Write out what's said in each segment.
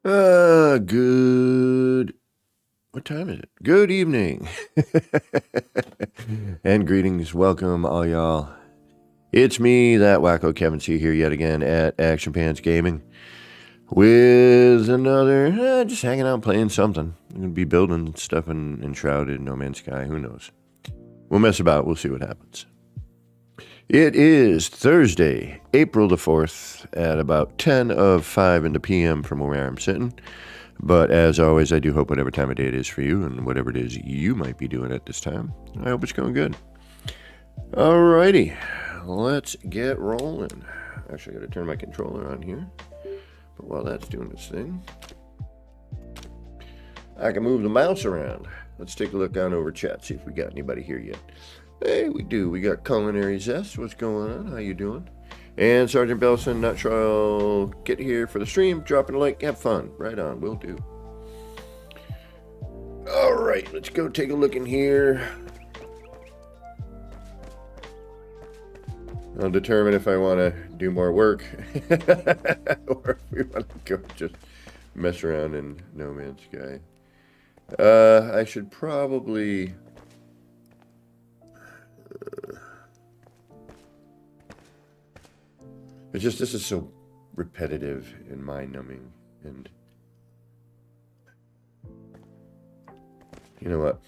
Good. What time is it? Good evening. And greetings. Welcome, all y'all. It's me, that wacko Kevin C. here yet again at Action Pants Gaming with another, just hanging out playing something. I'm going to be building stuff in Enshrouded, No.M.S. Who knows? We'll mess about. We'll see what happens. It is Thursday, April the 4th at about 10 of 5 in the PM from where I'm sitting. But as always, I do hope whatever time of day it is for you and whatever it is you might be doing at this time, I hope it's going good. Alrighty, let's get rolling. Actually, I gotta turn my controller on here. But while that's doing its thing, I can move the mouse around. Let's take a look on over chat, see if we got anybody here yet. Hey, we do. We got Culinary Zest. What's going on? How you doing? And Sergeant Belson, not sure I'll get here for the stream. Dropping a like, have fun. Right on, will do. All right, let's go take a look in here. I'll determine if I want to do more work or if we want to go just mess around in No Man's Sky. I should probably... It's just, this is so repetitive and mind-numbing, and you know what?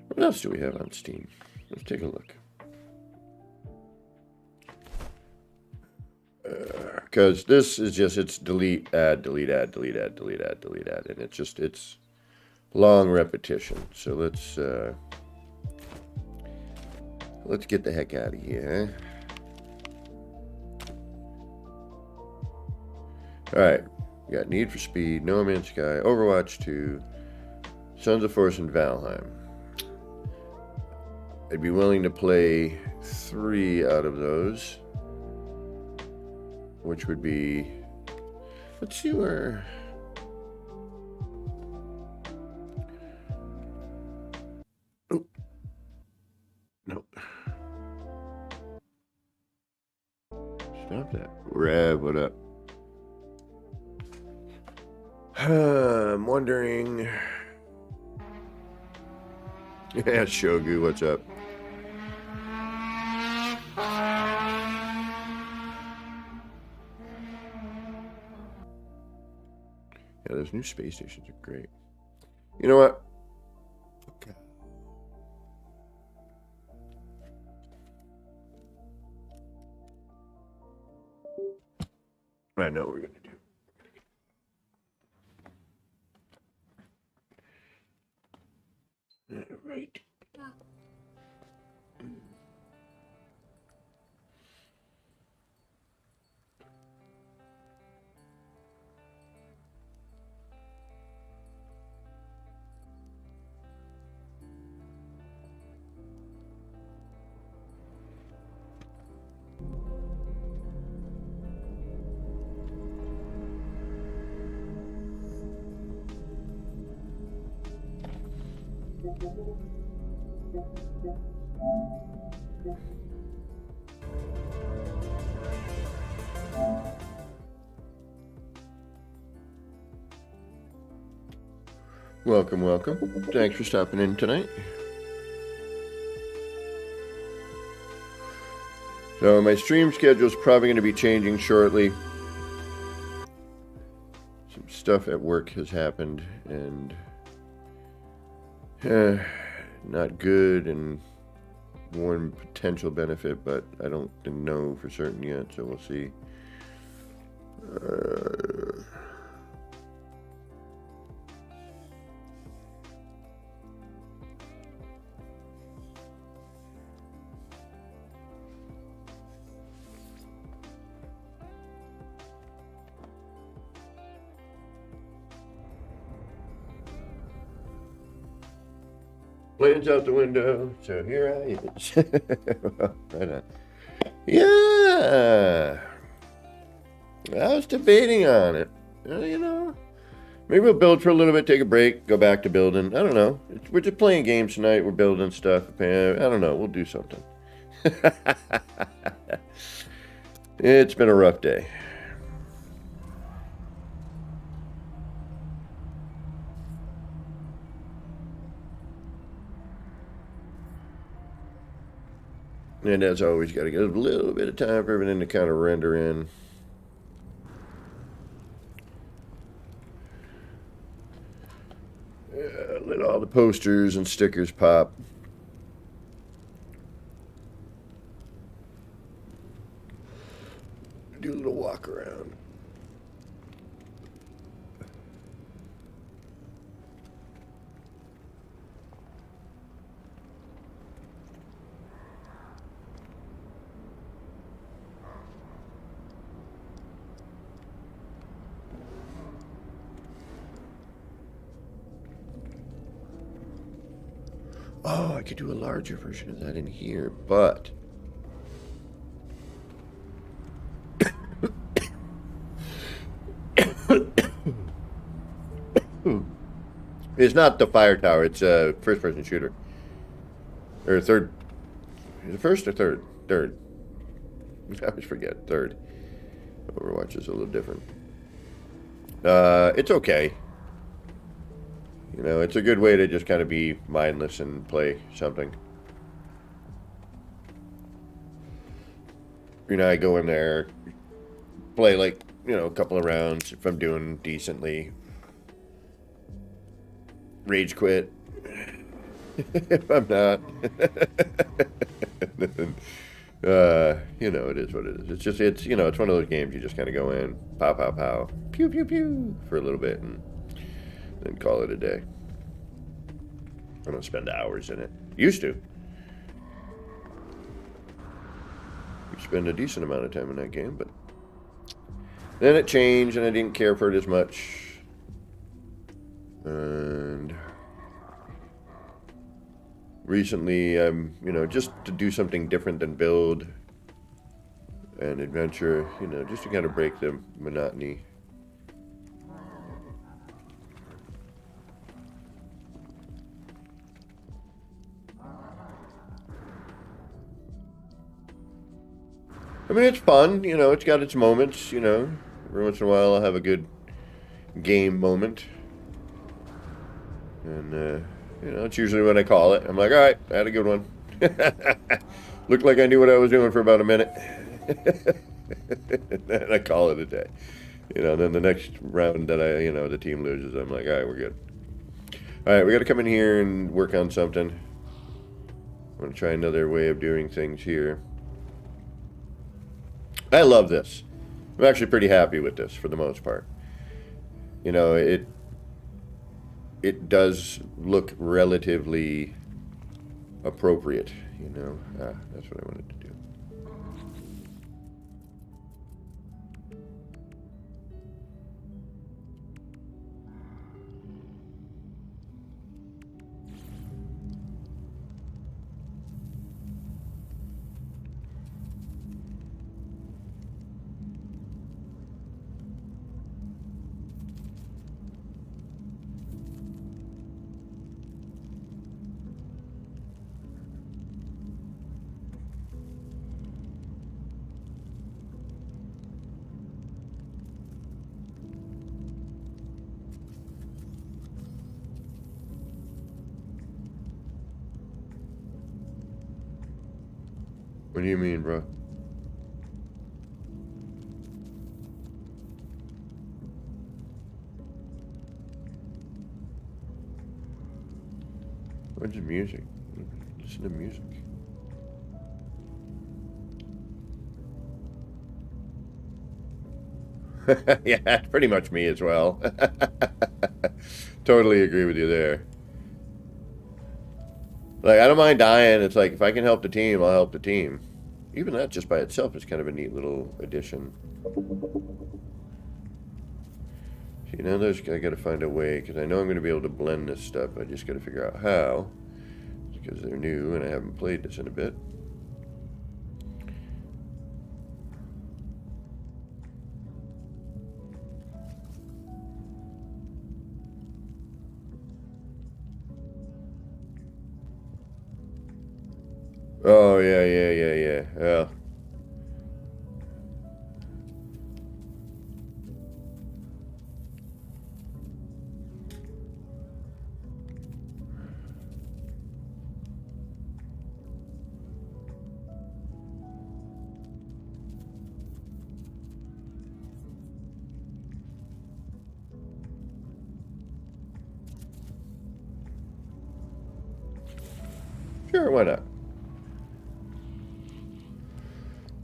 What else do we have on Steam? Let's take a look. Because this is just, it's delete, add, delete, add, delete, add, delete, add, delete, add, and it's just, it's long repetition. So let's get the heck out of here. Alright, we got Need for Speed, No Man's Sky, Overwatch 2, Sons of Force, and Valheim. I'd be willing to play 3 out of those, which would be, let's see where, oh, nope, stop that. Rev, what up? I'm wondering. Yeah, Shogu, what's up? Yeah, those new space stations are great. You know what? Okay. I know what we're gonna do. Right. Welcome, welcome. Thanks for stopping in tonight. So my stream schedule is probably going to be changing shortly. Some stuff at work has happened and not good, and one potential benefit, but I don't know for certain yet, so we'll see. Planes out the window, so here I is. Right on. Yeah, I was debating on it. You know, maybe we'll build for a little bit, take a break, go back to building. I don't know. We're just playing games tonight. We're building stuff. I don't know. We'll do something. It's been a rough day. And as always, got to get a little bit of time for everything to kind of render in. Let all the posters and stickers pop. Do a little walk around. Oh, I could do a larger version of that in here, but it's not the fire tower. It's a first-person shooter. Or third. Is it first or third? Third. I always forget. Third. Overwatch is a little different. It's okay. You know, it's a good way to just kind of be mindless and play something. You know, I go in there, play like, you know, a couple of rounds if I'm doing decently. Rage quit. If I'm not. You know, it is what it is. It's just, it's, you know, it's one of those games you just kind of go in, pow, pow, pow, pew, pew, pew, for a little bit, and then call it a day. I don't spend hours in it. Used to. You spend a decent amount of time in that game, but then it changed, and I didn't care for it as much. And recently, you know, just to do something different than build and adventure, you know, just to kind of break the monotony. I mean, it's fun, you know, it's got its moments, you know. Every once in a while I'll have a good game moment. And, you know, it's usually when I call it. I'm like, all right, I had a good one. Looked like I knew what I was doing for about a minute. And I call it a day. You know, then the next round that you know, the team loses, I'm like, all right, we're good. All right, we got to come in here and work on something. I'm going to try another way of doing things here. I love this. I'm actually pretty happy with this for the most part. You know, it does look relatively appropriate, you know. That's what I wanted to do. What do you mean, bro? What's the music? Listen to music. Yeah, it's pretty much me as well. Totally agree with you there. Like, I don't mind dying. It's like, if I can help the team, I'll help the team. Even that just by itself is kind of a neat little addition. See, now I got to find a way, because I know I'm going to be able to blend this stuff. I just got to figure out how, because they're new and I haven't played this in a bit. Oh, yeah. Well. Sure, why not?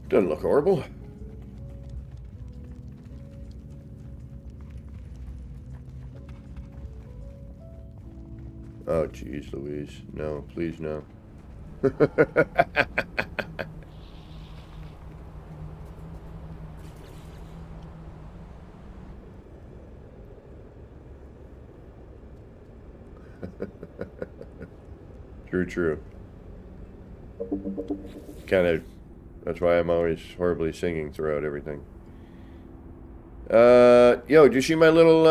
Doesn't look horrible. Oh, jeez, Louise. No, please, no. True, true. Kind of, that's why I'm always horribly singing throughout everything. Yo, do you see my little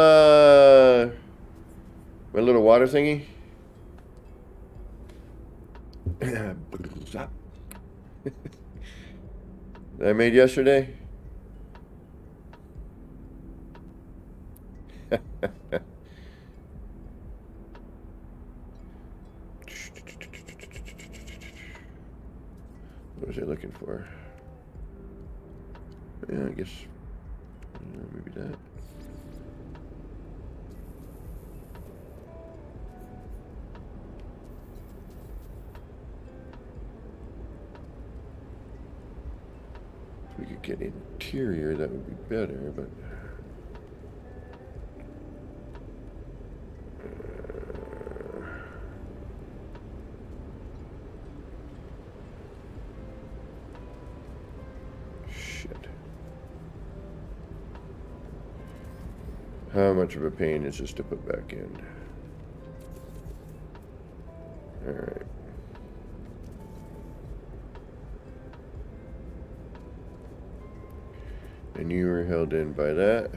water thingy? That I made yesterday? What was I looking for? Yeah, I guess maybe that. If we could get interior, that would be better, but... How much of a pain is this to put back in? Alright. And you were held in by that.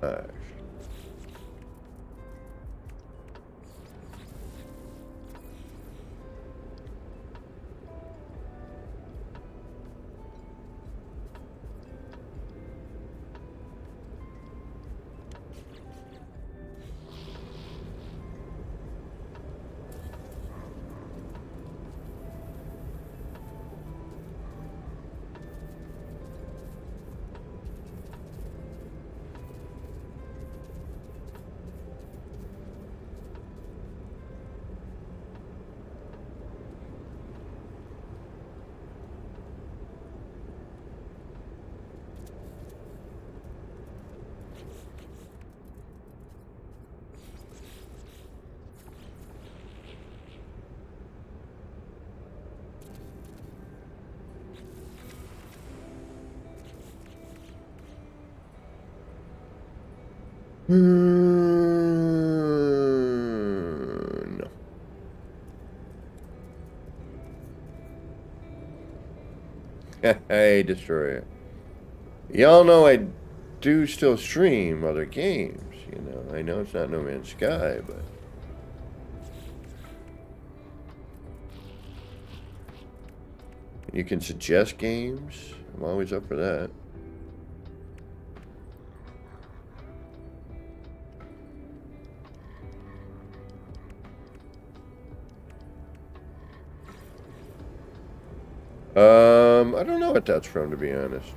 Alright. No. Hey, Destroyer. Y'all know I do still stream other games, you know. I know it's not No Man's Sky, but... You can suggest games. I'm always up for that. I don't know what that's from, to be honest.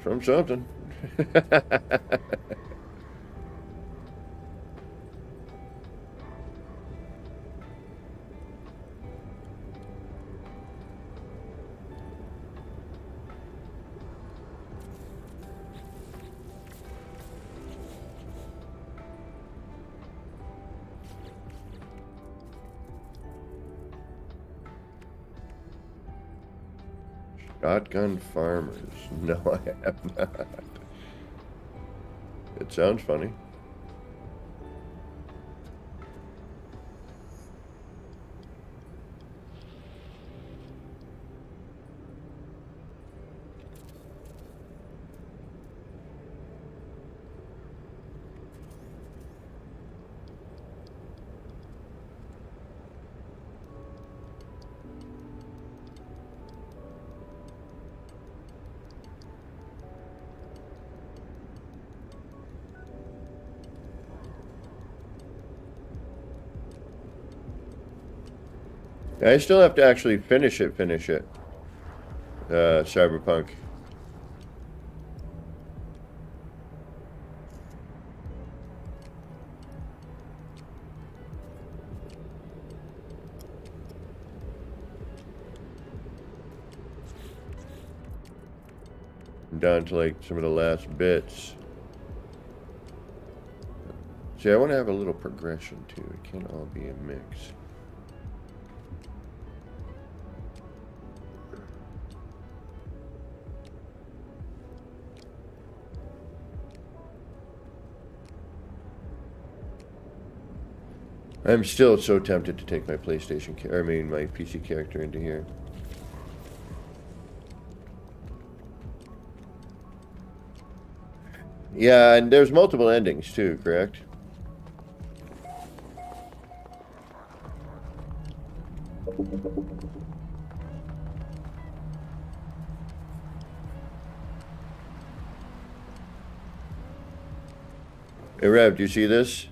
From something. Shotgun Farmers. No, I have not. It sounds funny. I still have to actually finish it. Cyberpunk. I'm down to like some of the last bits. See, I want to have a little progression too. It can't all be a mix. I'm still so tempted to take my PlayStation, my PC character into here. Yeah, and there's multiple endings too, correct? Hey Rev, do you see this?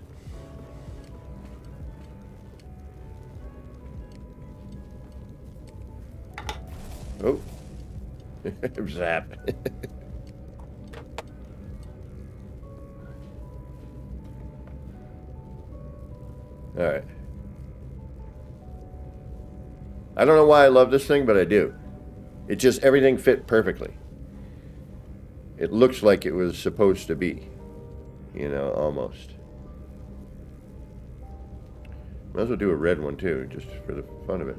Oh. Zap. Alright. I don't know why I love this thing, but I do. It just, everything fit perfectly. It looks like it was supposed to be. You know, almost. Might as well do a red one too, just for the fun of it.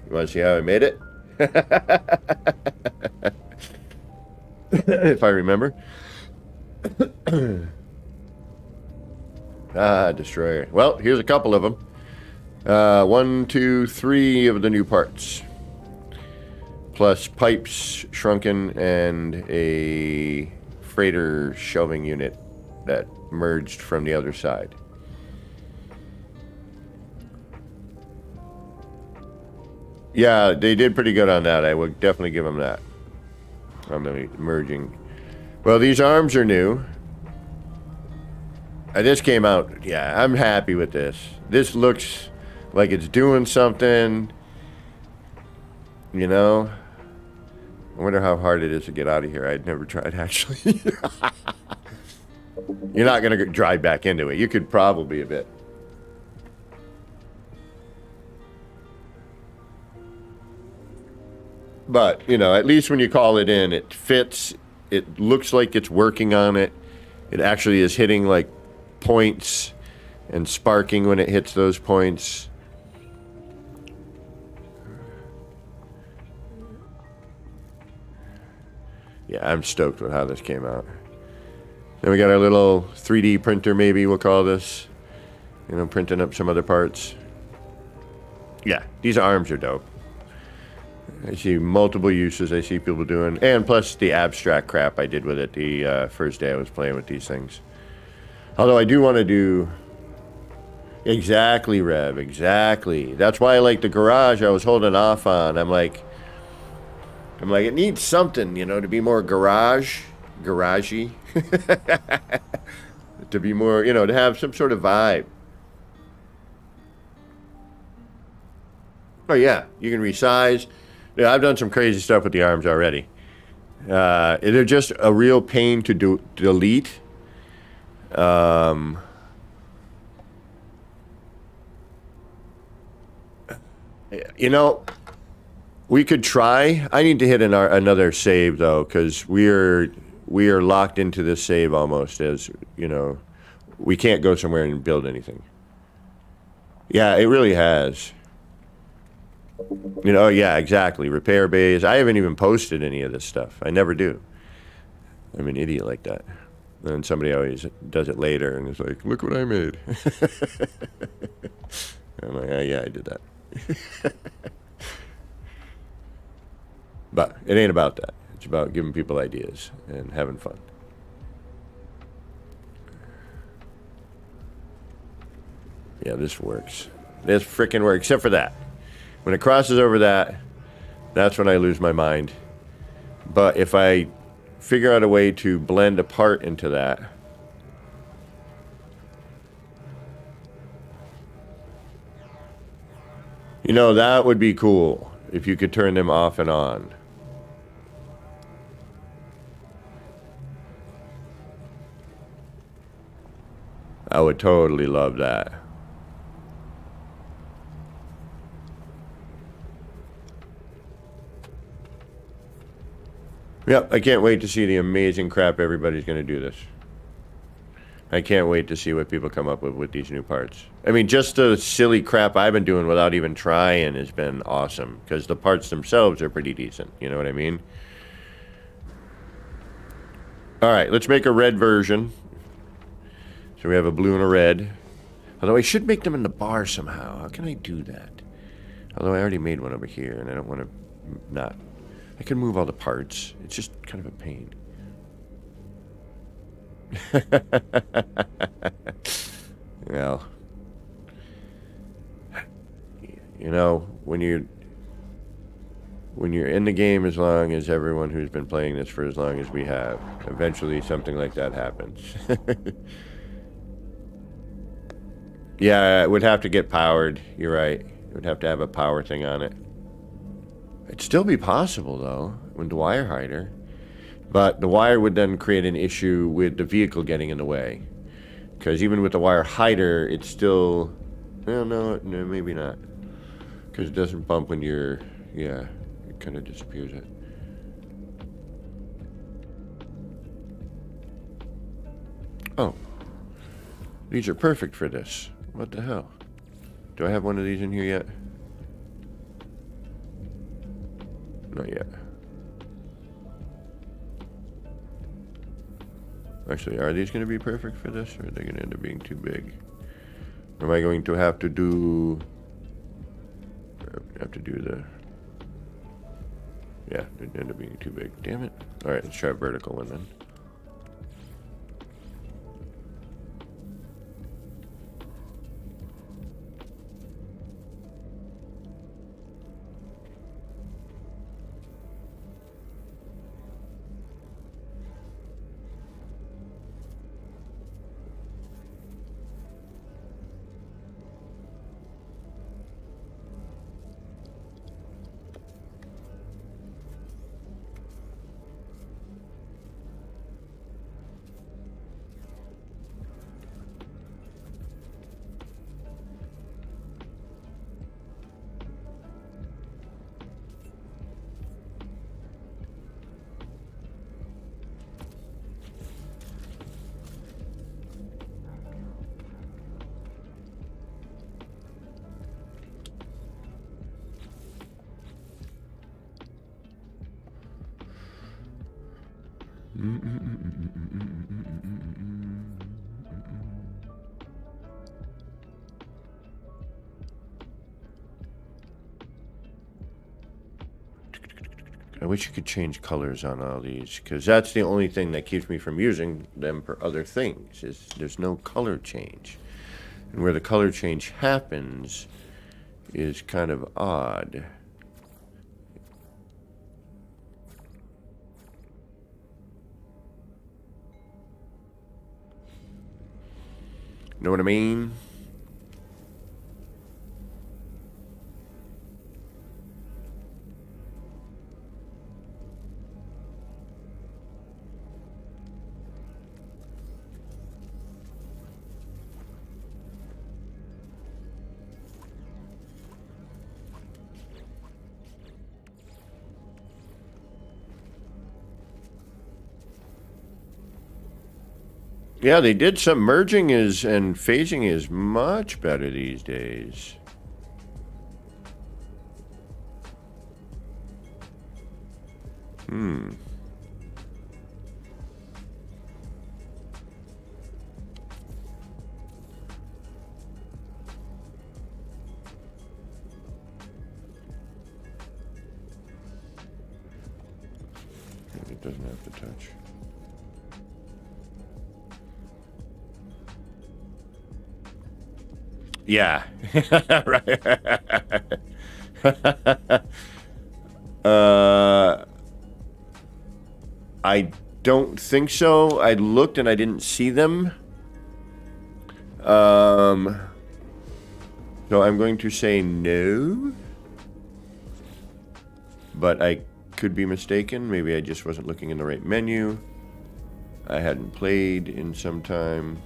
You want to see how I made it? If I remember. Destroyer. Well, here's a couple of them. 1, 2, 3 of the new parts. Plus pipes shrunken and a freighter shelving unit that merged from the other side. Yeah, they did pretty good on that. I would definitely give them that. On the merging. Well, these arms are new. This came out, yeah, I'm happy with this. This looks like it's doing something. You know? I wonder how hard it is to get out of here. I'd never tried, actually. You're not going to drive back into it. You could probably a bit. But, you know, at least when you call it in, it fits. It looks like it's working on it. It actually is hitting, like, points and sparking when it hits those points. Yeah, I'm stoked with how this came out. Then we got our little 3D printer, maybe we'll call this. You know, printing up some other parts. Yeah, these arms are dope. I see multiple uses I see people doing. And plus the abstract crap I did with it the first day I was playing with these things. Although I do want to do... Exactly, Rev, exactly. That's why I like the garage I was holding off on. I'm like, it needs something, you know, to be more garagey. To be more, you know, to have some sort of vibe. Oh yeah, you can resize. Yeah, I've done some crazy stuff with the arms already. They're just a real pain to delete. You know, we could try. I need to hit another save though, because we are locked into this save almost. As you know, we can't go somewhere and build anything. Yeah, it really has. You know, yeah, exactly. Repair bays. I haven't even posted any of this stuff. I never do. I'm an idiot like that. And somebody always does it later and is like, look what I made. I'm like, oh, yeah, I did that. But it ain't about that. It's about giving people ideas and having fun. Yeah, this works. This frickin' works, except for that. When it crosses over that, that's when I lose my mind. But if I figure out a way to blend a part into that, you know, that would be cool if you could turn them off and on. I would totally love that. Yep, I can't wait to see the amazing crap everybody's going to do this. I can't wait to see what people come up with these new parts. I mean, just the silly crap I've been doing without even trying has been awesome. Because the parts themselves are pretty decent. You know what I mean? Alright, let's make a red version. So we have a blue and a red. Although I should make them in the bar somehow. How can I do that? Although I already made one over here, and I don't want to not... I can move all the parts. It's just kind of a pain. Well, you know, when you're in the game as long as everyone who's been playing this for as long as we have, eventually something like that happens. Yeah, it would have to get powered. You're right. It would have to have a power thing on it. It'd still be possible, though, with the wire hider. But the wire would then create an issue with the vehicle getting in the way. Because even with the wire hider, it's still... Well, no, maybe not. Because it doesn't bump when you're... Yeah, it kind of disappears it. Oh. These are perfect for this. What the hell? Do I have one of these in here yet? Not yet. Actually, are these going to be perfect for this, or are they going to end up being too big? Am I going to have to do... the... Yeah, they end up being too big. Damn it. Alright, let's try a vertical one then. I wish you could change colors on all these, because that's the only thing that keeps me from using them for other things, is there's no color change. And where the color change happens is kind of odd. Know what I mean? Yeah, they did some merging and phasing is much better these days. It doesn't have to touch. Yeah. Right. I don't think so. I looked and I didn't see them. So I'm going to say no. But I could be mistaken. Maybe I just wasn't looking in the right menu. I hadn't played in some time.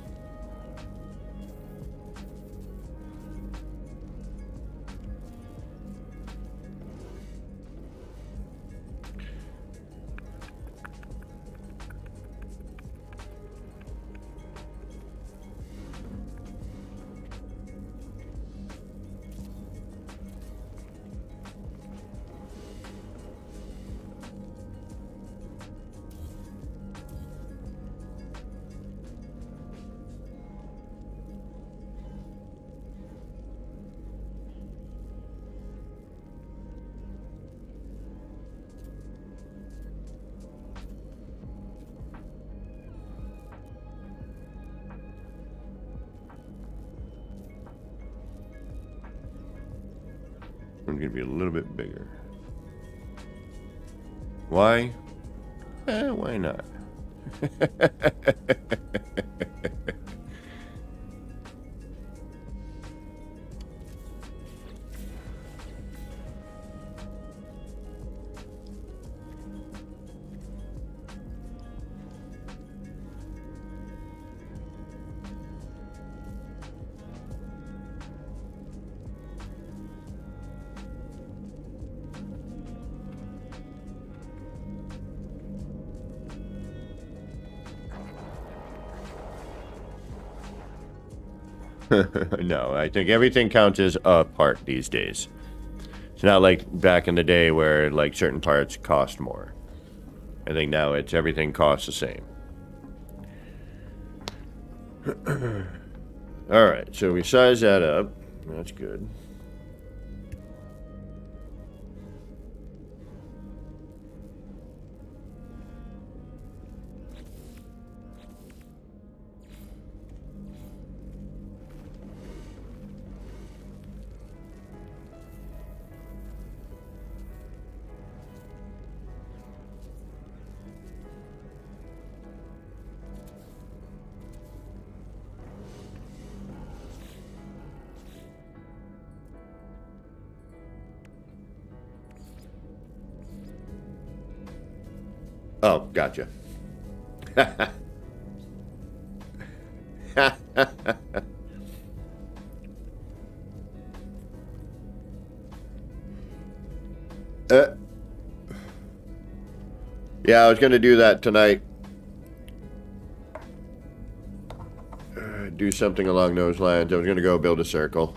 I'm going to be a little bit bigger. Why? Why not? No, I think everything counts as a part these days. It's not like back in the day where like certain parts cost more. I think now it's everything costs the same. Alright, so we size that up. That's good. Oh, gotcha. Yeah, I was going to do that tonight. Do something along those lines. I was going to go build a circle.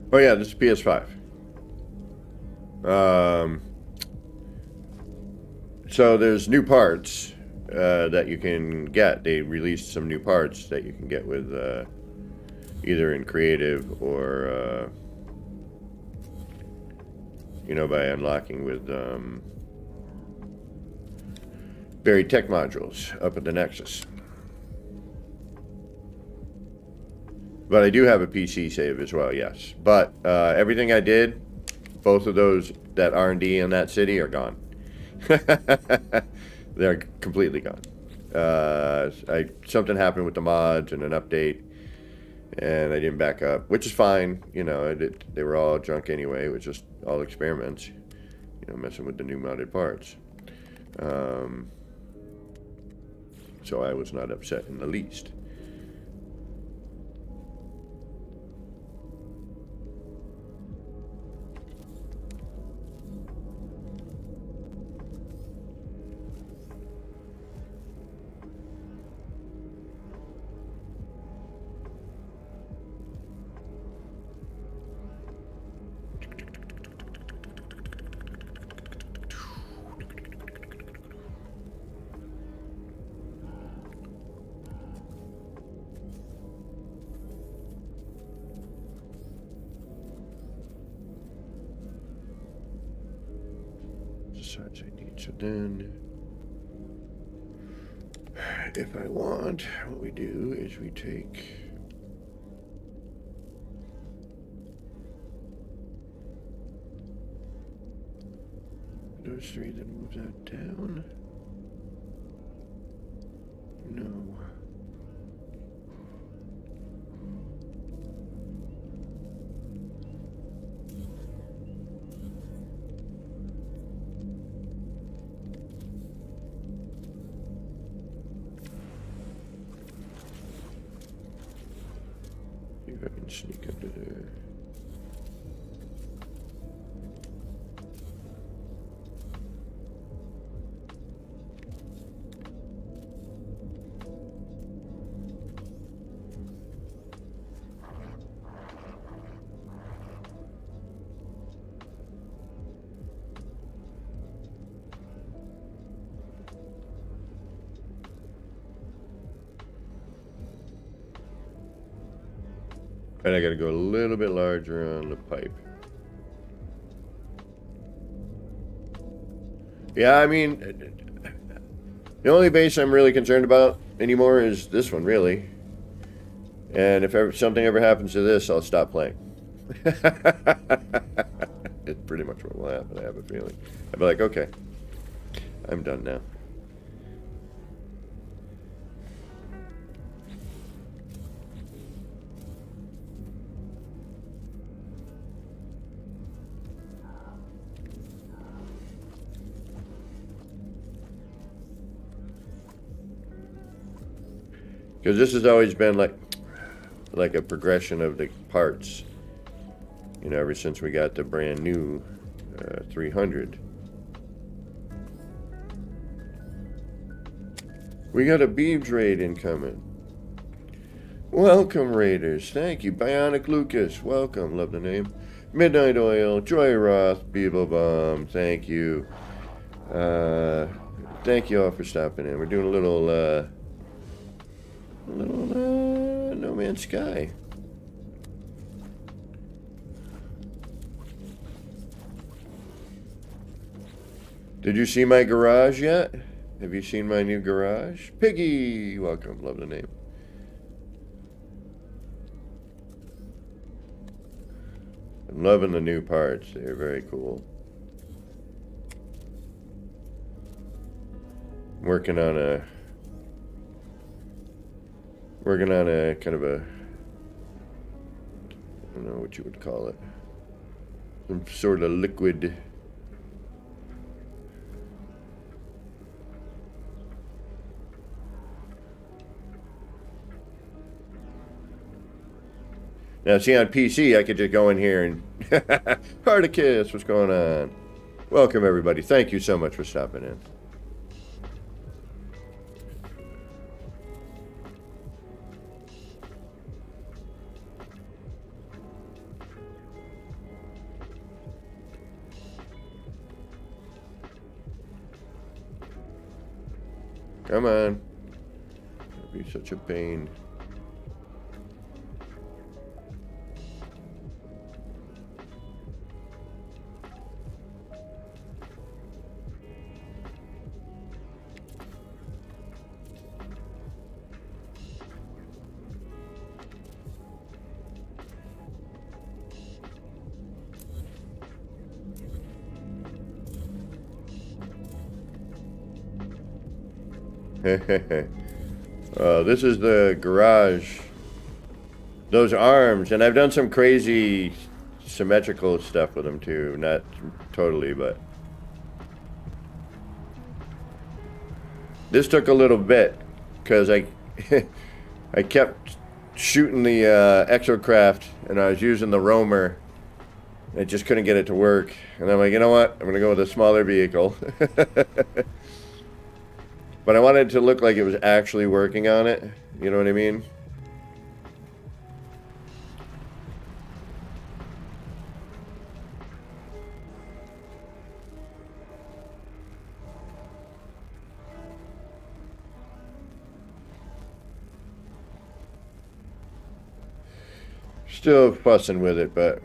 Oh yeah, this is PS5. So there's new parts that you can get. They released some new parts that you can get with either in creative or you know, by unlocking with buried tech modules up at the Nexus. But I do have a PC save as well, yes. But everything I did, both of those, that R&D in that city are gone. They're completely gone. Something happened with the mods and an update, and I didn't back up, which is fine. You know, they were all junk anyway. It was just all experiments, you know, messing with the new modded parts. So I was not upset in the least. Besides, I need, so then, if I want, what we do is we take those three, then move that down. No. See if I can sneak under there. And I gotta go a little bit larger on the pipe. Yeah, I mean, the only base I'm really concerned about anymore is this one, really. And if something ever happens to this, I'll stop playing. It's pretty much what will happen, I have a feeling. I'll be like, okay, I'm done now. Because this has always been like a progression of the parts, you know, ever since we got the brand new 300. We got a Beebs raid incoming. Welcome, Raiders. Thank you. Bionic Lucas. Welcome. Love the name. Midnight Oil. Joy Roth. Beeble Bomb. Thank you. Thank you all for stopping in. We're doing a little No Man's Sky. Did you see my garage yet? Have you seen my new garage? Piggy, welcome. Love the name. I'm loving the new parts. They're very cool. Working on a kind of a, I don't know what you would call it, some sort of liquid now. See, on PC I could just go in here and Hardicus, what's going on? Welcome everybody. Thank you so much for stopping in. Come on. That'd be such a pain. This is the garage. Those arms, and I've done some crazy symmetrical stuff with them too. Not totally, but this took a little bit because I I kept shooting the exocraft and I was using the roamer. I just couldn't get it to work, and I'm like, you know what? I'm gonna go with a smaller vehicle. But I wanted it to look like it was actually working on it. You know what I mean? Still fussing with it, but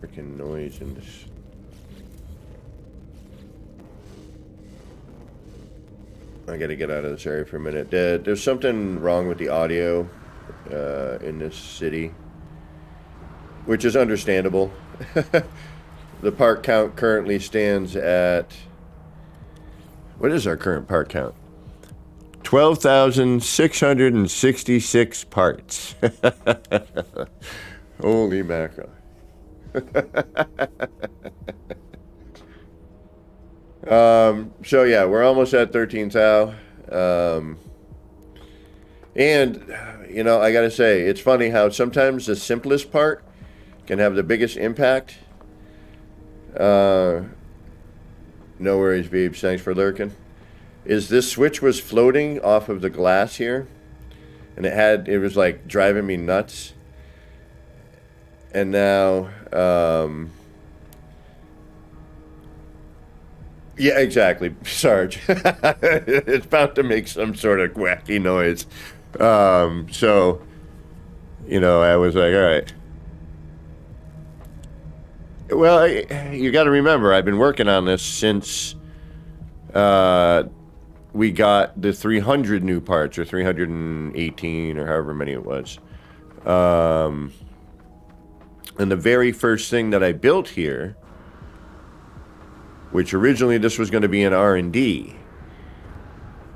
freaking noise in this. I gotta get out of this area for a minute. There's something wrong with the audio in this city, which is understandable. The part count currently stands at... What is our current part count? 12,666 parts. Holy mackerel. So yeah, we're almost at 13,000. And, you know, I gotta say, it's funny how sometimes the simplest part can have the biggest impact. No worries, Beebs. Thanks for lurking. Is this switch was floating off of the glass here, and it was like driving me nuts. And now, yeah, exactly, Sarge. It's about to make some sort of wacky noise. So, you know, I was like, all right. Well, you got to remember, I've been working on this since we got the 300 new parts, or 318, or however many it was. And the very first thing that I built here, which originally this was going to be an R&D,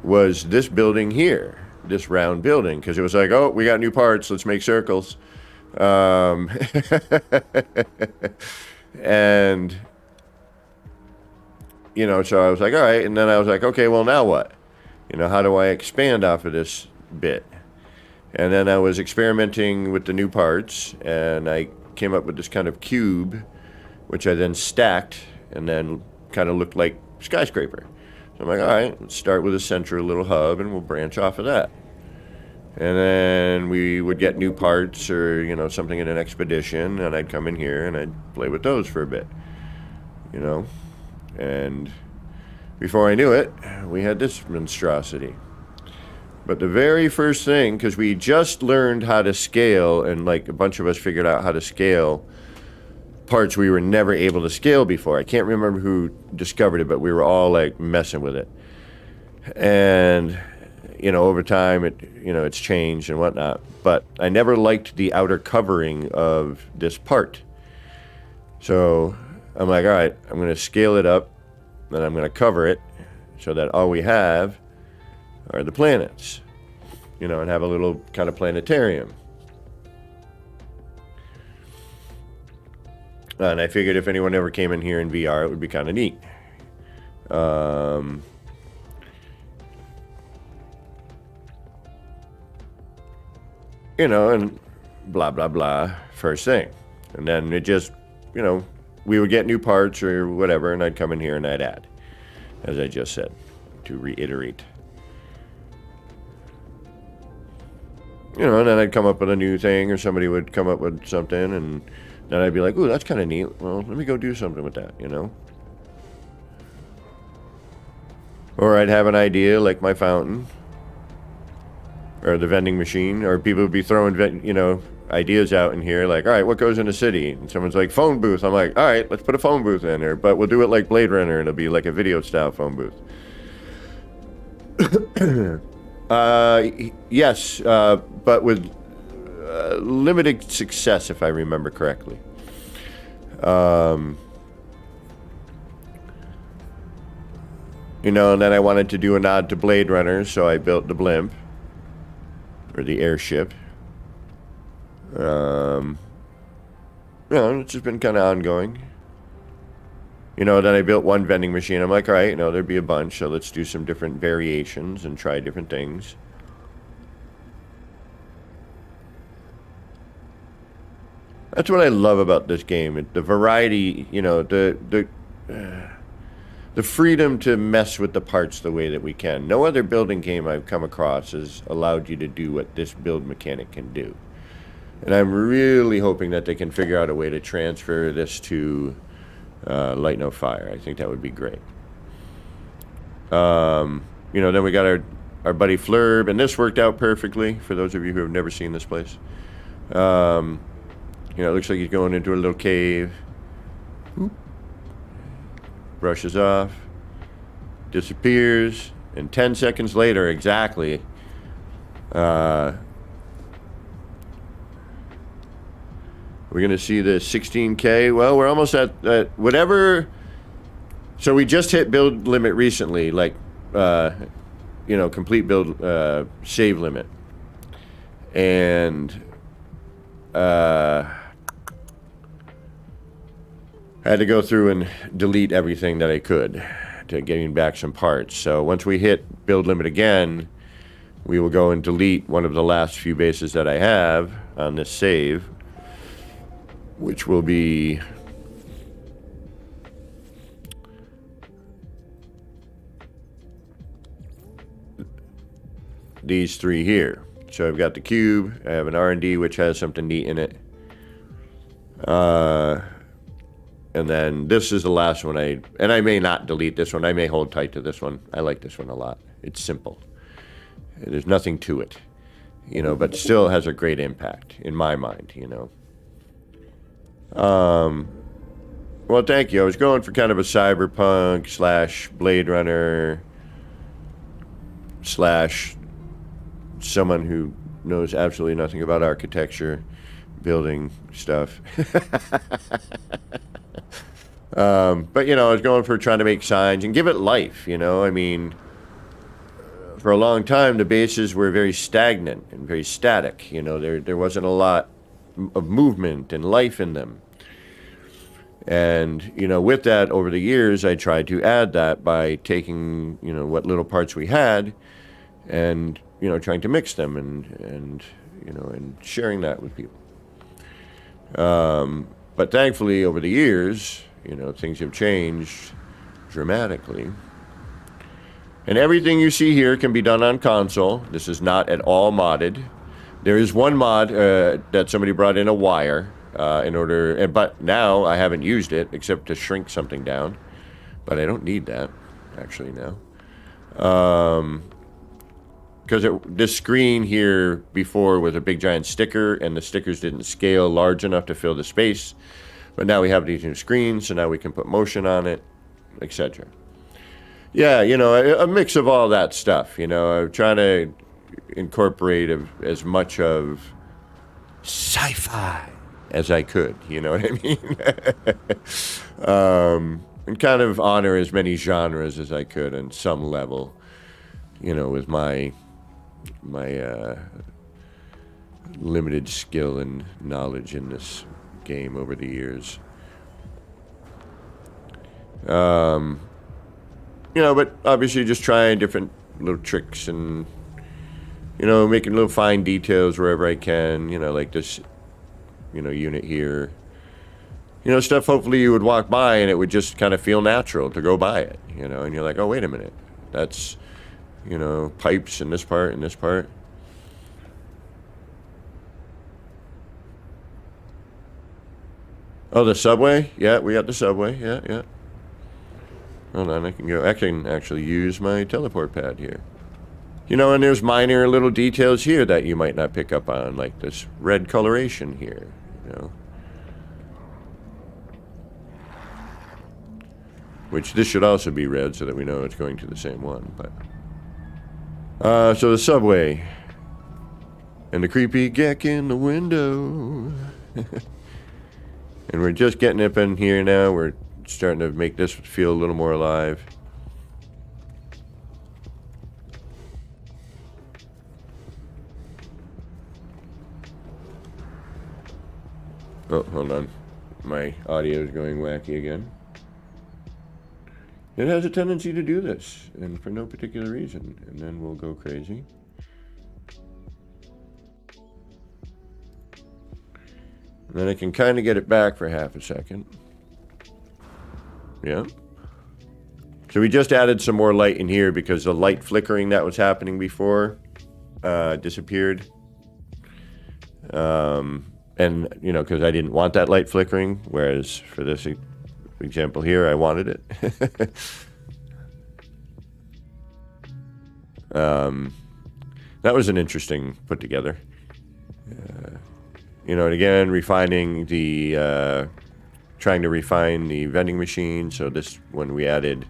was this building here, this round building, because it was like, oh, we got new parts, let's make circles. And, you know, so I was like, all right, and then I was like, okay, well, now what? You know, how do I expand off of this bit? And then I was experimenting with the new parts, and I came up with this kind of cube, which I then stacked, and then kind of looked like skyscraper. So I'm like, all right, let's start with a central little hub, and we'll branch off of that. And then we would get new parts or, you know, something in an expedition, and I'd come in here and I'd play with those for a bit, you know. And before I knew it, we had this monstrosity. But the very first thing, because we just learned how to scale, and like a bunch of us figured out how to scale parts we were never able to scale before. I can't remember who discovered it, but we were all like messing with it. And, you know, over time, it's changed and whatnot. But I never liked the outer covering of this part. So I'm like, all right, I'm going to scale it up, and I'm going to cover it so that all we have are the planets, you know, and have a little kind of planetarium. And I figured if anyone ever came in here in VR, it would be kind of neat. You know, and blah, blah, blah, first thing. And then it just, you know, we would get new parts or whatever, and I'd come in here and I'd add, as I just said, to reiterate. You know, and then I'd come up with a new thing, or somebody would come up with something, and then I'd be like, ooh, that's kind of neat. Well, let me go do something with that, you know? Or I'd have an idea, like my fountain, or the vending machine, or people would be throwing, you know, ideas out in here, like, all right, what goes in a city? And someone's like, phone booth. I'm like, all right, let's put a phone booth in there, but we'll do it like Blade Runner, and it'll be like a video-style phone booth. Yes, but with limited success, if I remember correctly. You know, and then I wanted to do a nod to Blade Runner, so I built the blimp. Or the airship. You know, it's just been kind of ongoing. You know, then I built one vending machine. I'm like, all right, you know, there'd be a bunch, so let's do some different variations and try different things. That's what I love about this game. The variety, you know, the freedom to mess with the parts the way that we can. No other building game I've come across has allowed you to do what this build mechanic can do. And I'm really hoping that they can figure out a way to transfer this to Light No Fire. I think that would be great. You know, then we got our buddy Flurb, and this worked out perfectly for those of you who have never seen this place. You know, it looks like he's going into a little cave. Oop. Brushes off. Disappears. And 10 seconds later, exactly, we're going to see the 16K. Well, we're almost at whatever. So we just hit build limit recently, like, you know, complete build save limit. And I had to go through and delete everything that I could to getting back some parts. So once we hit build limit again, we will go and delete one of the last few bases that I have on this save, which will be these three here. So I've got the cube, I have an R&D which has something neat in it. And then this is the last one and I may not delete this one. I may hold tight to this one. I like this one a lot. It's simple. There's nothing to it, you know, but still has a great impact in my mind, you know. Well, thank you. I was going for kind of a cyberpunk slash Blade Runner slash someone who knows absolutely nothing about architecture, building stuff. But, you know, I was going for trying to make signs and give it life, you know. I mean, for a long time, the bases were very stagnant and very static. You know, there wasn't a lot of movement and life in them. And, you know, with that, over the years, I tried to add that by taking, you know, what little parts we had and, you know, trying to mix them and you know, and sharing that with people. But thankfully, over the years, you know, things have changed dramatically. And everything you see here can be done on console. This is not at all modded. There is one mod that somebody brought in a wire in order, but now I haven't used it except to shrink something down. But I don't need that, actually, now. Because this screen here before was a big giant sticker, and the stickers didn't scale large enough to fill the space. But now we have these new screens, so now we can put motion on it, etc. Yeah, you know, a mix of all that stuff. You know, I'm trying to incorporate as much of sci-fi as I could. You know what I mean? And kind of honor as many genres as I could on some level. You know, with my limited skill and knowledge in this game over the years. You know, but obviously just trying different little tricks and, you know, making little fine details wherever I can, you know, like this, you know, unit here. You know, stuff hopefully you would walk by and it would just kind of feel natural to go by it, you know, and you're like, oh, wait a minute. That's, you know, pipes in this part and this part. Oh, the subway? Yeah, we got the subway. Yeah, yeah. Hold on, I can actually use my teleport pad here. You know, and there's minor little details here that you might not pick up on, like this red coloration here, you know. Which this should also be red so that we know it's going to the same one, but... So the subway. And the creepy geck in the window. And we're just getting up in here now. We're starting to make this feel a little more alive. Oh, hold on. My audio is going wacky again. It has a tendency to do this, and for no particular reason. And then we'll go crazy. And then I can kind of get it back for half a second. Yeah. So we just added some more light in here because the light flickering that was happening before disappeared. And, you know, because I didn't want that light flickering, whereas for this example here, I wanted it. That was an interesting put together. You know, and again, refining the, trying to refine the vending machine. So this, when we added,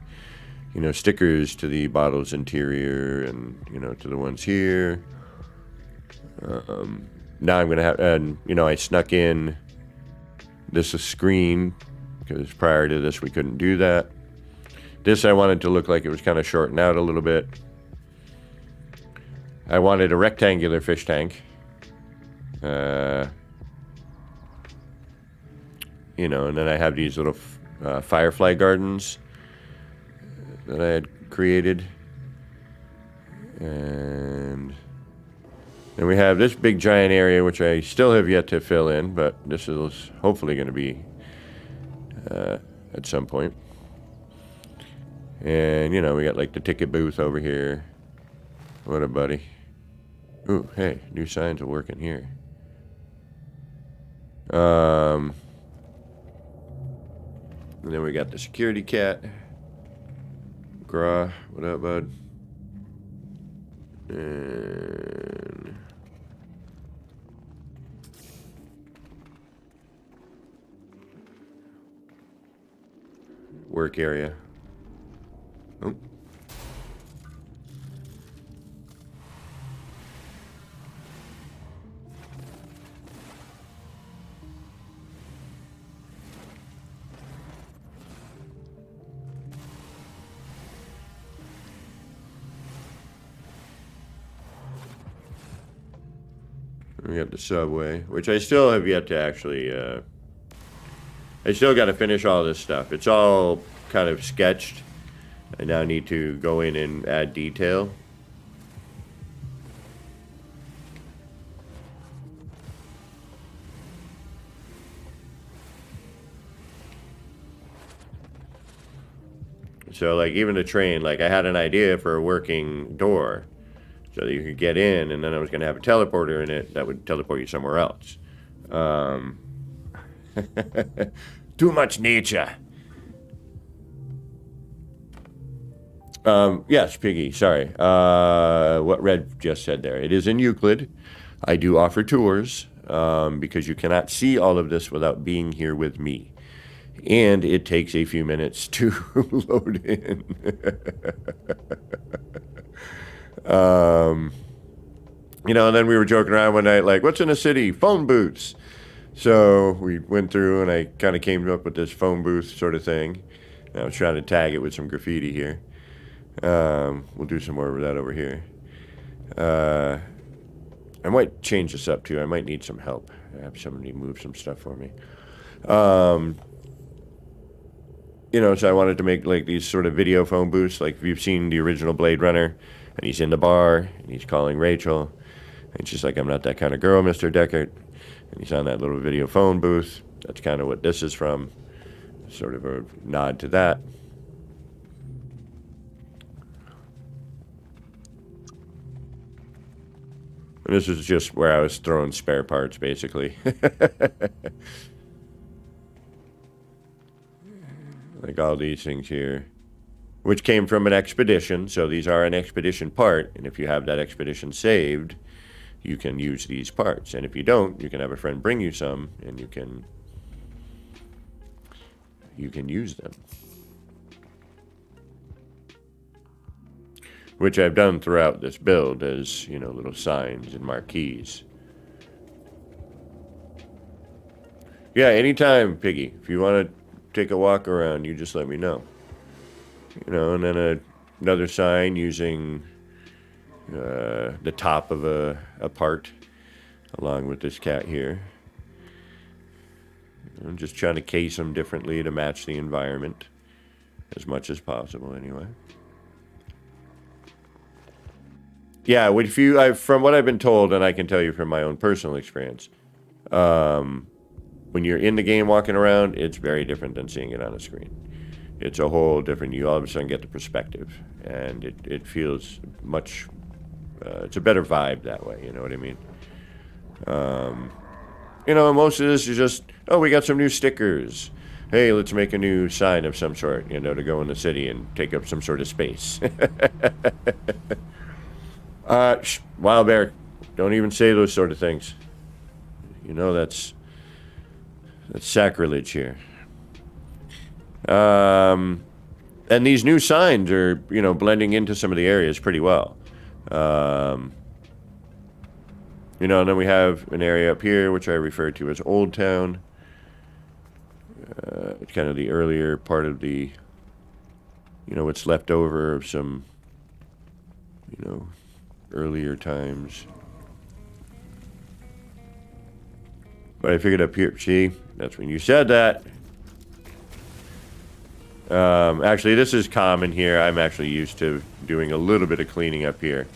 you know, stickers to the bottle's interior and, you know, to the ones here. Now I'm going to have, and, you know, I snuck in this a screen because prior to this we couldn't do that. This I wanted to look like it was kind of shortened out a little bit. I wanted a rectangular fish tank. You know, and then I have these little firefly gardens that I had created. And then we have this big giant area, which I still have yet to fill in, but this is hopefully going to be at some point. And, you know, we got like the ticket booth over here. What a buddy. Ooh, hey, new signs are working here. And then we got the security cat. Gra, what up, bud? And work area. Oh. We got the subway, which I still have yet to actually, I still got to finish all this stuff. It's all kind of sketched. I now need to go in and add detail. So, like, even the train, like, I had an idea for a working door. So that you could get in, and then I was going to have a teleporter in it that would teleport you somewhere else. Too much nature. Yes, Piggy, sorry. What Red just said there. It is in Euclid. I do offer tours, because you cannot see all of this without being here with me. And it takes a few minutes to load in. You know, and then we were joking around one night, like, what's in a city? Phone booths. So we went through and I kind of came up with this phone booth sort of thing. And I was trying to tag it with some graffiti here. We'll do some more of that over here. I might change this up too. I might need some help. I have somebody move some stuff for me. You know, so I wanted to make like these sort of video phone booths. Like if you've seen the original Blade Runner, and he's in the bar, and he's calling Rachel, and she's like, I'm not that kind of girl, Mr. Deckard. And he's on that little video phone booth. That's kind of what this is from. Sort of a nod to that. And this is just where I was throwing spare parts, basically. Like all these things here. Which came from an expedition, so these are an expedition part, and if you have that expedition saved, you can use these parts. And if you don't, you can have a friend bring you some, and you can use them. which I've done throughout this build as, you know, little signs and marquees. Yeah, anytime, Piggy. If you want to take a walk around, you just let me know. You know, and then another sign using the top of a part, along with this cat here. I'm just trying to case them differently to match the environment as much as possible, anyway. Yeah, if you, from what I've been told, and I can tell you from my own personal experience, when you're in the game walking around, it's very different than seeing it on a screen. It's a whole different, you all of a sudden get the perspective, and it feels much, it's a better vibe that way, you know what I mean? You know, most of this is just, oh, we got some new stickers. Hey, let's make a new sign of some sort, you know, to go in the city and take up some sort of space. Wild Bear, don't even say those sort of things. You know, that's sacrilege here. And these new signs are, you know, blending into some of the areas pretty well. You know, and then we have an area up here, which I refer to as Old Town. It's kind of the earlier part of the, you know, what's left over of some, you know, earlier times. But I figured up here, see, that's when you said that. Actually, this is common here. I'm actually used to doing a little bit of cleaning up here.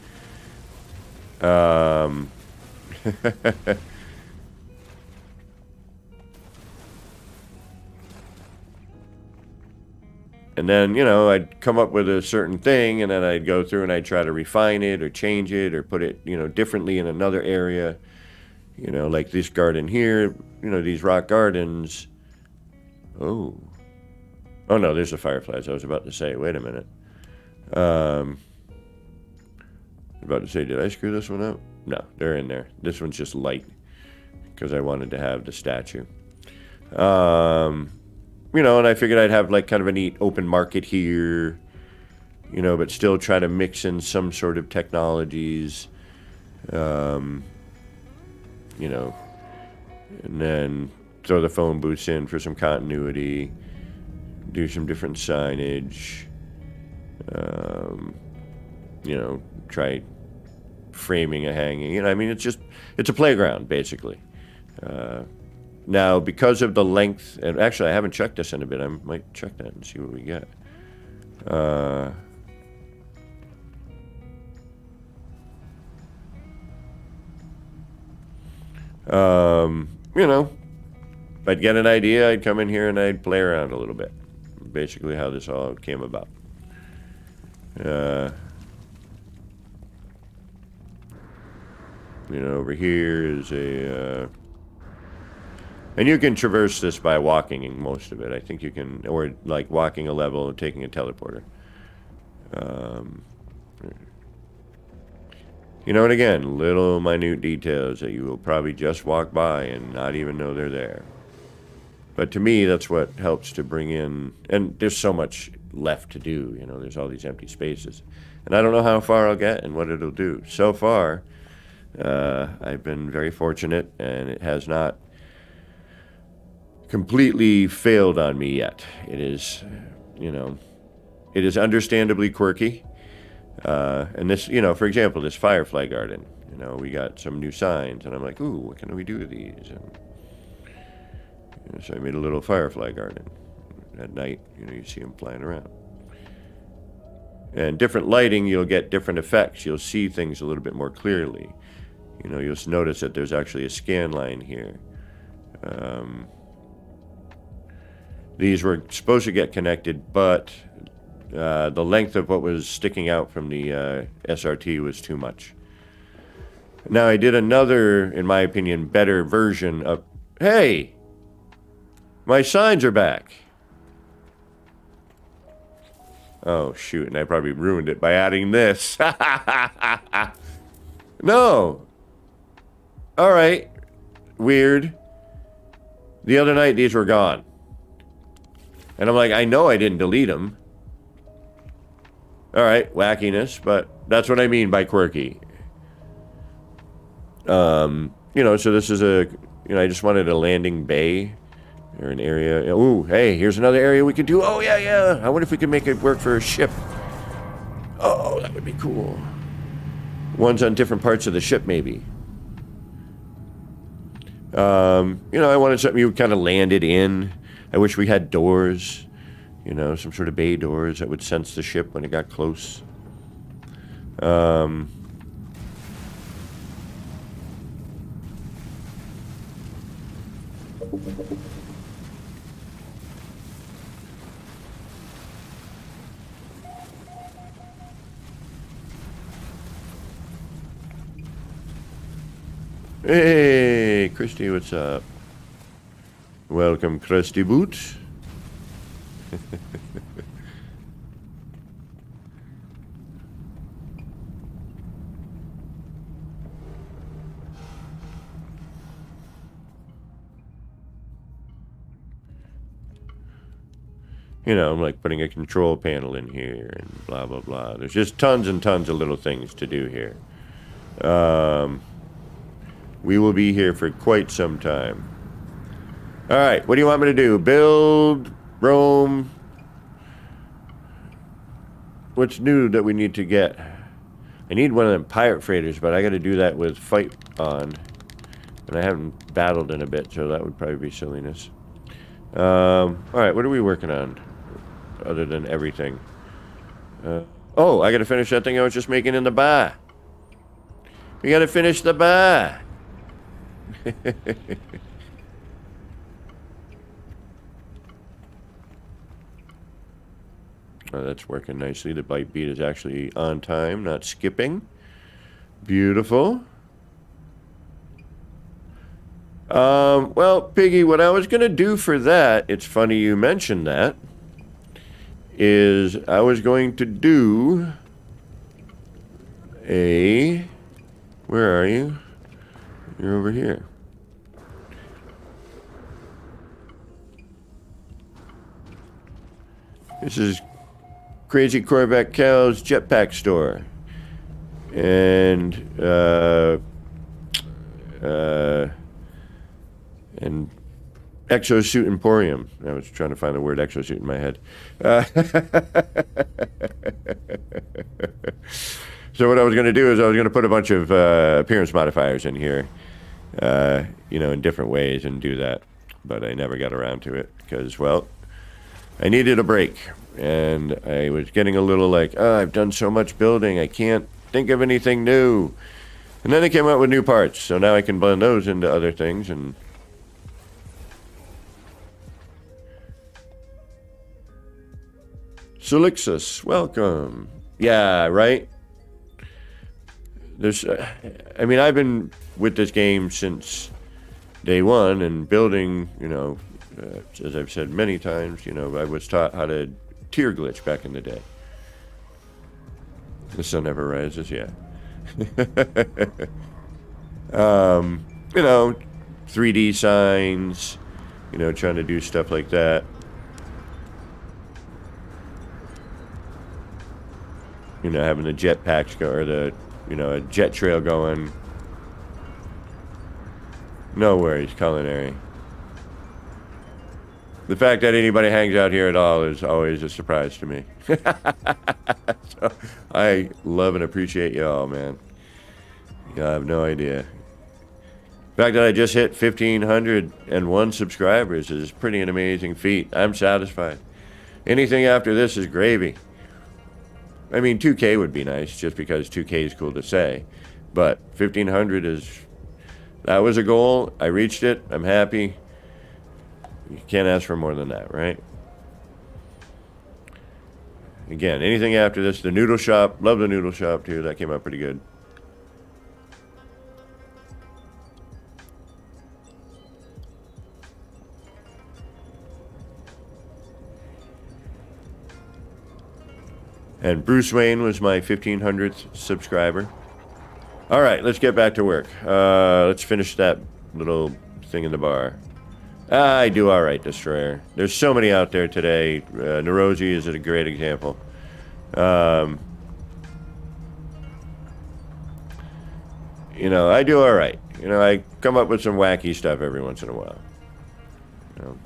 And then, you know, I'd come up with a certain thing, and then I'd go through and I'd try to refine it or change it or put it, you know, differently in another area. You know, like this garden here, you know, these rock gardens. Oh no, there's the fireflies. I was about to say, wait a minute. About to say, did I screw this one up? No, they're in there. This one's just light because I wanted to have the statue. You know, and I figured I'd have like kind of a neat open market here, you know, but still try to mix in some sort of technologies, you know, and then throw the phone booths in for some continuity, do some different signage, you know, try framing a hanging. You know, I mean, it's a playground, basically. Now, because of the length, and actually I haven't checked this in a bit, I might check that and see what we get. You know, if I'd get an idea, I'd come in here and I'd play around a little bit. Basically how this all came about. You know, over here is a... and you can traverse this by walking most of it. I think you can, or like walking a level and taking a teleporter. You know, and again, little minute details that you will probably just walk by and not even know they're there. But to me, that's what helps to bring in, and there's so much left to do, you know, there's all these empty spaces. And I don't know how far I'll get and what it'll do. So far, I've been very fortunate, and it has not completely failed on me yet. It is, you know, it is understandably quirky. And this, you know, for example, this firefly garden, you know, we got some new signs, and I'm like, ooh, what can we do with these? And, you know, so I made a little firefly garden. At night, you know, you see them flying around. And different lighting, you'll get different effects. You'll see things a little bit more clearly. You know, you'll notice that there's actually a scan line here. These were supposed to get connected, but the length of what was sticking out from the SRT was too much. Now, I did another, in my opinion, better version of... Hey! My signs are back! Oh, shoot, and I probably ruined it by adding this. No! Alright. Weird. The other night, these were gone. And I'm like, I know I didn't delete them. All right, wackiness, but that's what I mean by quirky. You know, so this is a, you know, I just wanted a landing bay or an area. Ooh, hey, here's another area we could do. Oh, yeah, yeah. I wonder if we could make it work for a ship. Oh, that would be cool. Ones on different parts of the ship, maybe. You know, I wanted something you kind of landed in. I wish we had doors, you know, some sort of bay doors that would sense the ship when it got close. Hey, Christy, what's up? Welcome, Krusty Boots. You know, I'm like putting a control panel in here and blah, blah, blah. There's just tons and tons of little things to do here. We will be here for quite some time. All right, what do you want me to do? Build, roam. What's new that we need to get? I need one of them pirate freighters, but I got to do that with fight on. And I haven't battled in a bit, so that would probably be silliness. All right, what are we working on? Other than everything. Oh, I got to finish that thing I was just making in the bar. We got to finish the bar. Oh, that's working nicely. The bite beat is actually on time, not skipping. Beautiful. Well, Piggy, what I was going to do for that, it's funny you mentioned that, is I was going to do a... Where are you? You're over here. This is Crazy Corvette Cal's Jetpack Store. And, and Exosuit Emporium. I was trying to find the word exosuit in my head. So what I was going to do is I was going to put a bunch of appearance modifiers in here, you know, in different ways and do that. But I never got around to it because, well, I needed a break. And I was getting a little like, oh, I've done so much building, I can't think of anything new. And then they came out with new parts, so now I can blend those into other things and... Solixus, welcome. Yeah, right? There's, I mean, I've been with this game since day one and building, you know, as I've said many times, you know, I was taught how to tier glitch back in the day. The sun never rises, yeah. You know, 3D signs, you know, trying to do stuff like that. You know, having the jetpacks go, or the, you know, a jet trail going. No worries, culinary. The fact that anybody hangs out here at all is always a surprise to me. So, I love and appreciate you all, man. You have no idea. The fact that I just hit 1,501 subscribers is pretty an amazing feat. I'm satisfied. Anything after this is gravy. I mean, 2K would be nice, just because 2K is cool to say. But 1,500 is... That was a goal. I reached it. I'm happy. You can't ask for more than that, right? Again, anything after this, the noodle shop. Love the noodle shop, too. That came out pretty good. And Bruce Wayne was my 1,500th subscriber. All right, let's get back to work. Let's finish that little thing in the bar. I do all right, Destroyer. There's so many out there today. Neurosi is a great example. you know, I do all right. You know, I come up with some wacky stuff every once in a while. You know.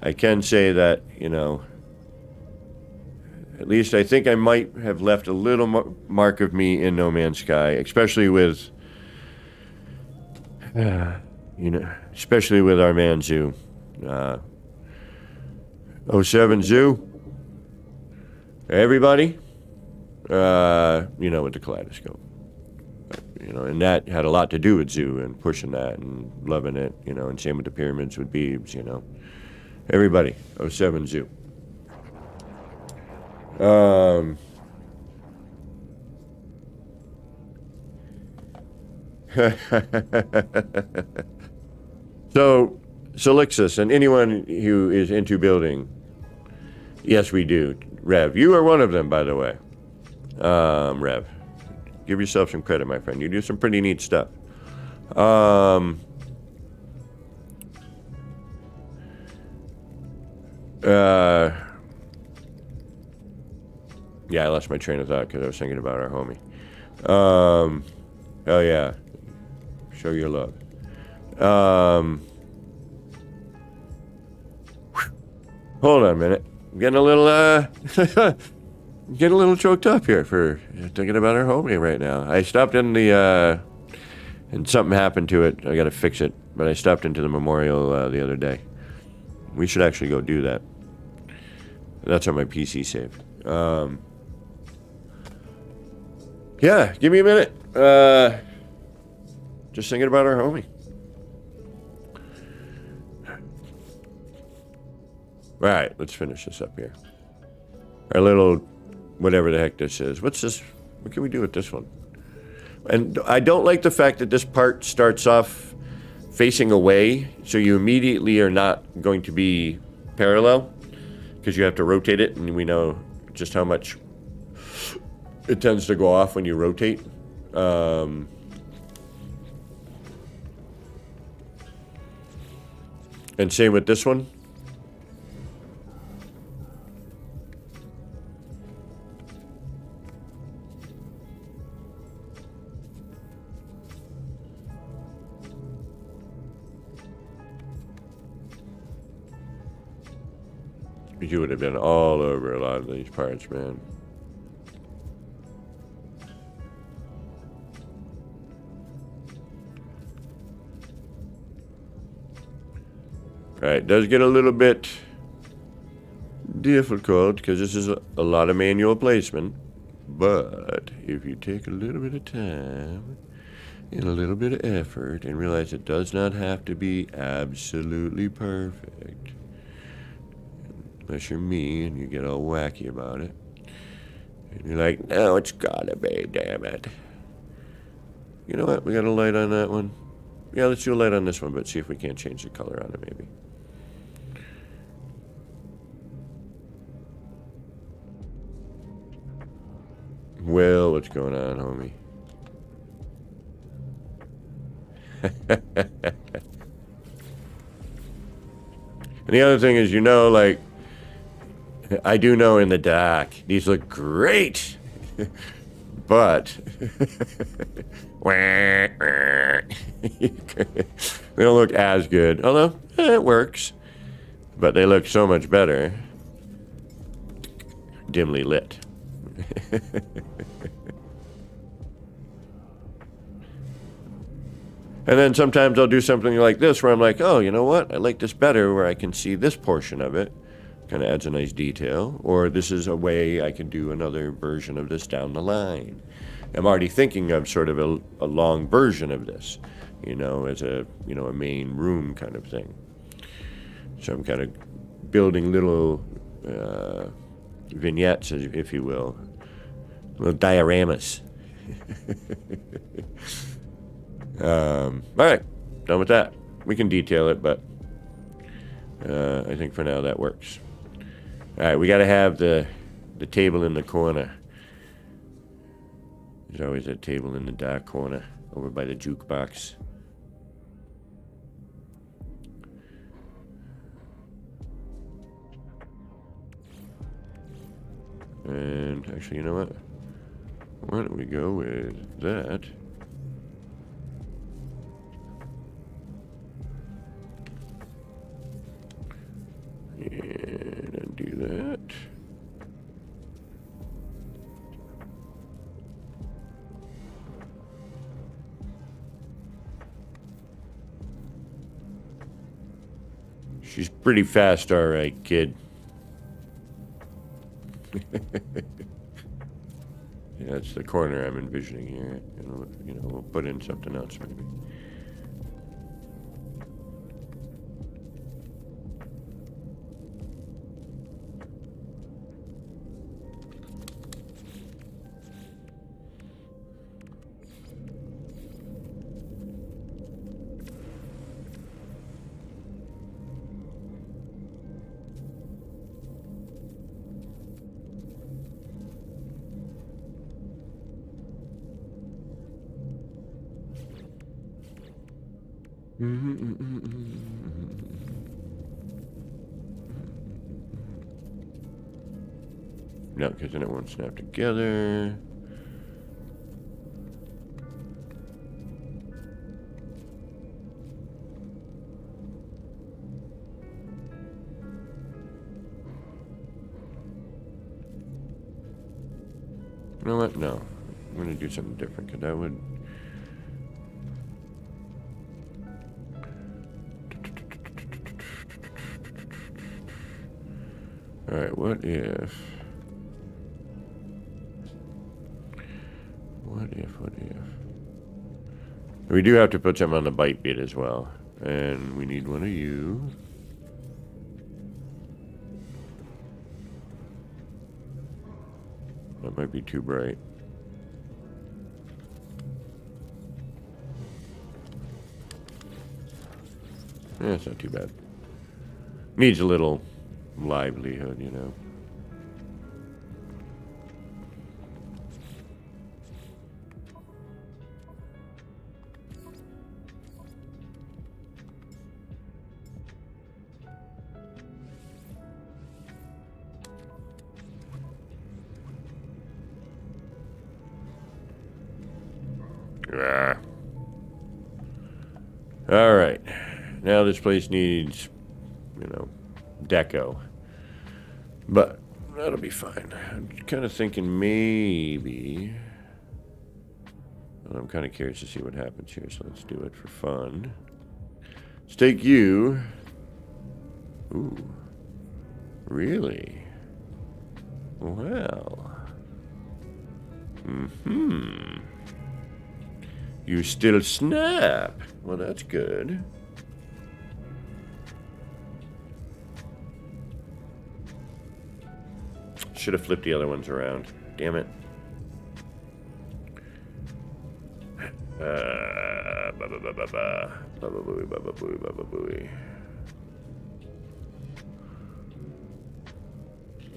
I can say that, you know, at least I think I might have left a little mark of me in No Man's Sky, especially with, you know, especially with our man Zoo. 07 Zoo. Everybody, you know, with the kaleidoscope. You know, and that had a lot to do with Zoo and pushing that and loving it, you know, and same with the pyramids with Beebs, you know. Everybody, 07 Zoo. So, Solixus and anyone who is into building, yes, we do. Rev, you are one of them, by the way. Rev, give yourself some credit, my friend. You do some pretty neat stuff. Yeah, I lost my train of thought because I was thinking about our homie. Oh yeah, show your love. Hold on a minute. I'm getting a little getting a little choked up here for thinking about our homie right now. I stopped in the and something happened to it. I got to fix it, but I stopped into the memorial the other day. We should actually go do that. That's on my PC save. Yeah, give me a minute. Just thinking about our homie. All right, let's finish this up here. Our little, whatever the heck this is. What's this? What can we do with this one? And I don't like the fact that this part starts off facing away, so you immediately are not going to be parallel, because you have to rotate it, and we know just how much it tends to go off when you rotate. And same with this one. You would have been all over a lot of these parts, man. Alright, it does get a little bit difficult because this is a lot of manual placement. But if you take a little bit of time and a little bit of effort and realize it does not have to be absolutely perfect. Unless you're me and you get all wacky about it. And you're like, no, it's gotta be, damn it. You know what? We got a light on that one. Yeah, let's do a light on this one, but see if we can't change the color on it, maybe. Well, what's going on, homie? And the other thing is, you know, like, I do know in the dock, these look great, but they don't look as good. Although, it works, but they look so much better dimly lit. And then sometimes I'll do something like this where I'm like, oh, you know what? I like this better where I can see this portion of it. Kind of adds a nice detail. Or this is a way I can do another version of this down the line. I'm already thinking of sort of a long version of this, you know, as a, you know, a main room kind of thing. So I'm kind of building little vignettes, if you will. Little dioramas. All right, done with that. We can detail it, but I think for now that works. All right, we got to have the table in the corner. There's always a table in the dark corner over by the jukebox. And actually, you know what? Why don't we go with that? And undo that. She's pretty fast, all right, kid. Yeah, that's the corner I'm envisioning here. You know, we'll put in something else maybe. No, because then it won't snap together. You know what? No. I'm going to do something different, because that would... Alright, what if... What if... We do have to put something on the bite bit as well. And we need one of you. That might be too bright. Yeah, it's not too bad. Needs a little livelihood, you know. All right. Now this place needs, you know, deco. But that'll be fine. I'm kind of thinking maybe... Well, I'm kind of curious to see what happens here, so let's do it for fun. Let's take you... Ooh. Really? Well... You still snap. Well, that's good. Should have flipped the other ones around. Damn it.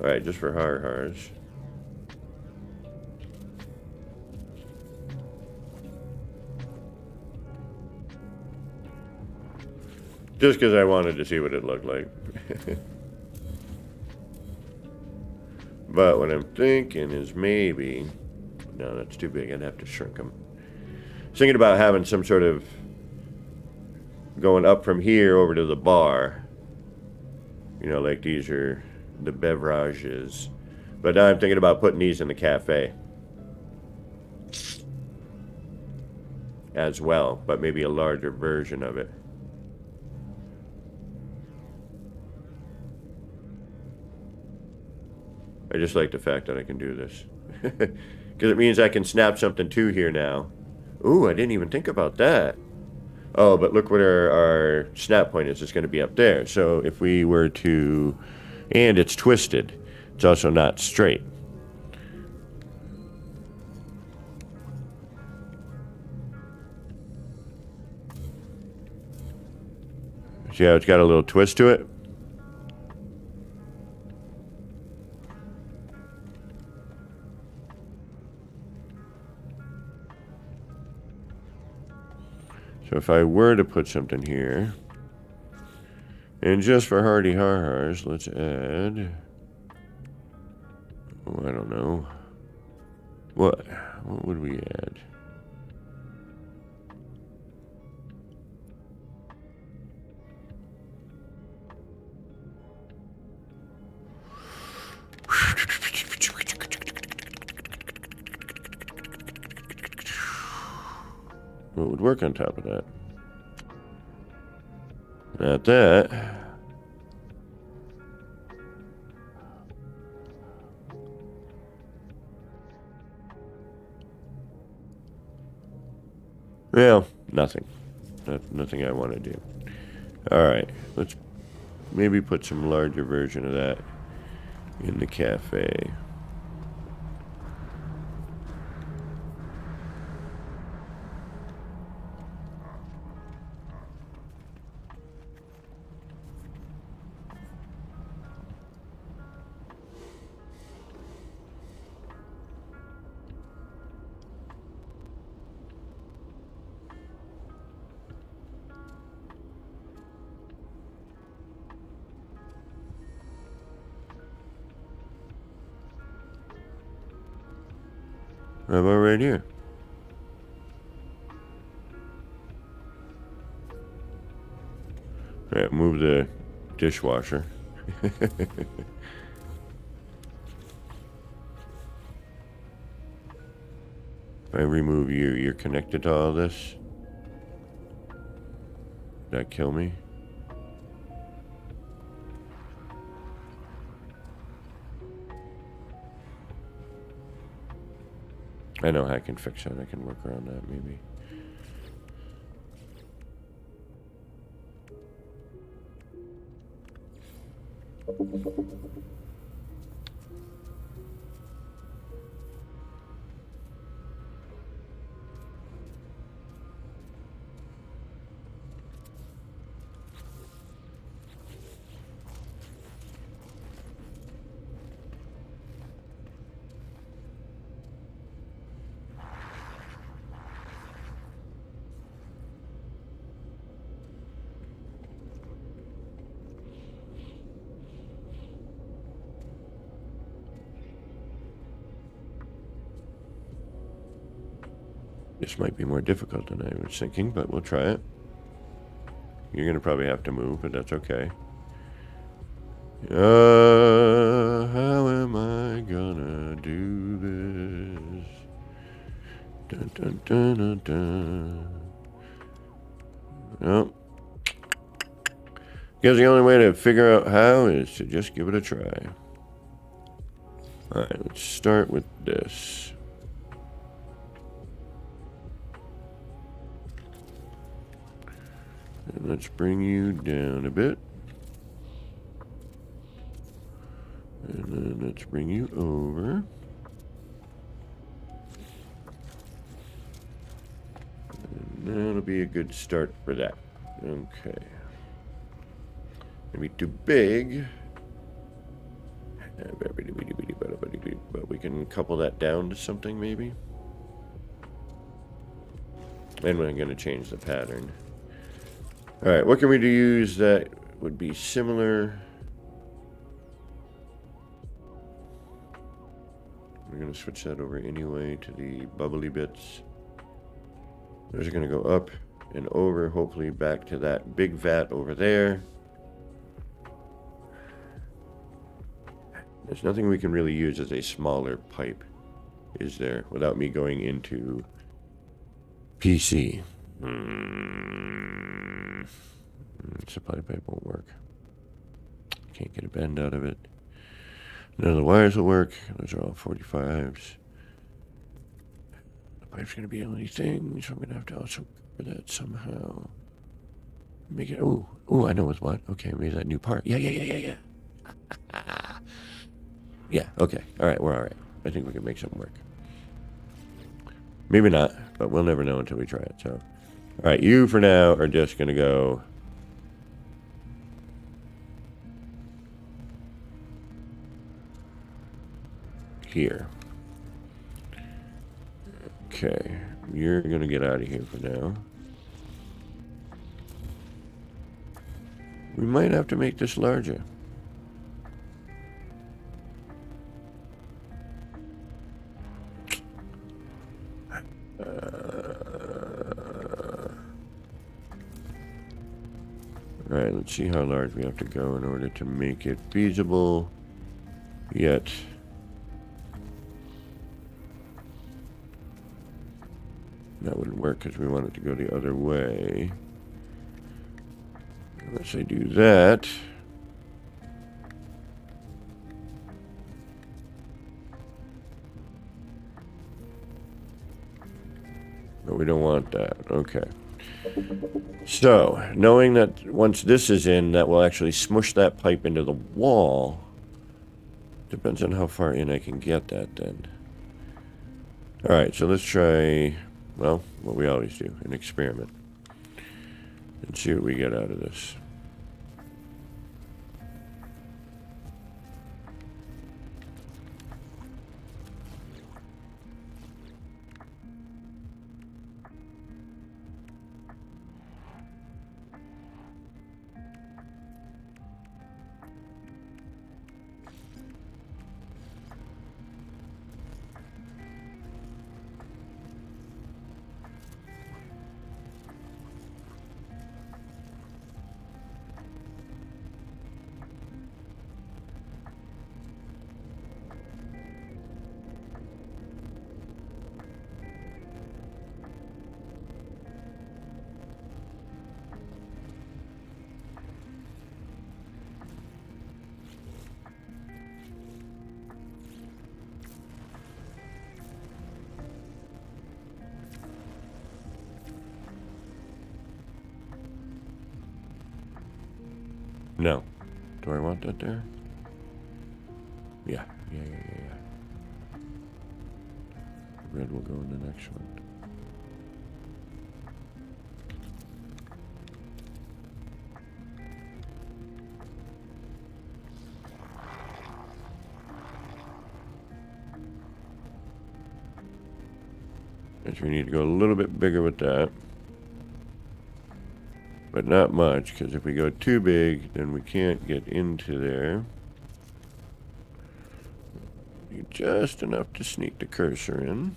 Alright, just for har-hars. Just because I wanted to see what it looked like. But what I'm thinking is maybe... No, that's too big. I'd have to shrink them. I was thinking about having some sort of... Going up from here over to the bar. You know, like these are the beverages. But now I'm thinking about putting these in the cafe. As well. But maybe a larger version of it. I just like the fact that I can do this. Because it means I can snap something to here now. Ooh, I didn't even think about that. Oh, but look what our snap point is. It's going to be up there. So if we were to... And it's twisted. It's also not straight. See how it's got a little twist to it? So if I were to put something here, and just for hardy har-hars, let's add Oh, I don't know. What would we add? What would work on top of that? Not that. Well, nothing. Nothing I want to do. Alright, let's maybe put some larger version of that in the cafe. How about right here? Alright, move the dishwasher. If I remove you, you're connected to all this? Did that kill me? I know I can fix it. I can work around that, maybe. This might be more difficult than I was thinking, but we'll try it. You're going to probably have to move, but that's okay. How am I gonna do this? Dun, dun, dun, dun, dun. Oh. Guess the only way to figure out how is to just give it a try. Alright, let's start with this. And let's bring you down a bit. And then let's bring you over. And that'll be a good start for that. Okay. Maybe too big. But we can couple that down to something maybe. And we're going to change the pattern. Alright, what can we use that would be similar? We're going to switch that over anyway to the bubbly bits. Those are going to go up and over, hopefully back to that big vat over there. There's nothing we can really use as a smaller pipe, is there, without me going into PC. Supply pipe won't work. Can't get a bend out of it. None of the wires will work. Those are all 45s. The pipe's going to be the only thing, so I'm going to have to also cover that somehow. Make it. Ooh, I know what's what. Okay, maybe that new part. Yeah. Yeah, okay. Alright, we're alright. I think we can make something work. Maybe not, but we'll never know until we try it, so. Alright, you for now are just going to go here. Okay, you're going to get out of here for now. We might have to make this larger. Alright, let's see how large we have to go in order to make it feasible. Yet. That wouldn't work because we want it to go the other way. Unless I do that. But we don't want that. Okay. So, knowing that once this is in, that will actually smush that pipe into the wall. Depends on how far in I can get that then. Alright, so let's try, well, what we always do, an experiment. And see what we get out of this. No. Do I want that there? Yeah. Red will go in the next one. Guess we need to go a little bit bigger with that. But not much, because if we go too big, then we can't get into there. Just enough to sneak the cursor in.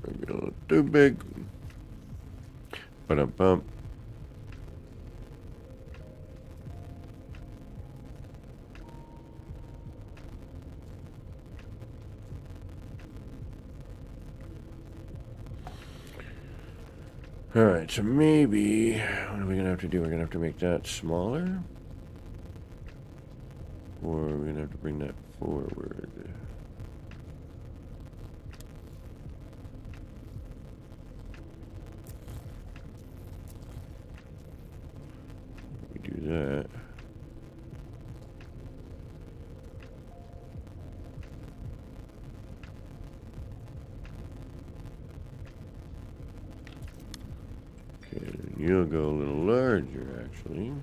Maybe a little too big. Ba-dum-bum. Alright, so maybe, what are we going to have to do? We're going to have to make that smaller? Or we're going to have to bring that forward? We do that. Okay, then you'll go a little larger, actually.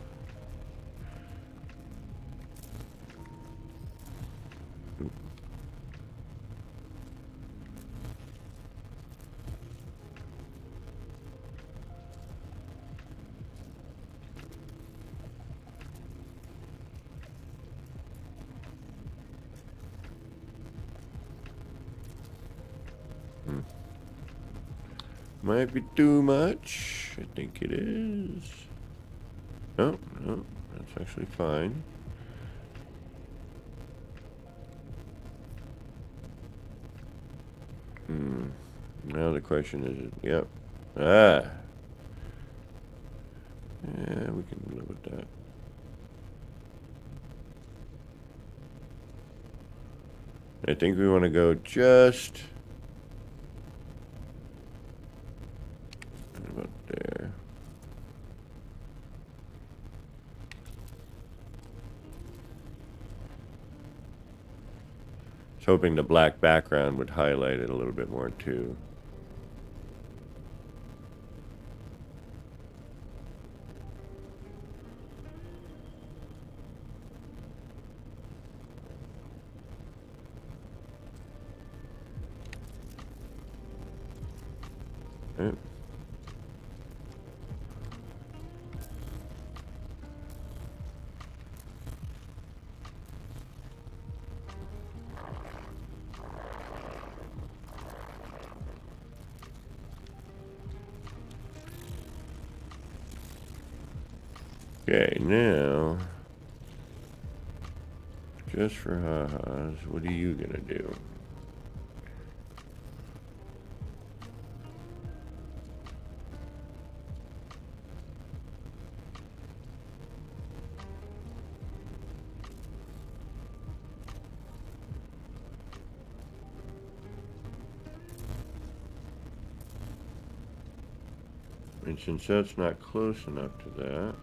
Might be too much. I think it is. No, that's actually fine. Now the question is, yep. Yeah, we can live with that. I think we want to go just about there. I was hoping the black background would highlight it a little bit more too. Right. Okay, now, just for ha-has, what are you gonna do? And since that's not close enough to that,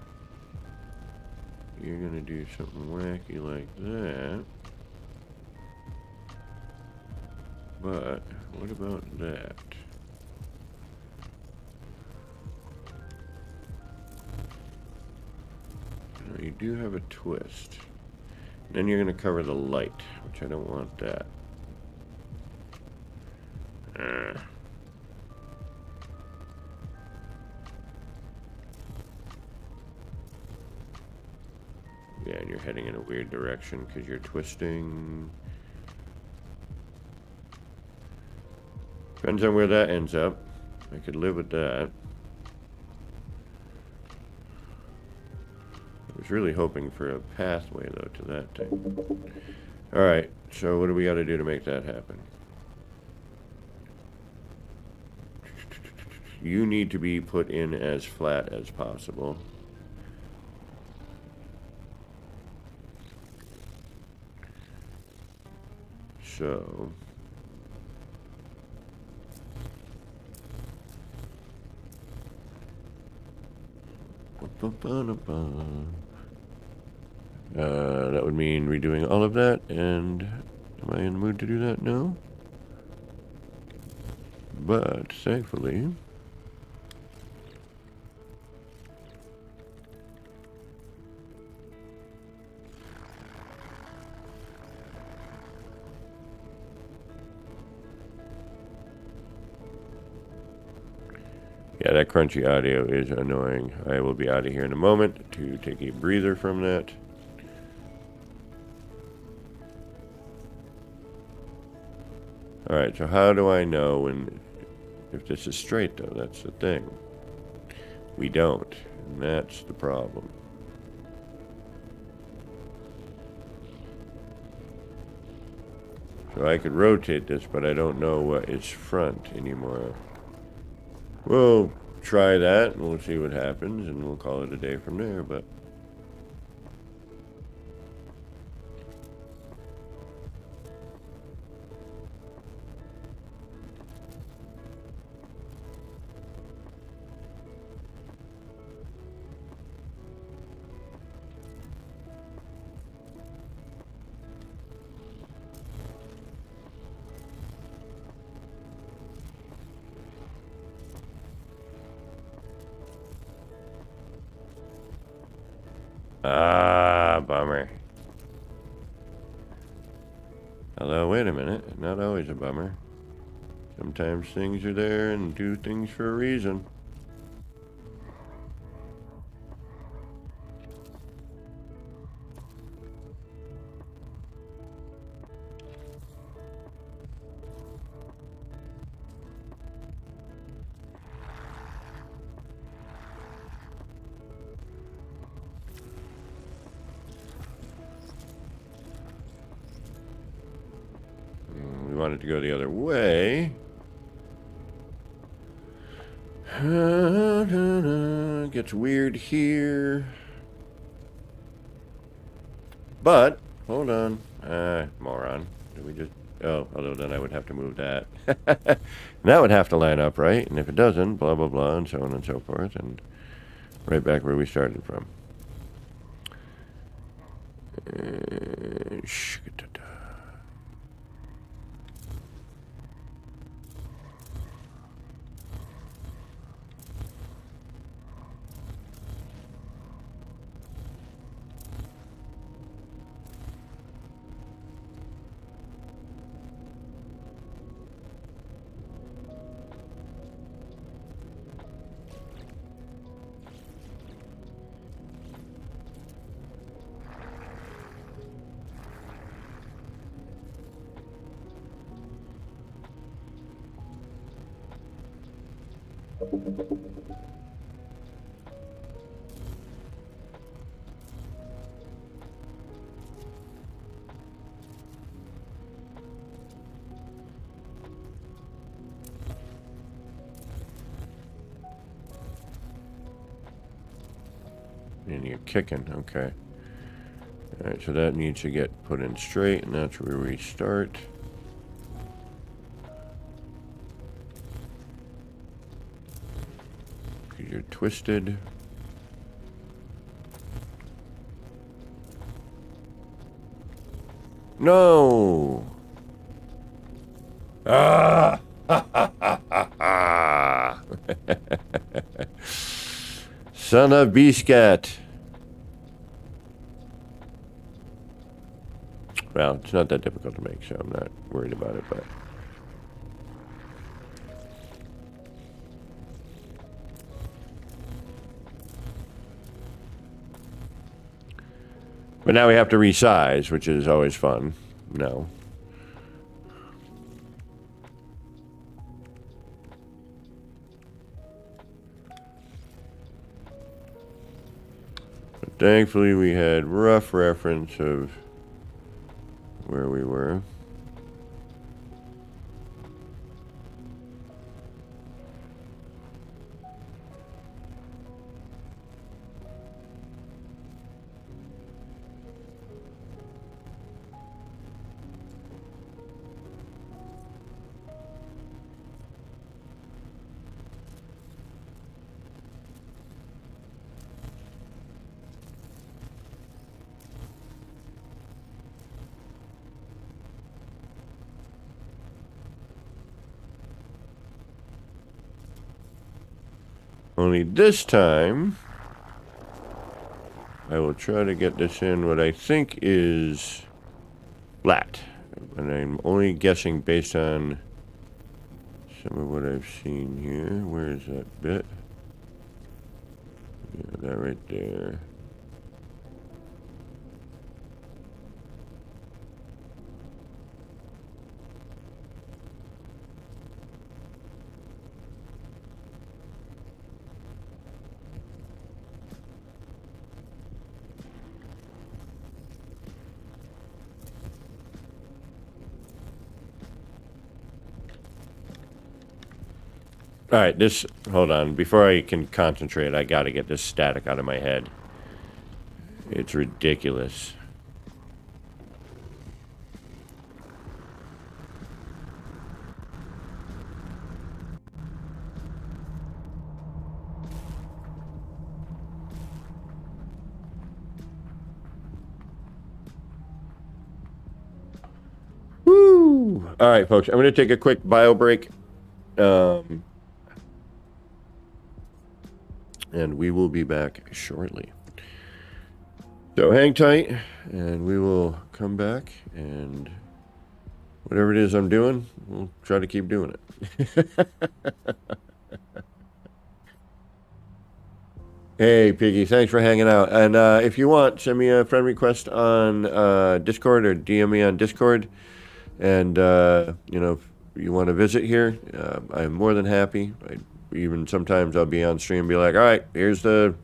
you're gonna do something wacky like that. But what about that? Now you do have a twist. Then you're gonna cover the light, which I don't want that. Yeah, and you're heading in a weird direction because you're twisting. Depends on where that ends up. I could live with that. I was really hoping for a pathway, though, to that thing. Alright, so what do we got to do to make that happen? You need to be put in as flat as possible. So... that would mean redoing all of that, and am I in the mood to do that? No. But, thankfully... Yeah, that crunchy audio is annoying. I will be out of here in a moment to take a breather from that. Alright, so how do I know if this is straight, though? That's the thing. We don't, and that's the problem. So I could rotate this, but I don't know what is front anymore. We'll try that, and we'll see what happens, and we'll call it a day from there, but... Ah, bummer. Although, wait a minute. Not always a bummer. Sometimes things are there and do things for a reason. We wanted to go the other way. Gets weird here. But, hold on. Moron. Did we just... Oh, although then I would have to move that. And that would have to line up, right? And if it doesn't, blah, blah, blah, and so on and so forth. And right back where we started from. And you're kicking, okay. Alright, so that needs to get put in straight, and that's where we start. Because you're twisted. No! Ah! Son of Biscat. Well, it's not that difficult to make, so I'm not worried about it, but... But now we have to resize, which is always fun. No. But thankfully, we had rough reference of where we were. Only this time, I will try to get this in what I think is flat. And I'm only guessing based on some of what I've seen here. Where is that bit? Yeah, that right there. All right, this, hold on. Before I can concentrate, I gotta get this static out of my head. It's ridiculous. Woo! All right, folks, I'm gonna take a quick bio break. And we will be back shortly. So hang tight, and we will come back, and whatever it is I'm doing, we'll try to keep doing it. Hey, Piggy, thanks for hanging out. And if you want, send me a friend request on Discord or DM me on Discord. And, you know, if you want to visit here, I'm more than happy. Even sometimes I'll be on stream and be like, all right, here's the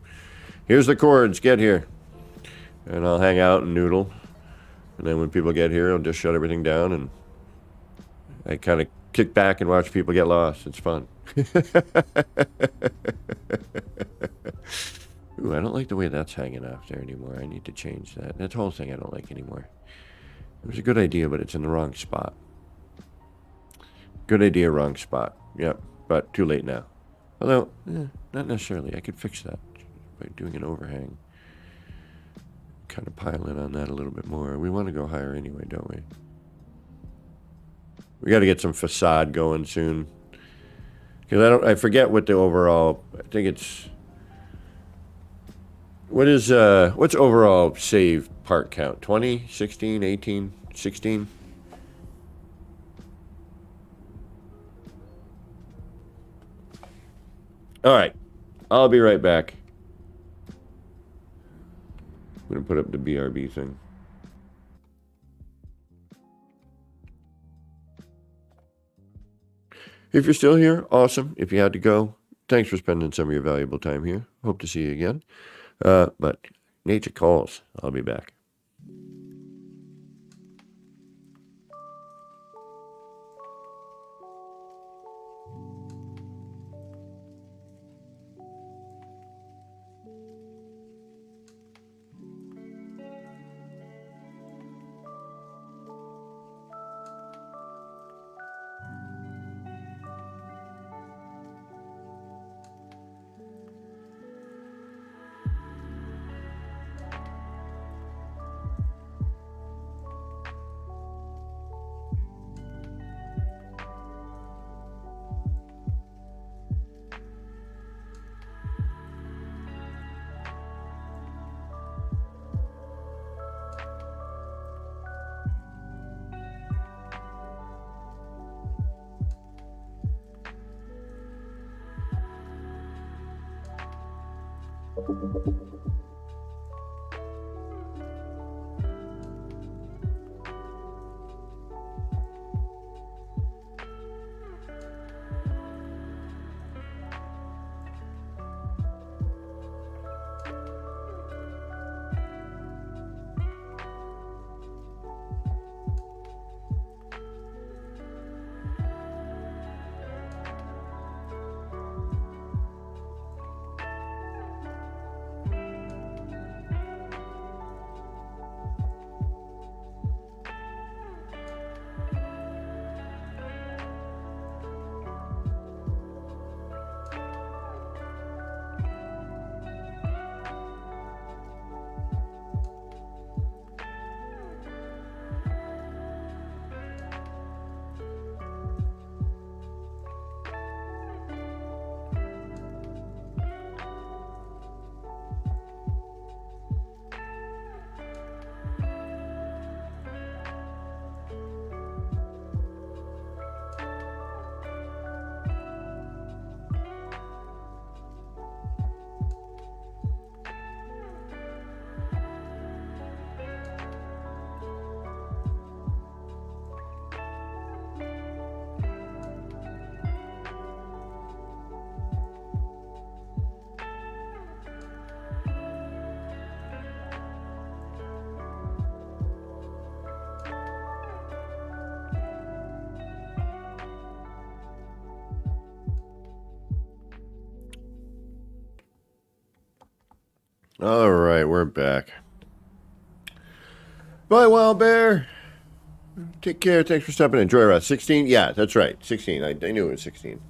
chords, get here. And I'll hang out and noodle. And then when people get here, I'll just shut everything down and I kind of kick back and watch people get lost. It's fun. Ooh, I don't like the way that's hanging off there anymore. I need to change that. That whole thing I don't like anymore. It was a good idea, but it's in the wrong spot. Good idea, wrong spot. Yep, but too late now. Although, not necessarily. I could fix that by doing an overhang. Kind of pile in on that a little bit more. We want to go higher anyway, don't we? We got to get some facade going soon. Because I forget what the overall, I think it's, what's overall save part count? 20, 16, 18, 16? All right, I'll be right back. I'm going to put up the BRB thing. If you're still here, awesome. If you had to go, thanks for spending some of your valuable time here. Hope to see you again. But nature calls. I'll be back. All right, we're back. Bye, Wild Bear. Take care. Thanks for stopping in. Enjoy Route 16. Yeah, that's right. 16. I knew it was 16.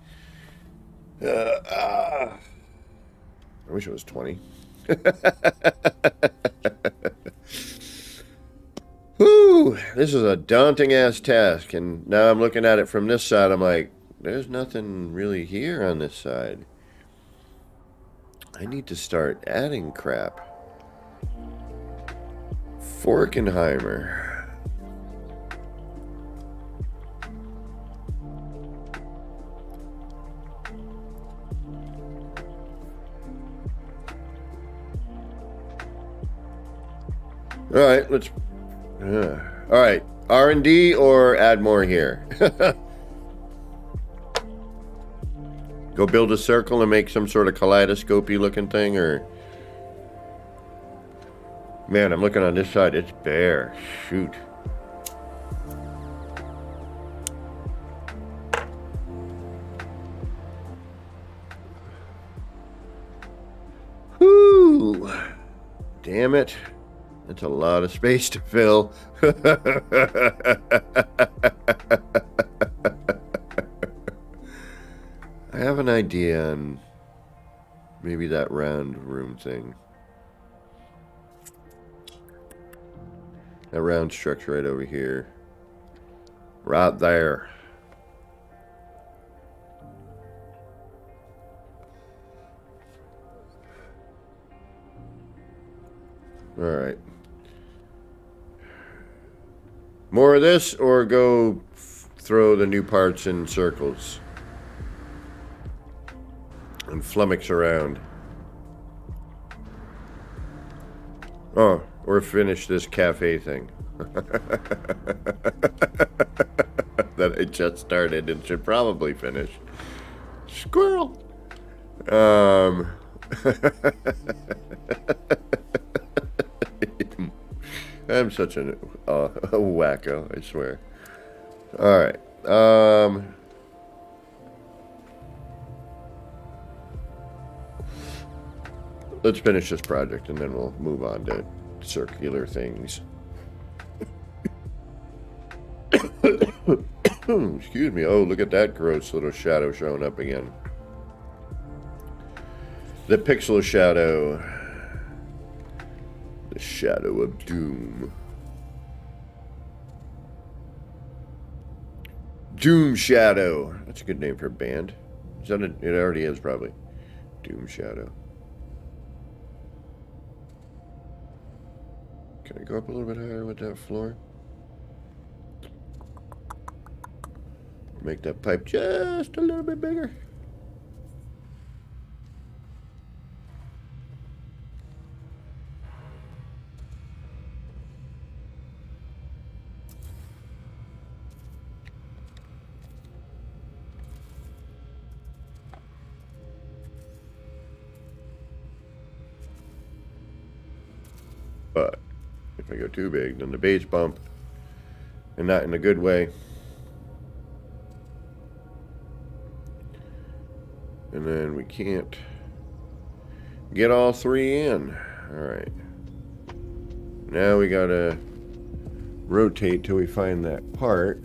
I wish it was 20. Whew, this is a daunting ass task, and now I'm looking at it from this side. I'm like, there's nothing really here on this side. I need to start adding crap. Forkenheimer. All right, let's. All right, R&D or add more here. Go build a circle and make some sort of kaleidoscopy looking thing, or... Man, I'm looking on this side. It's bare. Shoot. Whoo! Damn it. That's a lot of space to fill. I have an idea on maybe that round room thing. That round structure right over here. Right there. All right. More of this, or go throw the new parts in circles and flummox around. Oh, or finish this cafe thing that I just started and should probably finish. Squirrel. I'm such a wacko, I swear. All right. Let's finish this project and then we'll move on to circular things. Excuse me. Oh, look at that gross little shadow showing up again. The pixel shadow. The shadow of doom. Doom Shadow. That's a good name for a band. Is that it already is, probably. Doom Shadow. Can I go up a little bit higher with that floor? Make that pipe just a little bit bigger. But if I go too big, then the bass bump, and not in a good way. And then we can't get all three in. All right. Now we gotta rotate till we find that part,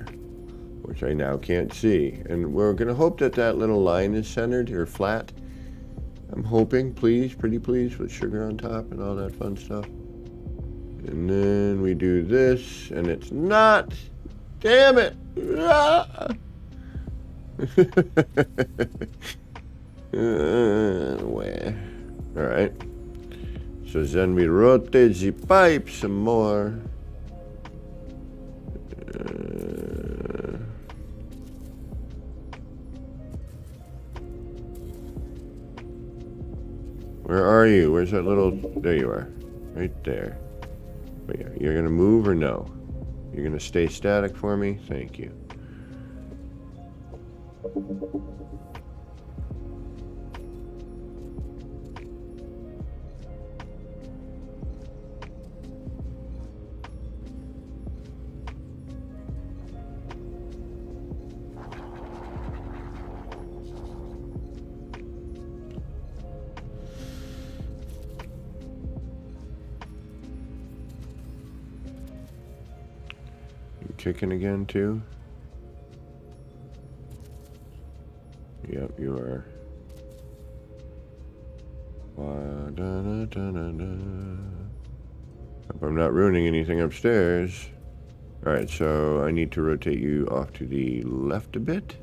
which I now can't see. And we're gonna hope that that little line is centered or flat. I'm hoping, please, pretty please, with sugar on top and all that fun stuff. And then we do this, and it's not. Damn it! Ah! Alright. So then we rotate the pipe some more. Where are you? Where's that little... There you are. Right there. But yeah, you're gonna move or no? You're gonna stay static for me? Thank you. Kicking again too? Yep, you are. Hope I'm not ruining anything upstairs. Alright, so I need to rotate you off to the left a bit,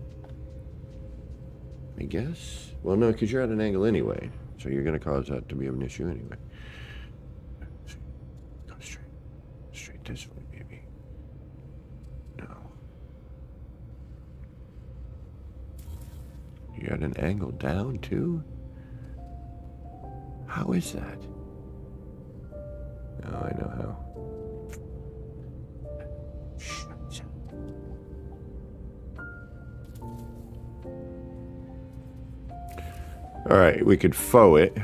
I guess? Well, no, because you're at an angle anyway, so you're going to cause that to be an issue anyway. Go straight this way. You got an angle down too? How is that? Oh, I know how. Alright, we could faux it,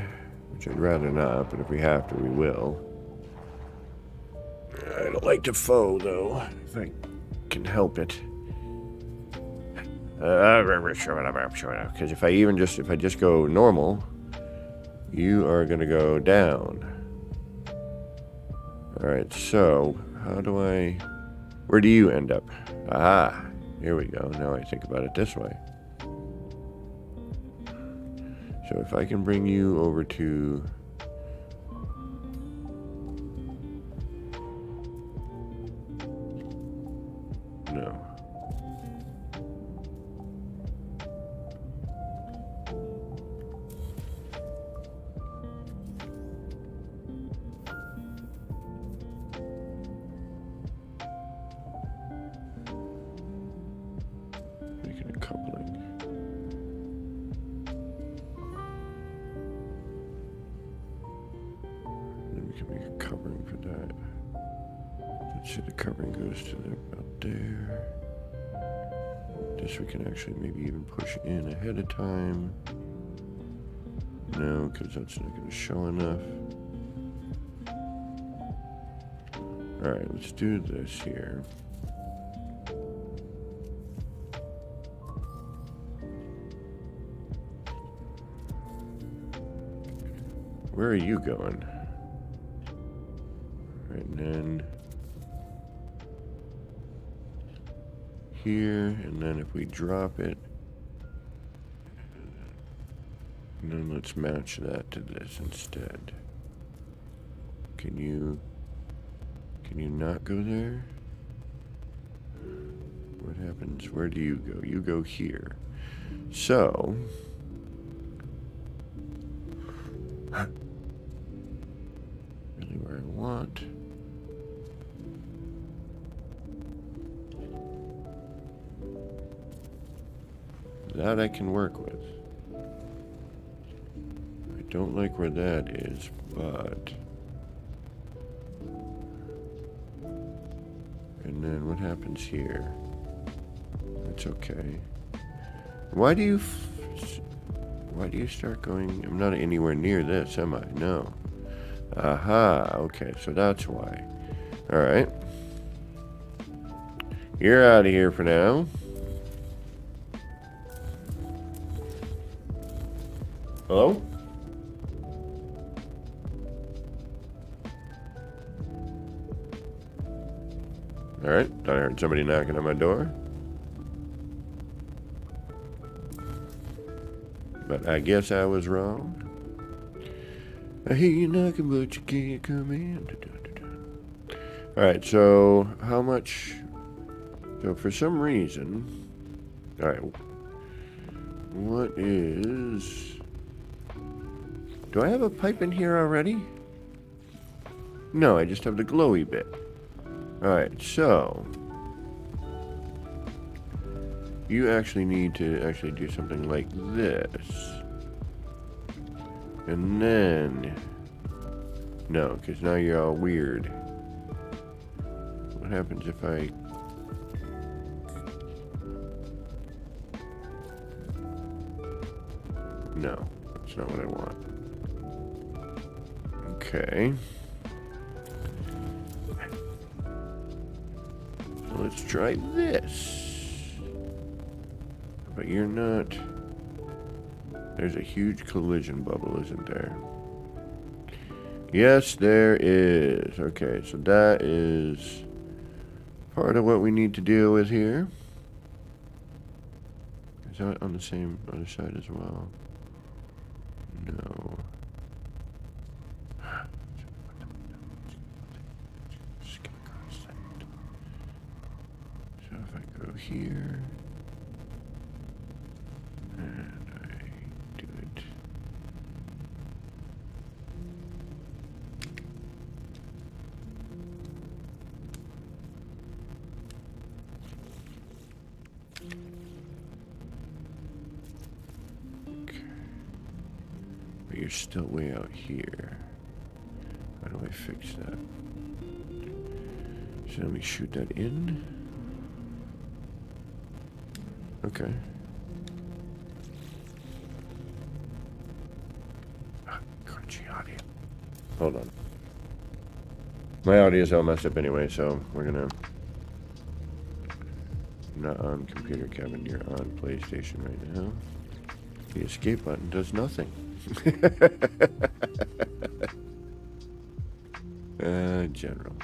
which I'd rather not, but if we have to, we will. I don't like to faux, though, if I can help it. Because if I just go normal, you are gonna go down. Alright, so how do I... Where do you end up? Aha, here we go. Now I think about it this way. So if I can bring you over to... No. We can actually maybe even push in ahead of time. No, because that's not going to show enough. Alright, let's do this here. Where are you going? Right, and then here, and then if we drop it, and then let's match that to this instead. Can you not go there? What happens? Where do you go? You go here. So, really where I want. That I can work with. I don't like where that is, but... And then what happens here? It's okay. Why do you start going? I'm not anywhere near this, am I? No. Aha, okay, so that's why. Alright. You're out of here for now. Hello? Alright, thought I heard somebody knocking on my door. But I guess I was wrong. I hear you knocking, but you can't come in. Alright, so how much... So for some reason... Alright. What is... Do I have a pipe in here already? No, I just have the glowy bit. Alright, so... You actually need to actually do something like this. And then... No, because now you're all weird. What happens if I... No, that's not what I want. Okay. So let's try this. But you're not... There's a huge collision bubble, isn't there? Yes, there is. Okay, so that is part of what we need to deal with here. Is that on the same other side as well? No. So if I go here... And I do it. Okay. But you're still way out here. How do I fix that? So let me shoot that in. Okay. Audio. Hold on. My audio is all messed up anyway, so we're gonna... I'm not on computer, Kevin. You're on PlayStation right now. The escape button does nothing. General.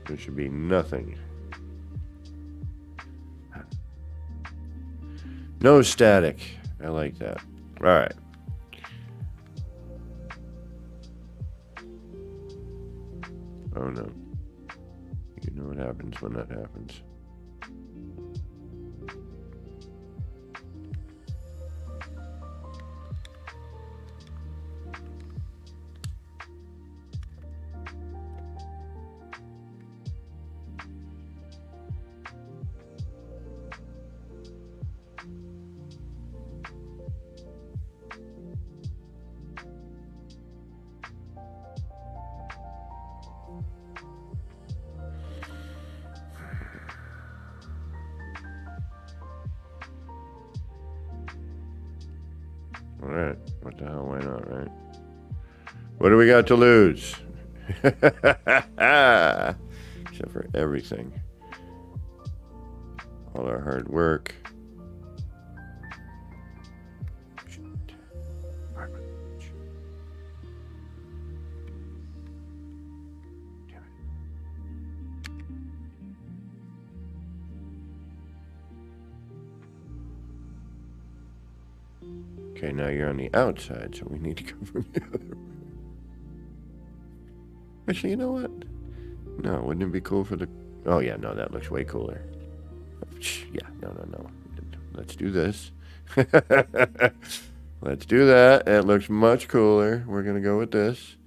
There should be nothing. No static. I like that. All right. Oh no. You know what happens when that happens. All right. What the hell? Why not, right? What do we got to lose? Except for everything. All our hard work. Okay, now you're on the outside, so we need to go from the other way. Actually, you know what? No, wouldn't it be cool for the... Oh, yeah, no, that looks way cooler. Yeah, no. Let's do this. Let's do that. It looks much cooler. We're going to go with this.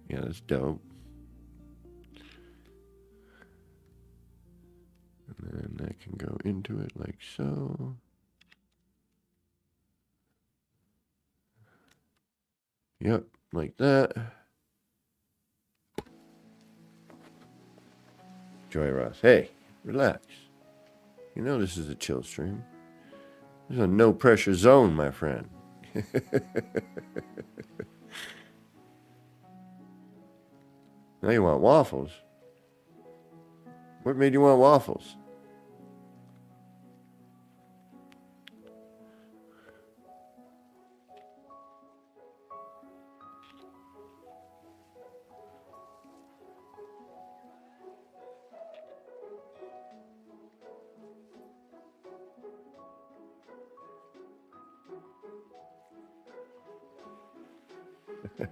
Yeah, that's dope. And then that can go into it like so. Yep, like that. Joy Ross. Hey, relax. You know this is a chill stream. This is a no pressure zone, my friend. Now you want waffles. What made you want waffles?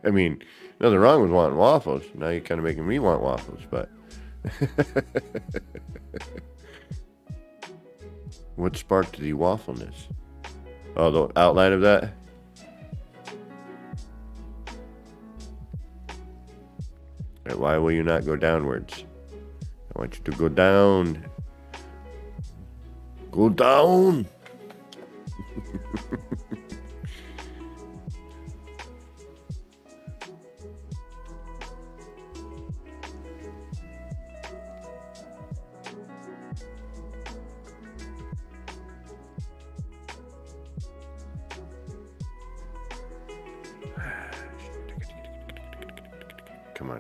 I mean, nothing wrong with wanting waffles. Now you're kind of making me want waffles, but... What sparked the waffleness? Oh, the outline of that? Right, why will you not go downwards? I want you to go down. Go down!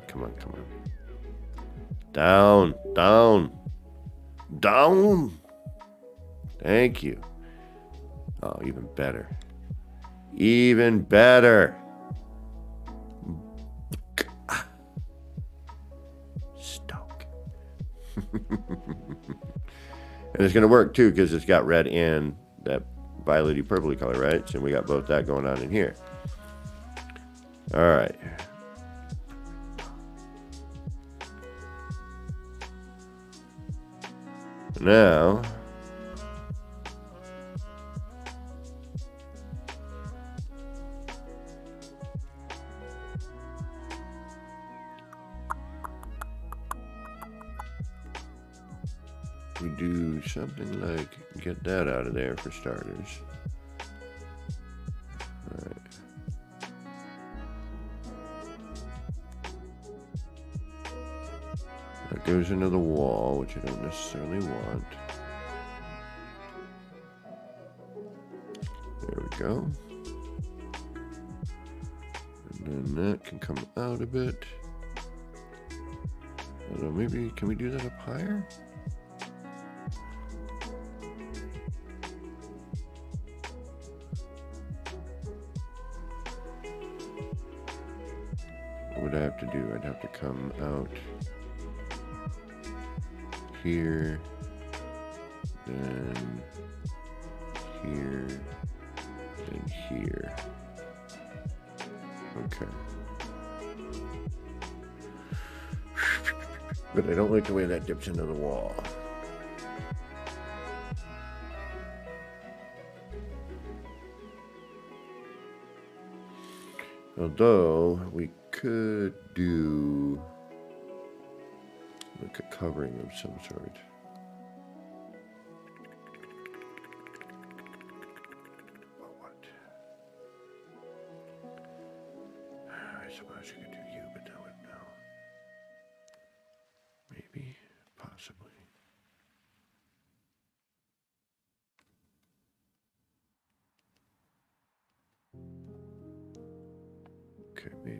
Come on. Down. Thank you. Oh, even better. Stoke. And it's going to work too because it's got red and that violety purpley color, right? So we got both that going on in here. All right. Now, we do something like get that out of there for starters. All right. That goes into the wall, which I don't necessarily want. There we go. And then that can come out a bit. Although maybe, can we do that up higher? What would I have to do? I'd have to come out here, then here, then here. Okay. But I don't like the way that dips into the wall. Although we could do like a covering of some sort. What? I suppose you could do you, but that would no. Maybe, possibly. Okay, maybe.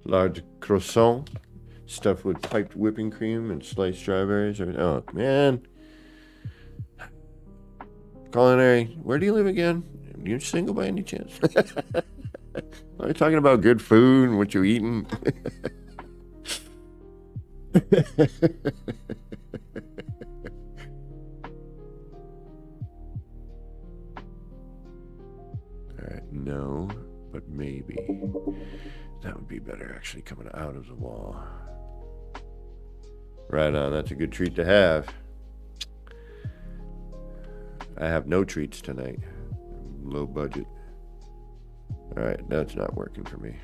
Large croissant stuffed with piped whipping cream and sliced strawberries. Oh, man. Culinary, where do you live again? Are you single by any chance? Are you talking about good food and what you're eating? Alright, no, but maybe. That would be better actually coming out of the wall. Right on, that's a good treat to have. I have no treats tonight. Low budget. Alright, that's not working for me.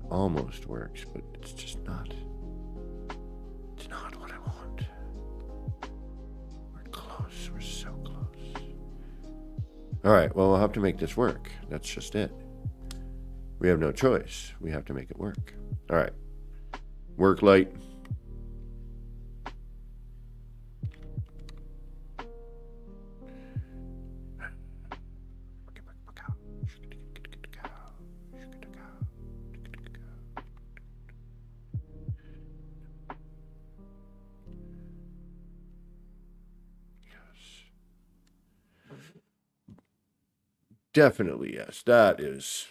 Almost works, but it's just not. It's not what I want. We're close. We're so close. Alright, well, we'll have to make this work. That's just it. We have no choice. We have to make it work. Alright. Work light. Definitely, yes. That is...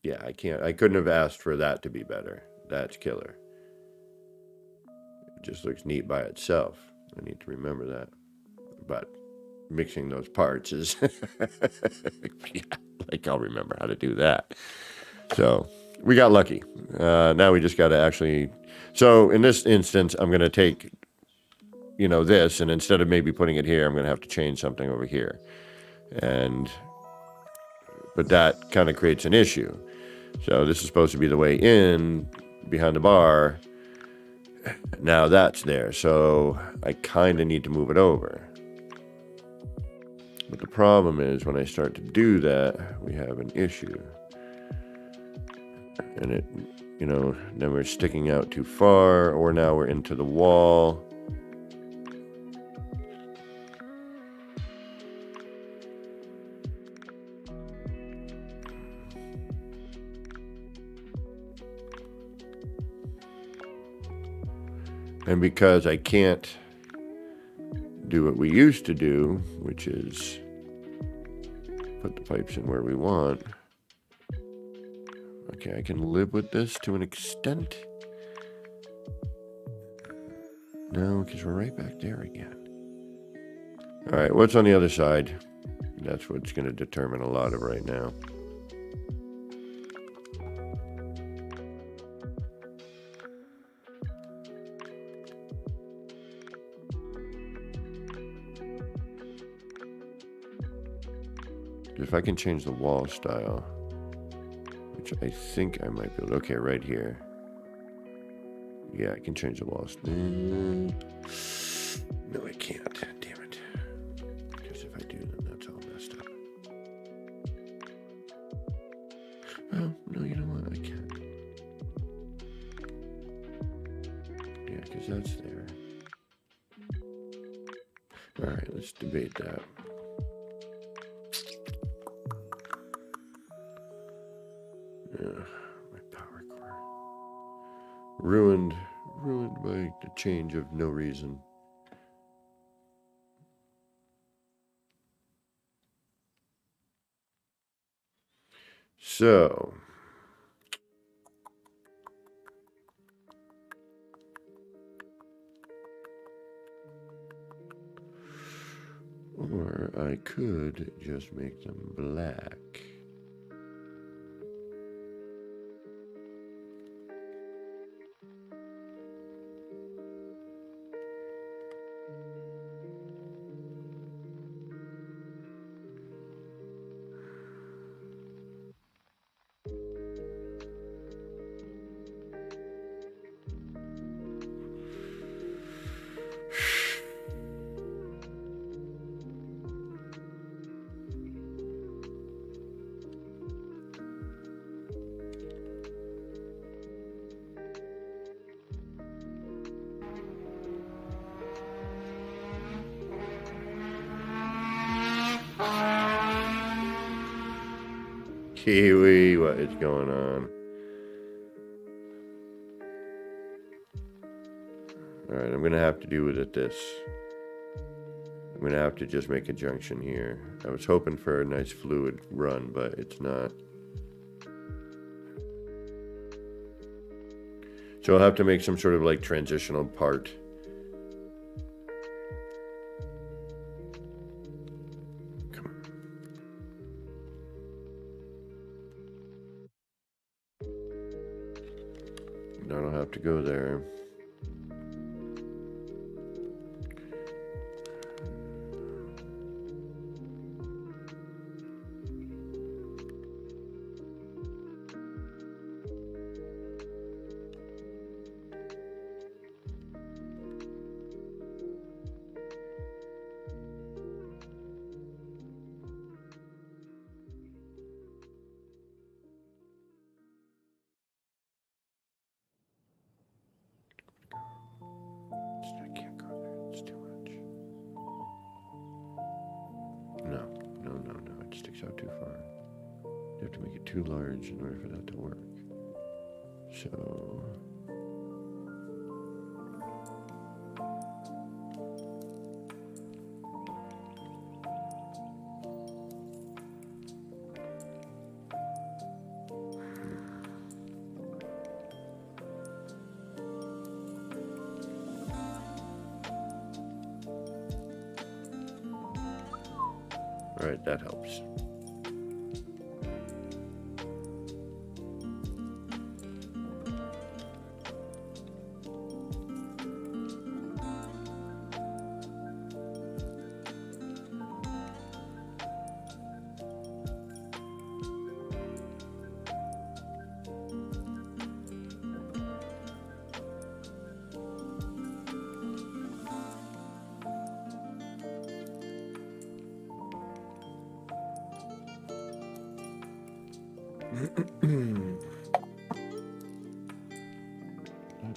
Yeah, I couldn't have asked for that to be better. That's killer. It just looks neat by itself. I need to remember that. But mixing those parts is... yeah, like I'll remember how to do that. So, we got lucky. Now we just got to actually... So, in this instance, I'm going to take, this, and instead of maybe putting it here, I'm going to have to change something over here. But that kind of creates an issue. So this is supposed to be the way in behind the bar. Now that's there. So I kind of need to move it over. But the problem is when I start to do that, we have an issue. And it, then we're sticking out too far, or now we're into the wall. And because I can't do what we used to do, which is put the pipes in where we want. Okay, I can live with this to an extent. No, because we're right back there again. All right, what's on the other side? That's what's going to determine a lot of right now. If I can change the wall style, which I think I might be able to. Okay, right here. Yeah, I can change the wall style. No, I can't. Damn it. Because if I do, then that's all messed up. Oh, no, you know what? I can't. Yeah, because that's there. All right, let's debate that. My power core. Ruined by the change of no reason. So, or I could just make them black. Kiwi, what is going on? Alright, I'm gonna have to do with it this. I'm gonna have to just make a junction here. I was hoping for a nice fluid run, but it's not. So I'll have to make some sort of like transitional part. Come on. I don't have to go there. I can't go there. It's too much. No. It sticks out too far. You have to make it too large in order for that to work. So... Alright, that helps.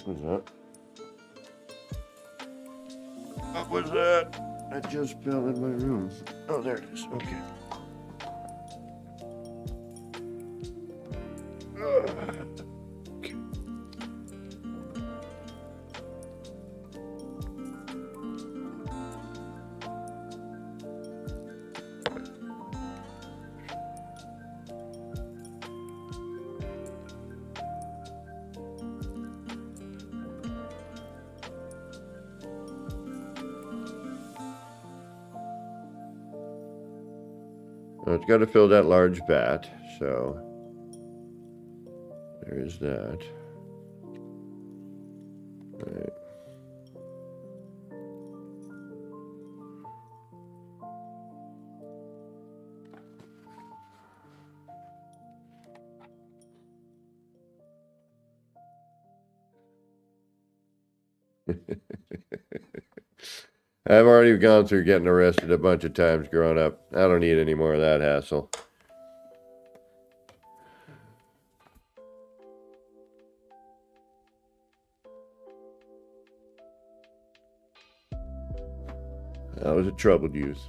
What was that? What was that? I just fell in my room. Oh, there it is. Okay. Okay. Well, it's got to fill that large vat, so there's that. Right. I've already gone through getting arrested a bunch of times growing up. I don't need any more of that hassle. I was a troubled youth.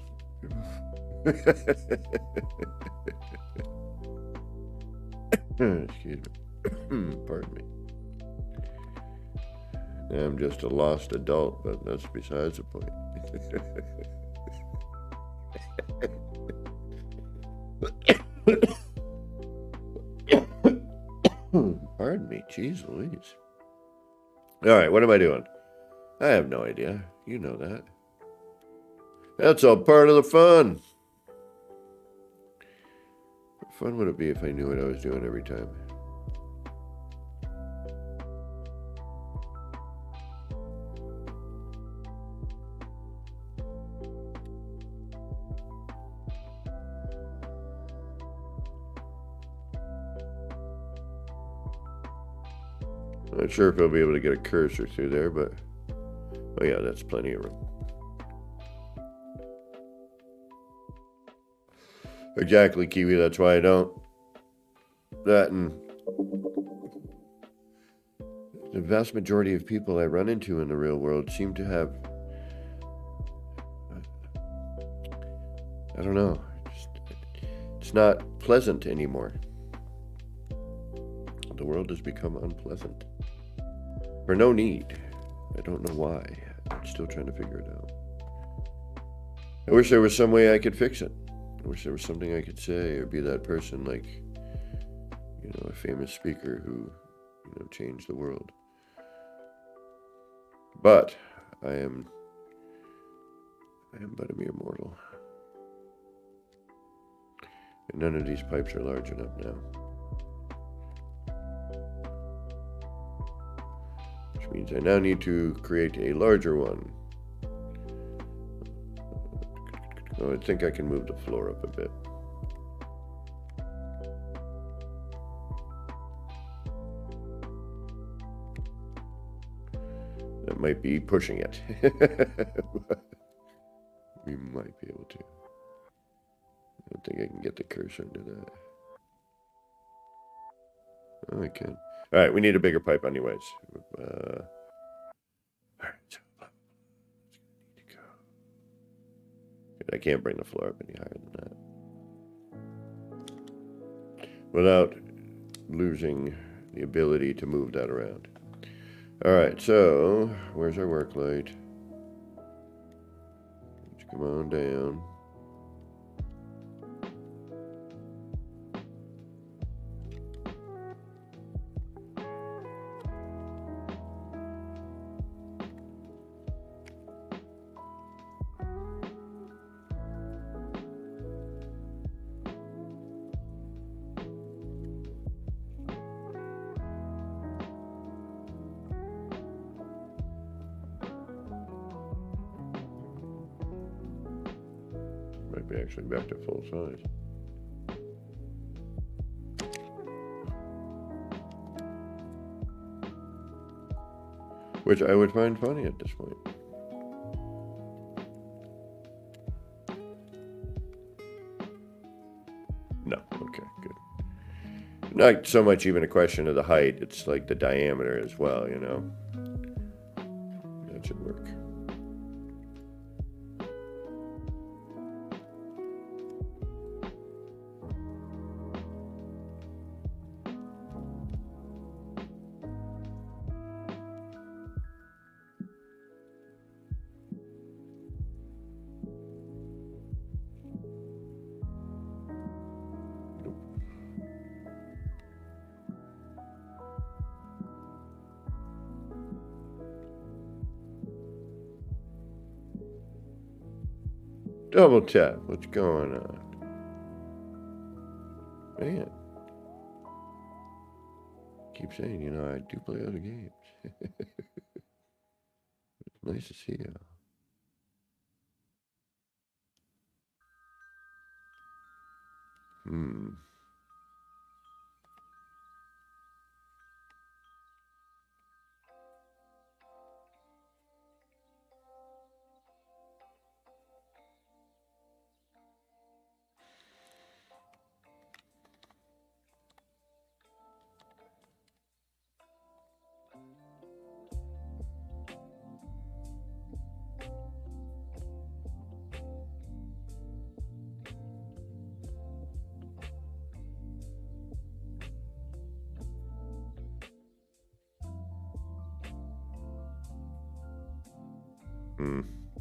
Excuse me. Pardon me. I'm just a lost adult, but that's besides the point. Pardon me. Jeez Louise. All right, what am I doing? I have no idea. You know that. That's all part of the fun. What fun would it be if I knew what I was doing every time? Not sure if I'll be able to get a cursor through there, but... Oh yeah, that's plenty of room. Exactly, Kiwi, that's why I don't. That and... The vast majority of people I run into in the real world seem to have... I don't know. It's not pleasant anymore. The world has become unpleasant. For no need. I don't know why. I'm still trying to figure it out. I wish there was some way I could fix it. I wish there was something I could say or be that person like, you know, a famous speaker who, you know, changed the world. But I am but a mere mortal. And none of these pipes are large enough now. Which means I now need to create a larger one. Oh, I think I can move the floor up a bit. That might be pushing it. We might be able to. I don't think I can get the cursor into that. Oh, I can. All right, we need a bigger pipe anyways. All right, so need to go. I can't bring the floor up any higher than that without losing the ability to move that around. All right, so where's our work light? Let's come on down. Might be actually back to full size. Which I would find funny at this point. No, okay, good. Not so much even a question of the height, it's like the diameter as well, you know. That should work. Double tap, what's going on? Man. Keep saying, you know, I do play other games. It's nice to see you.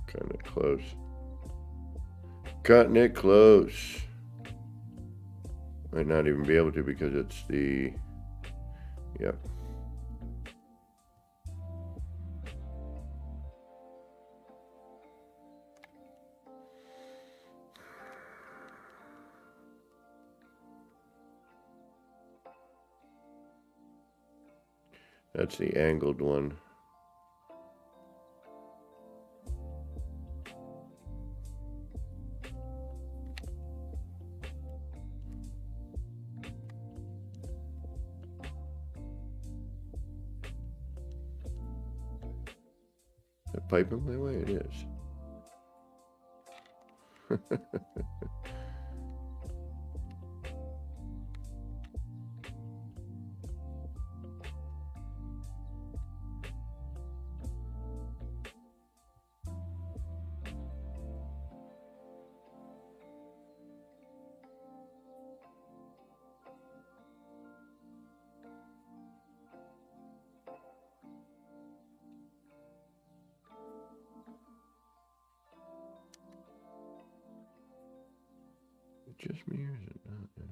Cutting it close. Cutting it close. Might not even be able to because it's the... Yep. That's the angled one. That piping my way? It is. Just me, or is it not? It is.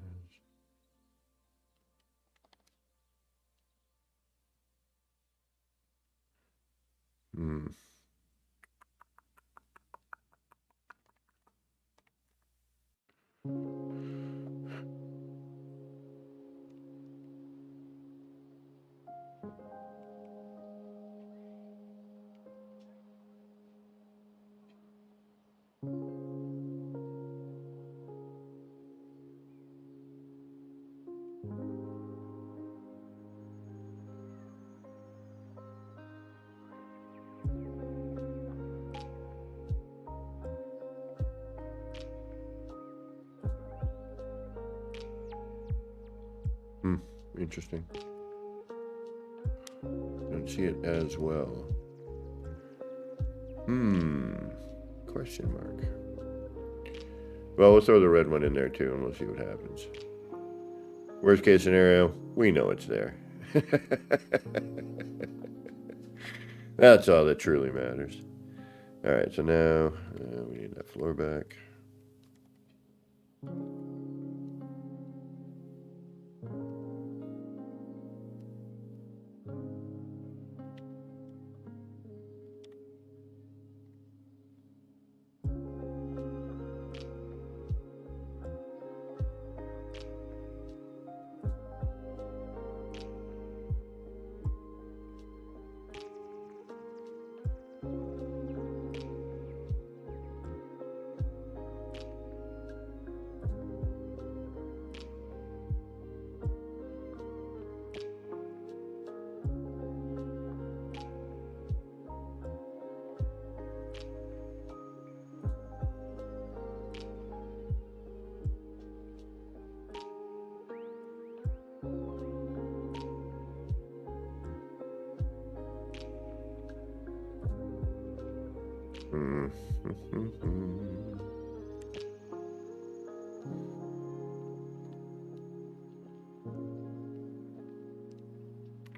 Interesting. Don't see it as well. Question mark. Well, we'll throw the red one in there too, and we'll see what happens. Worst case scenario, we know it's there. That's all that truly matters. All right, so now we need that floor back.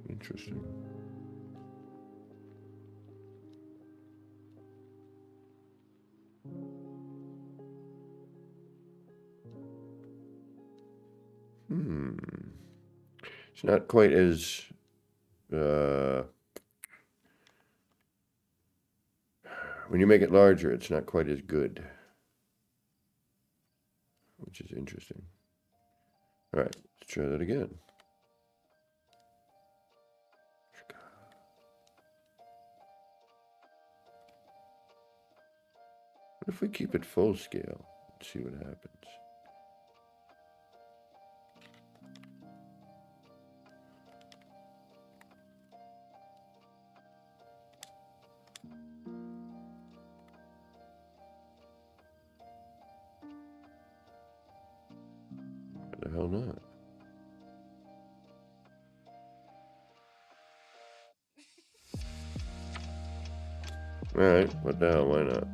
Interesting. It's not quite as when you make it larger, it's not quite as good, which is interesting. All right, let's try that again. What if we keep it full scale? Let's see what happens. Why the hell not? All right, what the hell? Why not?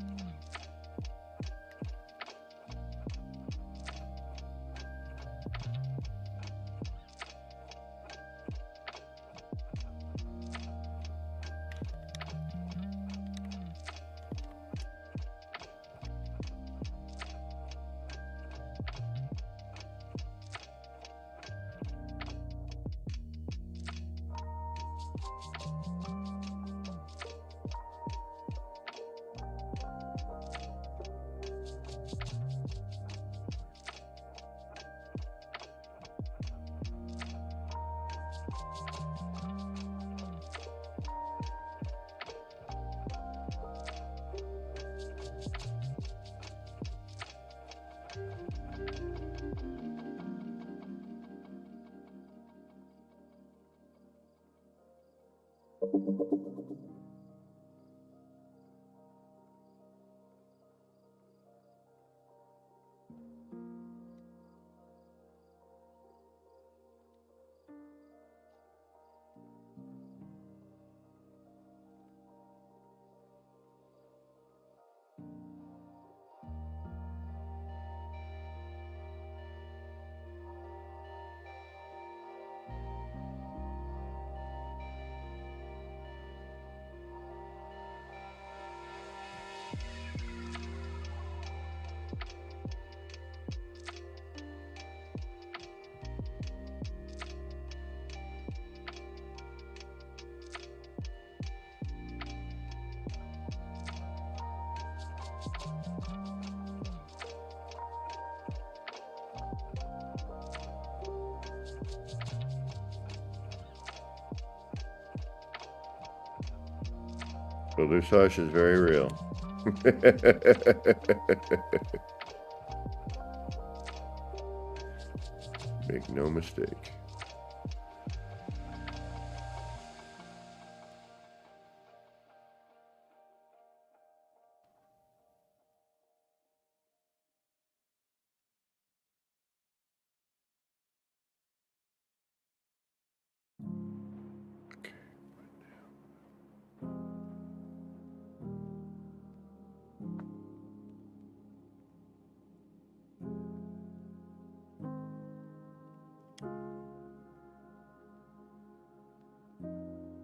So this hush is very real. Make no mistake.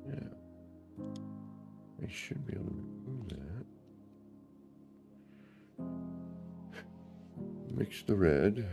Yeah, I should be able to remove that. Mix the red.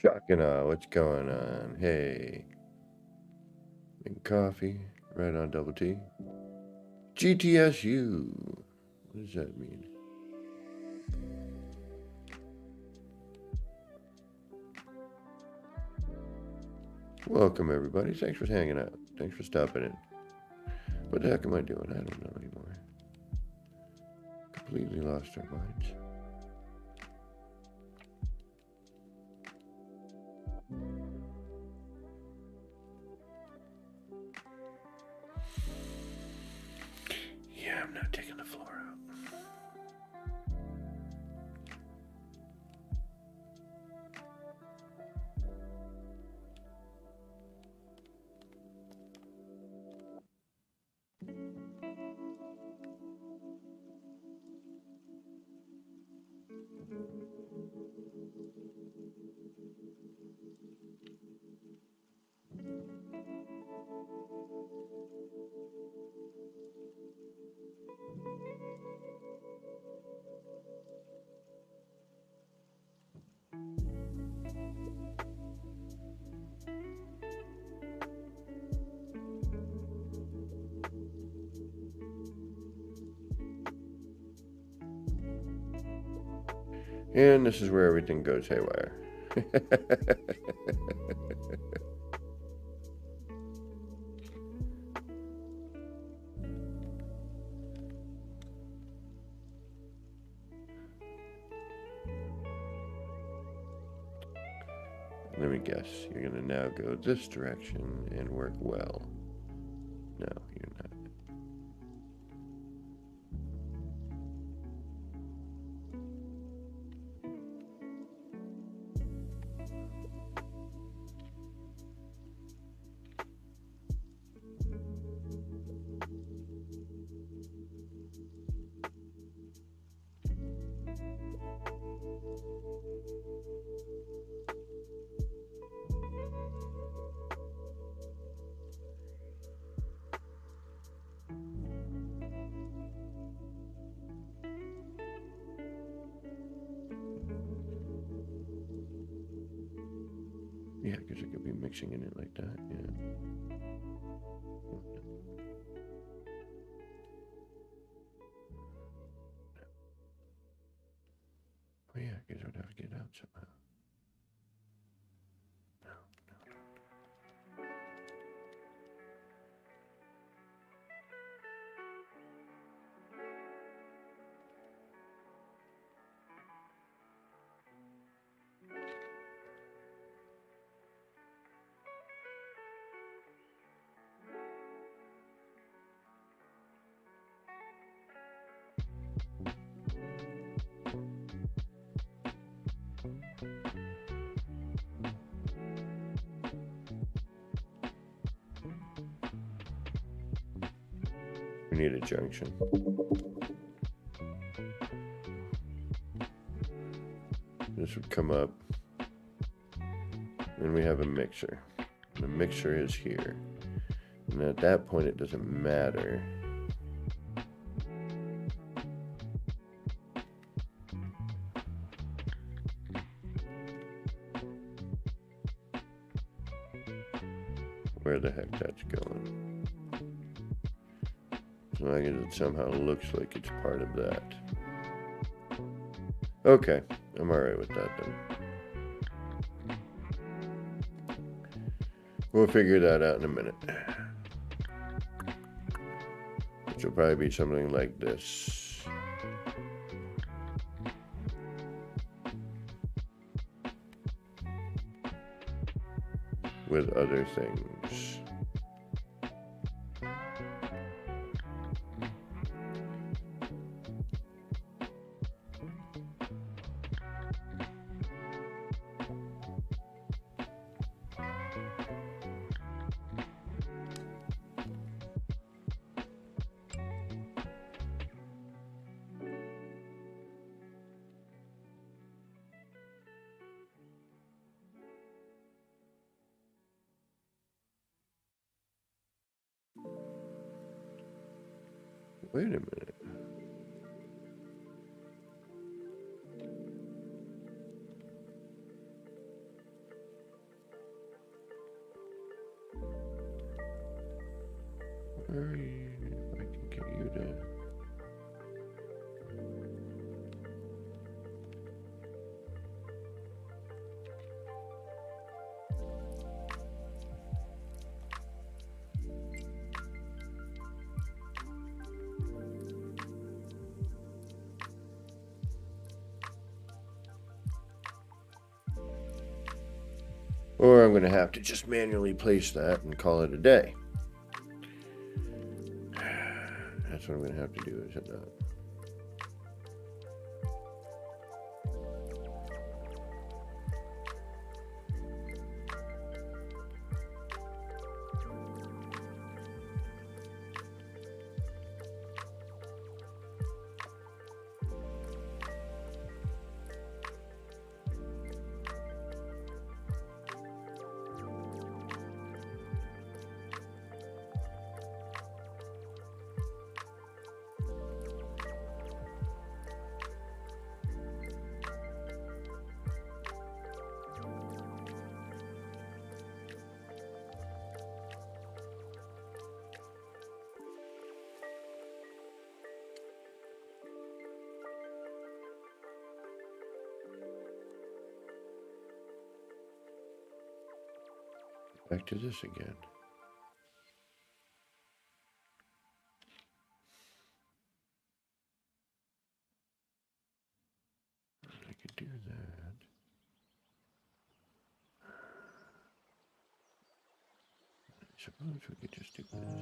Shocking, what's going on? Hey. Making coffee, right on double T. GTSU. What does that mean? Welcome, everybody. Thanks for hanging out. Thanks for stopping in. What the heck am I doing? I don't know anymore. Completely lost our minds. Yeah, I'm not taking the floor out. And this is where everything goes haywire. Let me guess. You're going to now go this direction and work well. No, you're not. Yeah, because it could be mixing in it like that, yeah. Oh yeah, because it would have to get out somehow. No, no. We need a junction. This would come up. And we have a mixer. The mixer is here. And at that point, it doesn't matter. Where the heck that's going. As long as it somehow looks like it's part of that. Okay, I'm alright with that then. We'll figure that out in a minute. Which will probably be something like this. With other things. Wait a minute. Hurry, if I can get you to... Or I'm going to have to just manually place that and call it a day. That's what I'm going to have to do, is it not? Back to this again. I could do that. I suppose we could just do this.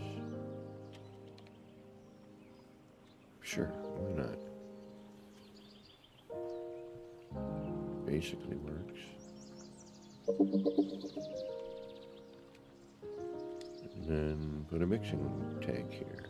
Sure, why not? Basically works. And then put a mixing tank here.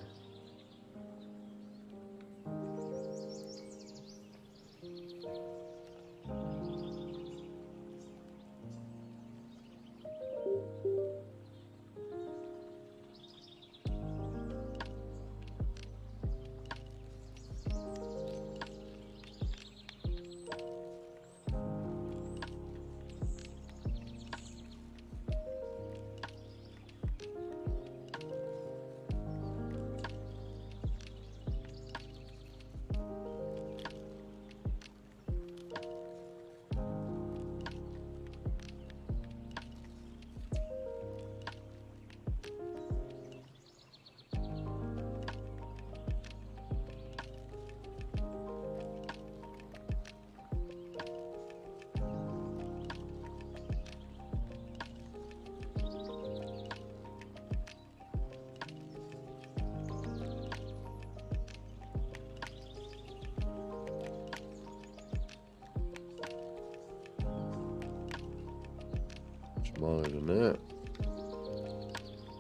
Smaller than that.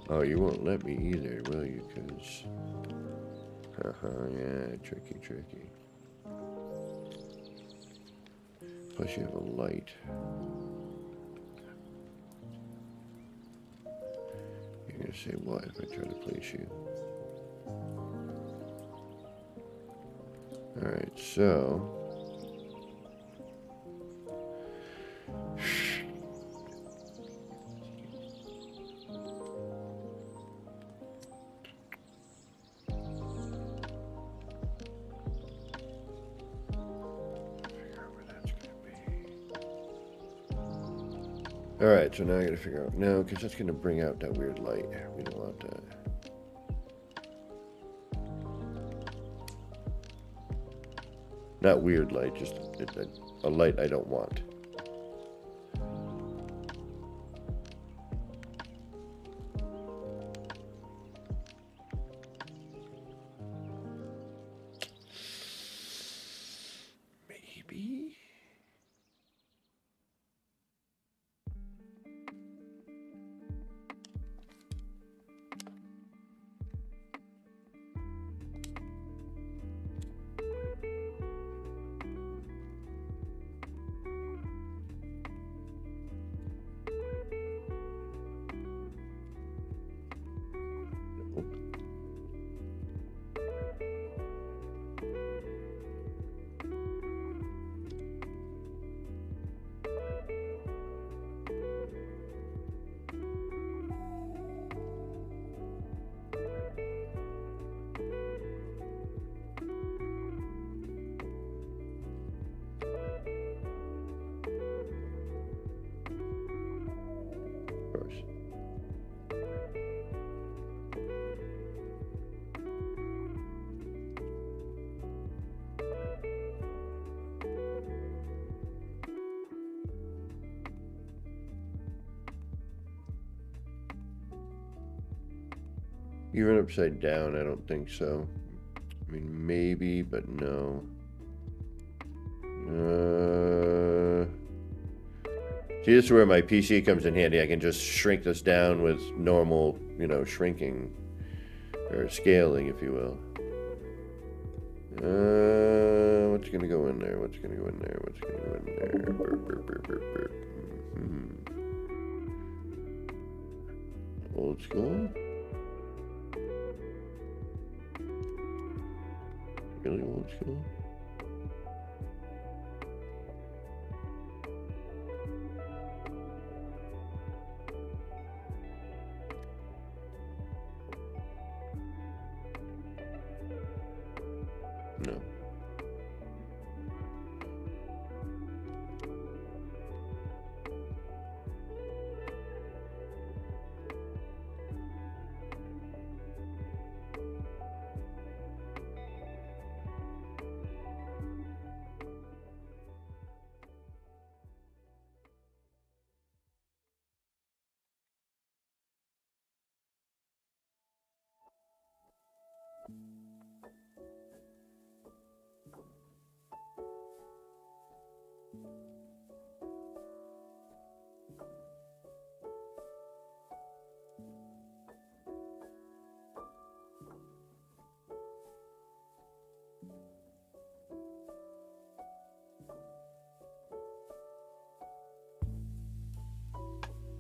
Oh, you won't let me either, will you? Because, yeah, tricky. Plus you have a light. You're gonna say what if I try to place you? Alright, so... Alright, so now I gotta figure out... No, because that's gonna bring out that weird light. We don't want that. Not weird light, just a light I don't want. Maybe? Even upside down, I don't think so. I mean, maybe, but no. See, this is where my PC comes in handy. I can just shrink this down with normal, shrinking. Or scaling, if you will. What's gonna go in there? What's gonna go in there? What's gonna go in there? Burp, burp, burp, burp, burp. Old school? Really old school? No.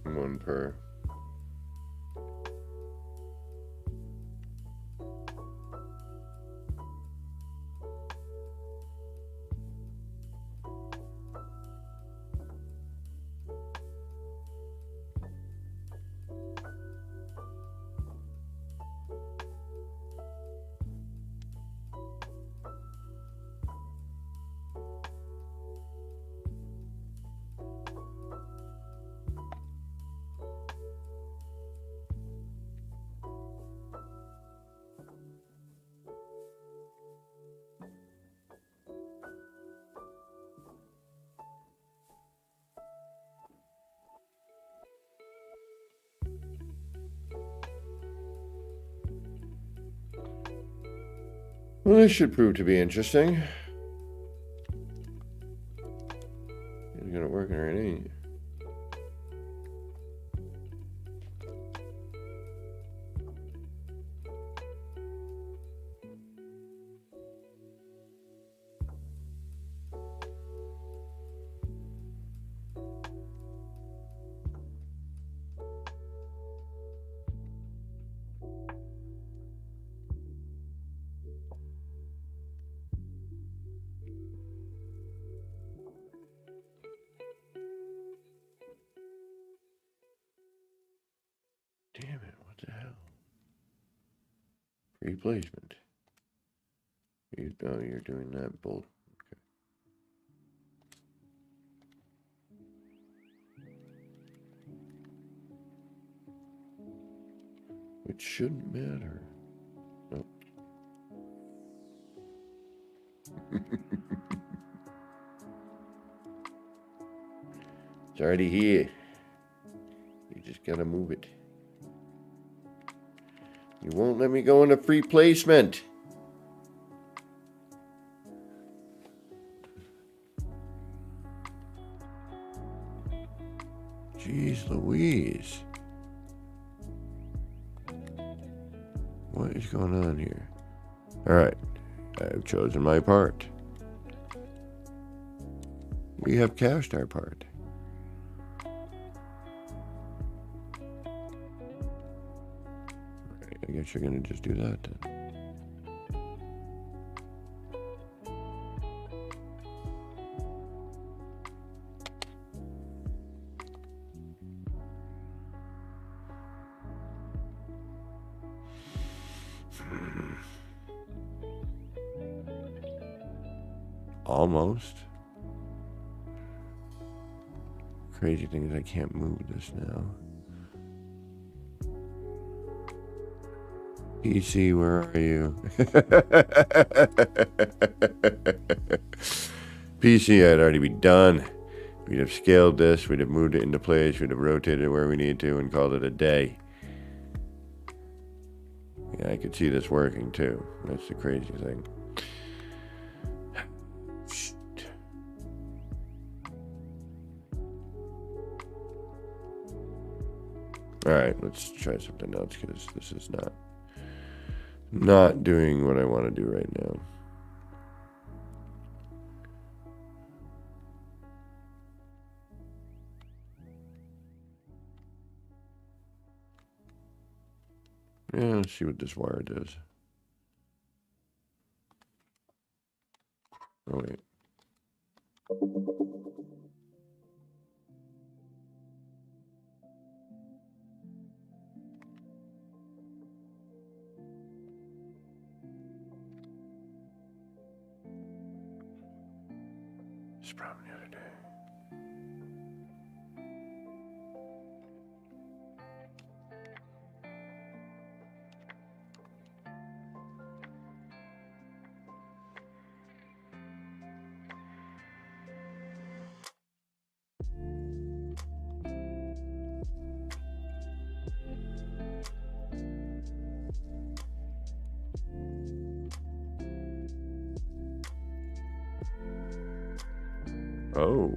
One per. Well, this should prove to be interesting. It's gonna work already. Damn it, what the hell? Replacement. You're doing that bolt. Okay. Which shouldn't matter. Nope. It's already here. You just gotta move it. You won't let me go into free placement. Jeez Louise. What is going on here? Alright. I've chosen my part. We have cached our part. I guess you're gonna just do that then. Almost. Crazy thing is I can't move this now. PC, where are you? PC, I'd already be done. We'd have scaled this, we'd have moved it into place, we'd have rotated it where we need to and called it a day. I could see this working too. That's the crazy thing. Alright, let's try something else because this is not doing what I want to do right now. Yeah, let's see what this wire does. Oh, wait. This problem the other day. Oh.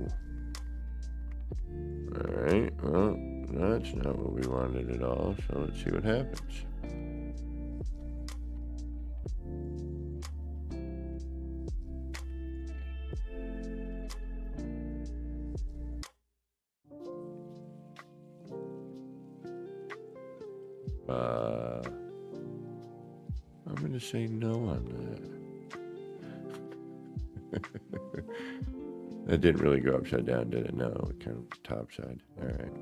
Alright, well, that's not what we wanted at all, so let's see what happens. I'm going to say no on that. That didn't really go upside down, did it? No, it kind of top side. All right.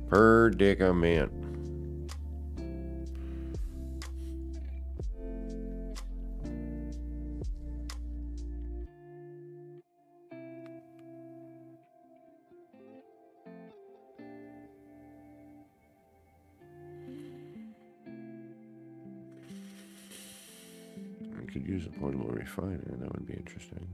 Predicament. I could use a portable refiner. That would be interesting.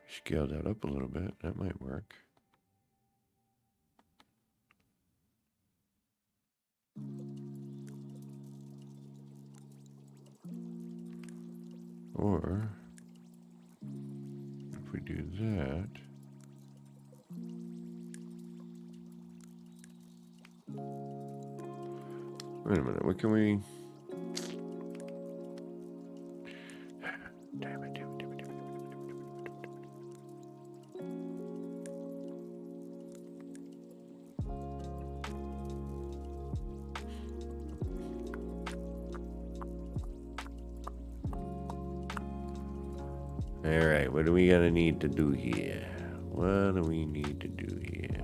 Scale that up a little bit. That might work. Or if we do that, wait a minute, what can we? Damn it. All right, what do we gotta need to do here? What do we need to do here?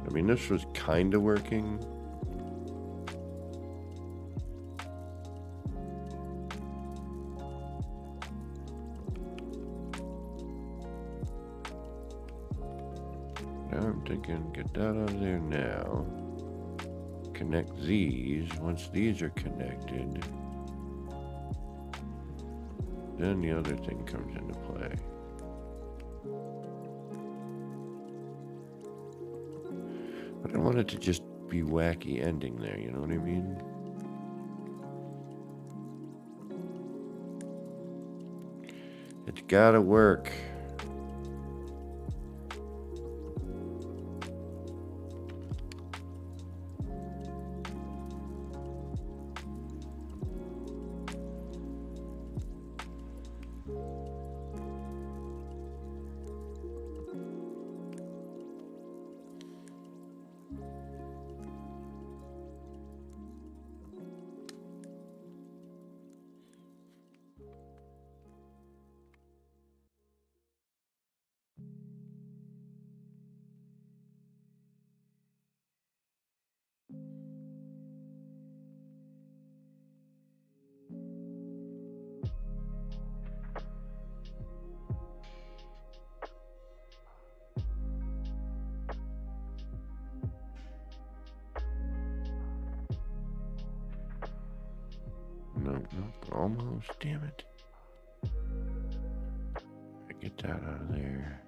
I mean, this was kind of working. Now I'm thinking, get that out of there now. Connect these. Once these are connected, then the other thing comes into play. I don't want it to just be wacky ending there, you know what I mean? It's gotta work. mouse. Damn it. Get that out of there.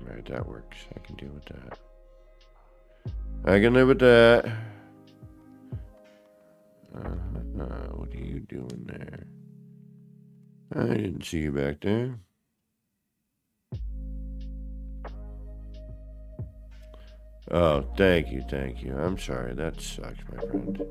Alright, that works. I can deal with that. I can live with that. What are you doing there? I didn't see you back there. Oh, thank you, thank you. I'm sorry, that sucks, my friend.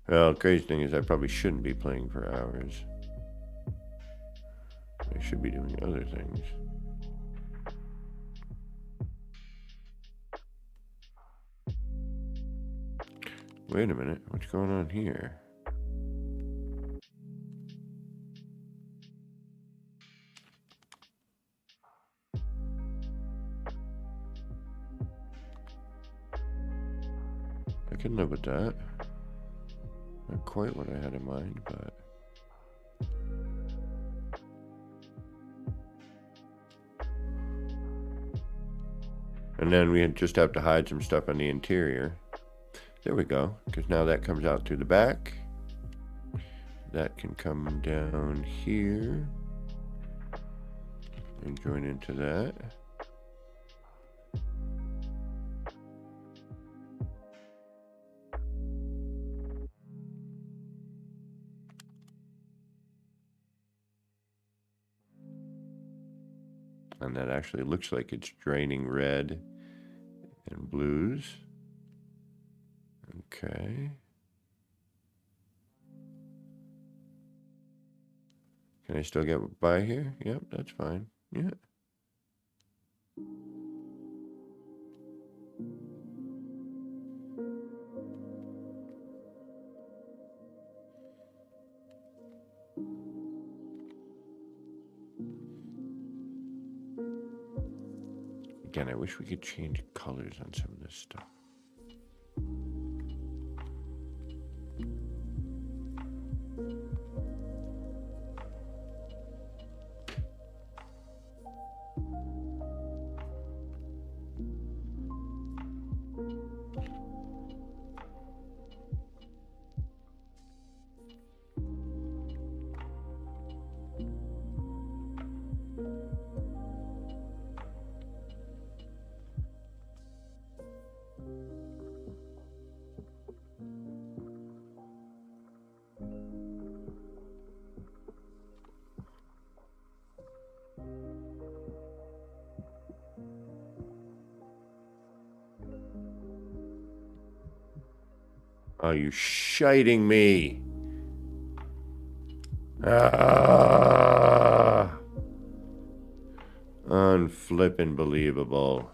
Well, the crazy thing is I probably shouldn't be playing for hours. I should be doing other things. Wait a minute, what's going on here? I can live with that. Not quite what I had in mind, but... And then we just have to hide some stuff on the interior. There we go, because now that comes out through the back. That can come down here and join into that. And that actually looks like it's draining red and blues. Okay. Can I still get by here? Yep, that's fine. Yeah. Again, I wish we could change colors on some of this stuff. Are you shiting me? Ah! Unflippin' believable.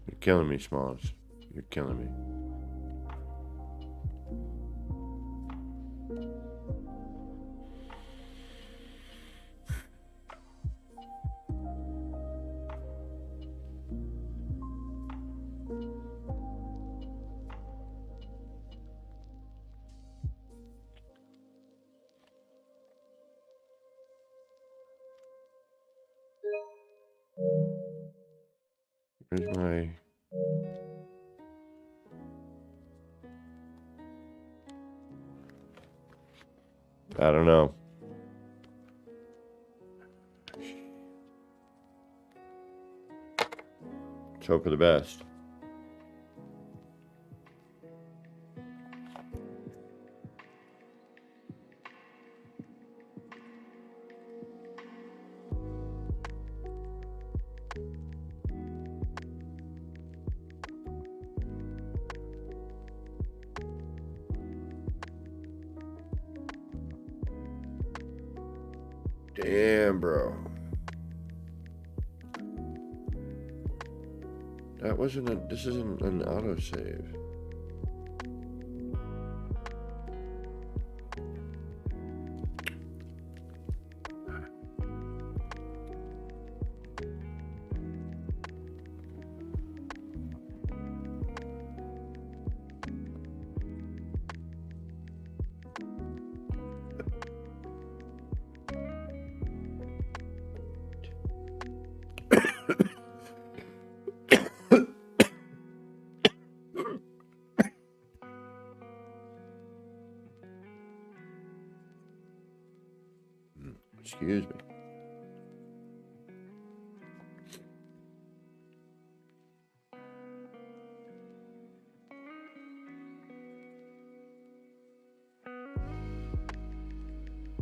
You're killing me, Smalls. You're killing me. Where's my... I don't know. Let's hope for the best. Damn, bro. That wasn't a... This isn't an autosave. Excuse me.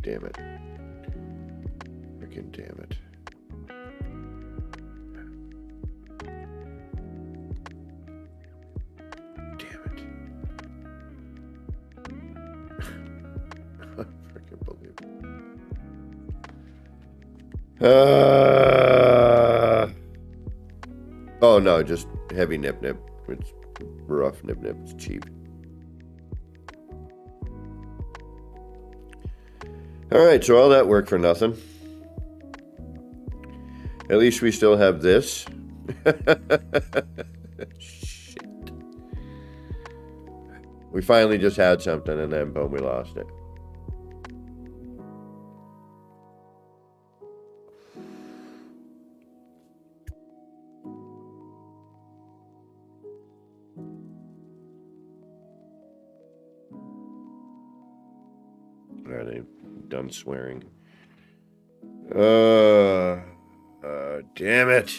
Damn it. Freaking damn it. Damn it. I freaking believe it. Oh no, just heavy nip. It's rough nip. It's cheap. Alright, so all that work for nothing. At least we still have this. Shit. We finally just had something and then boom, we lost it. Are they done swearing? Damn it.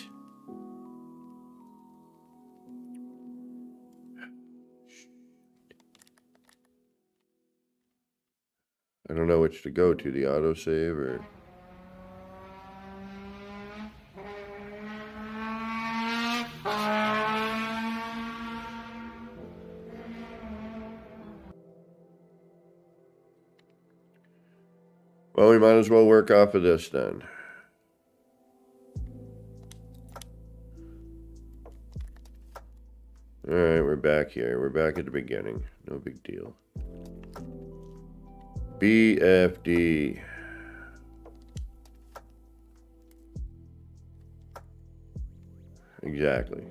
I don't know which to go to, the autosave or... Well, we might as well work off of this then. Alright, we're back here. We're back at the beginning. No big deal. BFD. Exactly.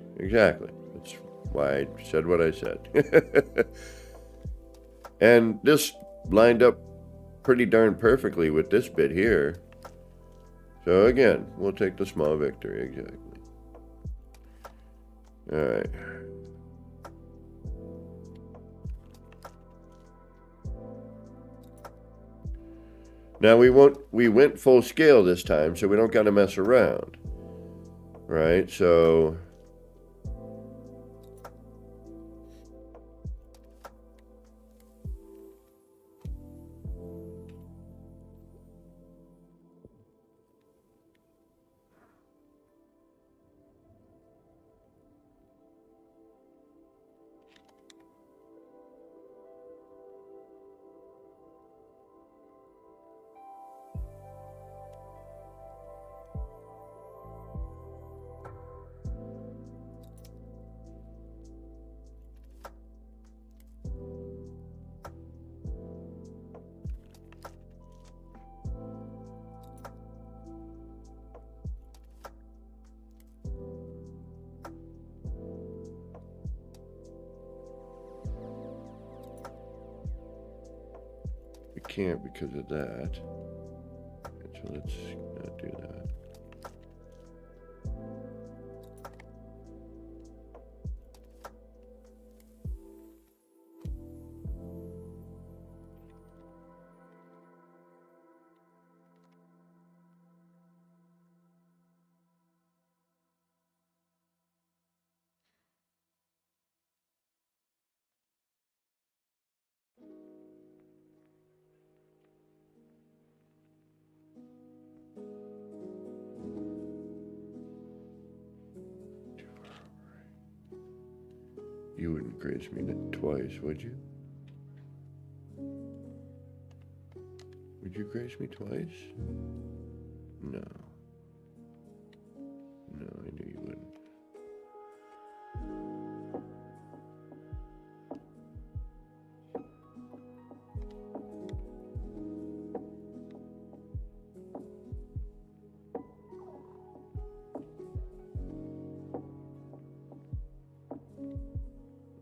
That's why I said what I said. And this lined up pretty darn perfectly with this bit here. So again, we'll take the small victory. Exactly. Alright. Now we went full scale this time, so we don't gotta mess around. Right, so we can't because of that. So let's not do that. You wouldn't grace me twice, would you? Would you grace me twice? No. No, I knew you wouldn't.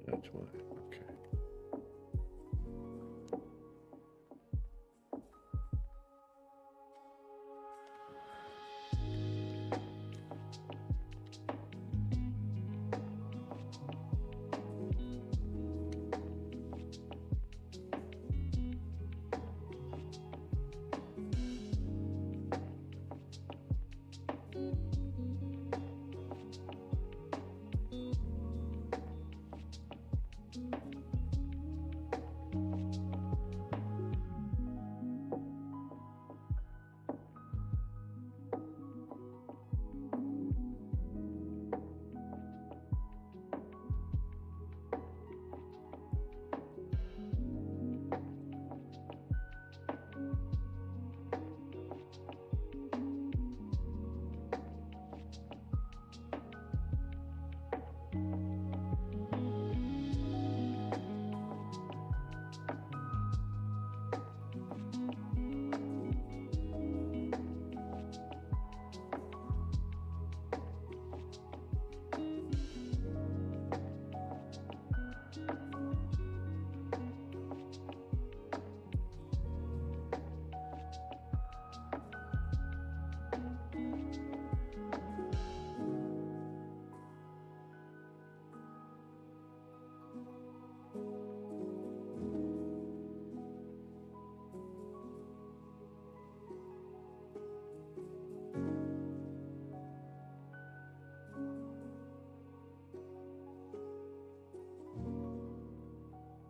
That's why. Okay.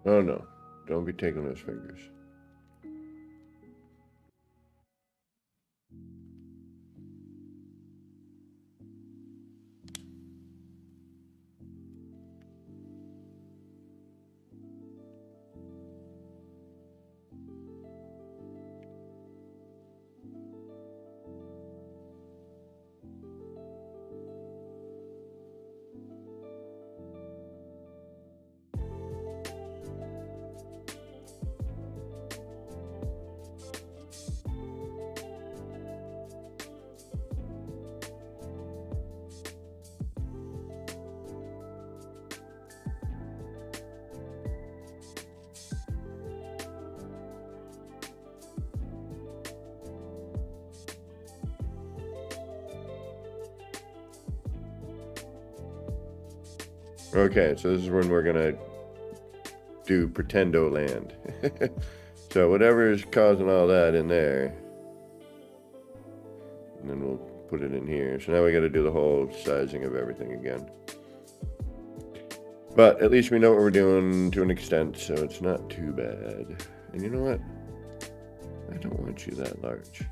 Oh no, don't be taking those fingers. Okay, so this is when we're gonna do Pretendo Land. So whatever is causing all that in there, and then we'll put it in here. So now we got to do the whole sizing of everything again. But at least we know what we're doing to an extent, so it's not too bad. And you know what? I don't want you that large.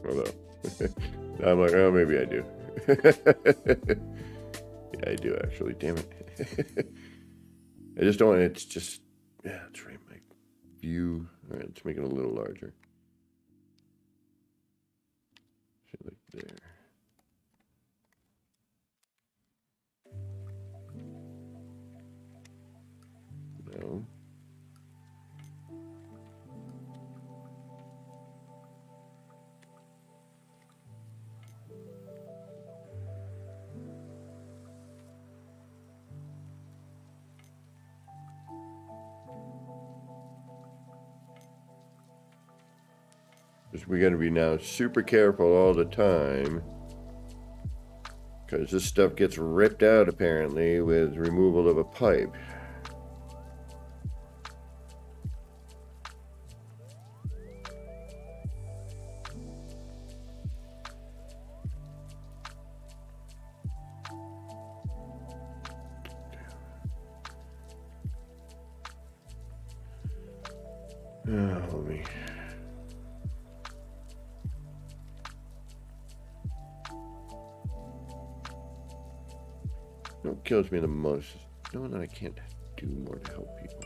Although, I'm like, oh, maybe I do. Yeah, I do actually. Damn it. I just don't want it's just, yeah, that's right. My view. All right, let's make it a little larger. So like there. No. Just we got to be now super careful all the time, because this stuff gets ripped out apparently with removal of a pipe. Oh, me. What kills me the most is knowing that I can't do more to help people.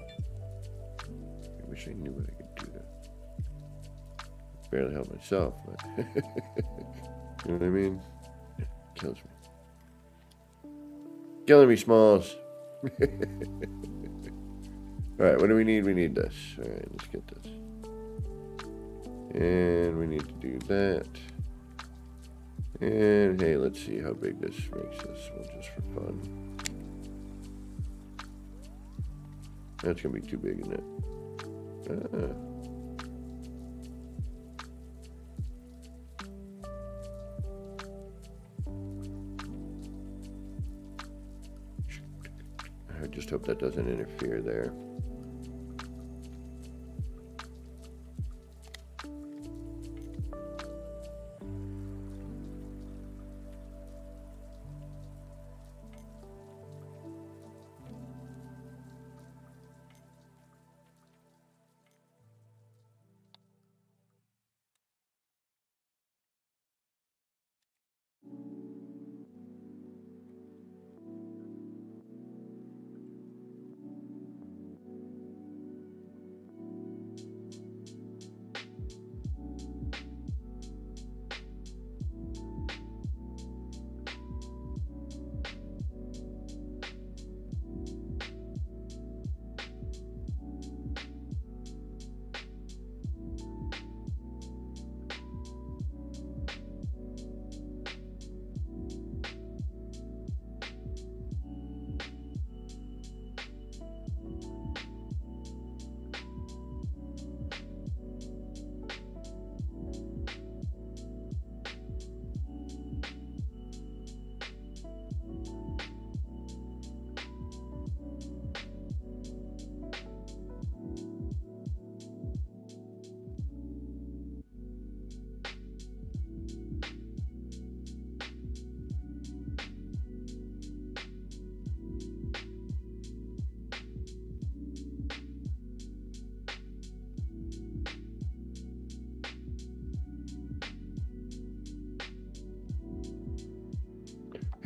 I wish I knew what I could do to barely help myself, but you know what I mean? It kills me. Killing me, Smalls. Alright, what do we need? We need this. Alright, let's get this. And we need to do that. And hey, let's see how big this makes this one just for fun. That's gonna be too big, isn't it? I just hope that doesn't interfere there.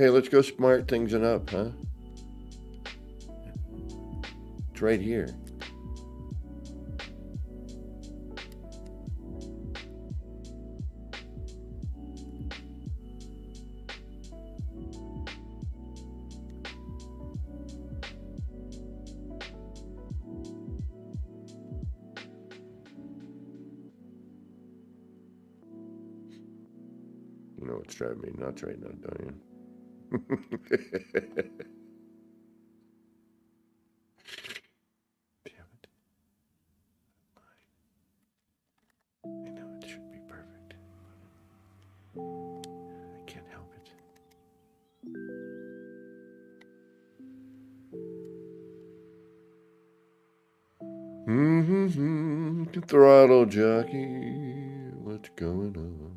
Hey, let's go smart things up, huh? It's right here. You know what's driving me nuts right now, don't you? Damn it. I know it should be perfect. I can't help it. Throttle jockey, what's going on?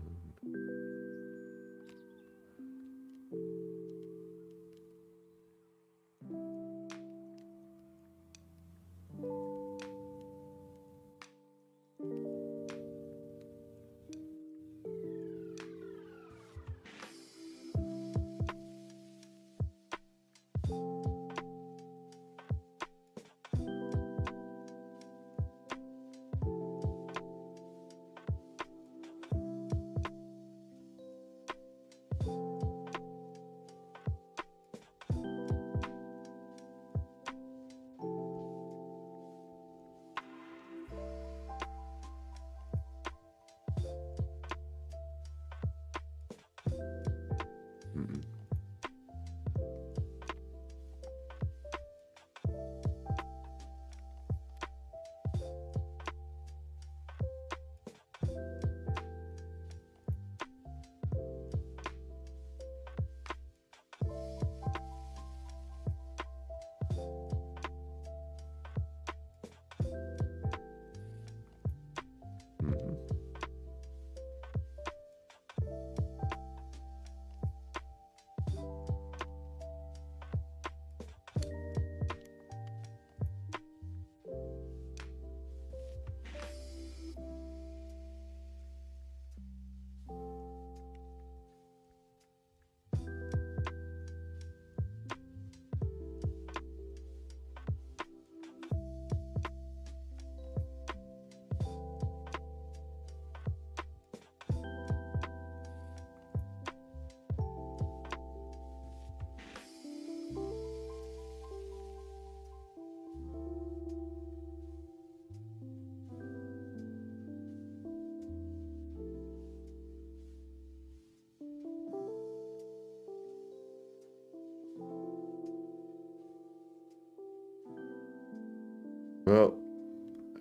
Well,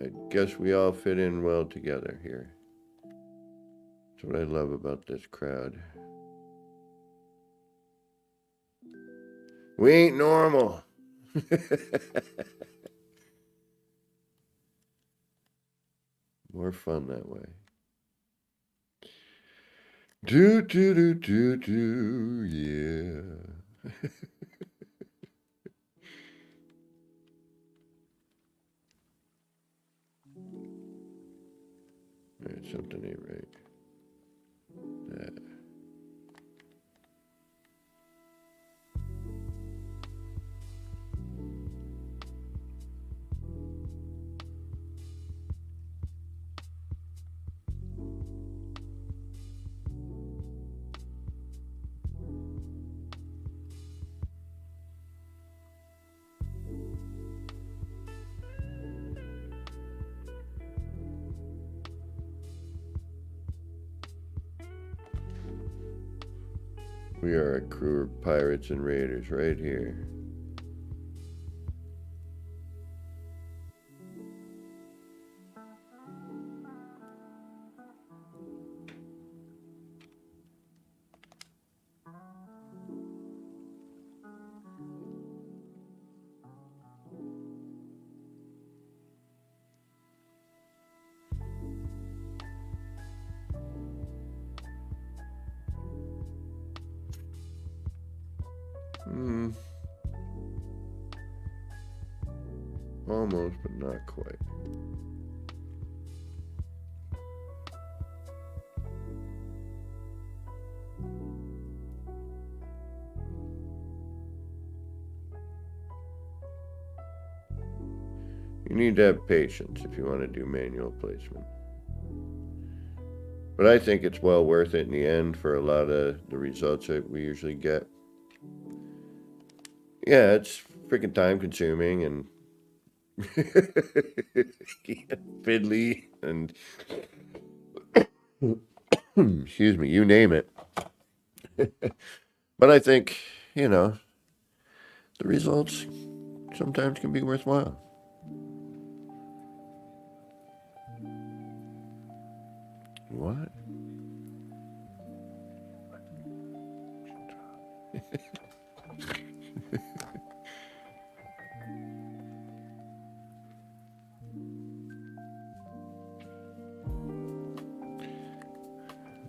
I guess we all fit in well together here. That's what I love about this crowd. We ain't normal. More fun that way. Do, yeah. Alright, something ain't right. That. We are a crew of pirates and raiders right here. Almost, but not quite. You need to have patience if you want to do manual placement. But I think it's well worth it in the end for a lot of the results that we usually get. Yeah, it's freaking time consuming and fiddly and excuse me, you name it. But I think, the results sometimes can be worthwhile. What?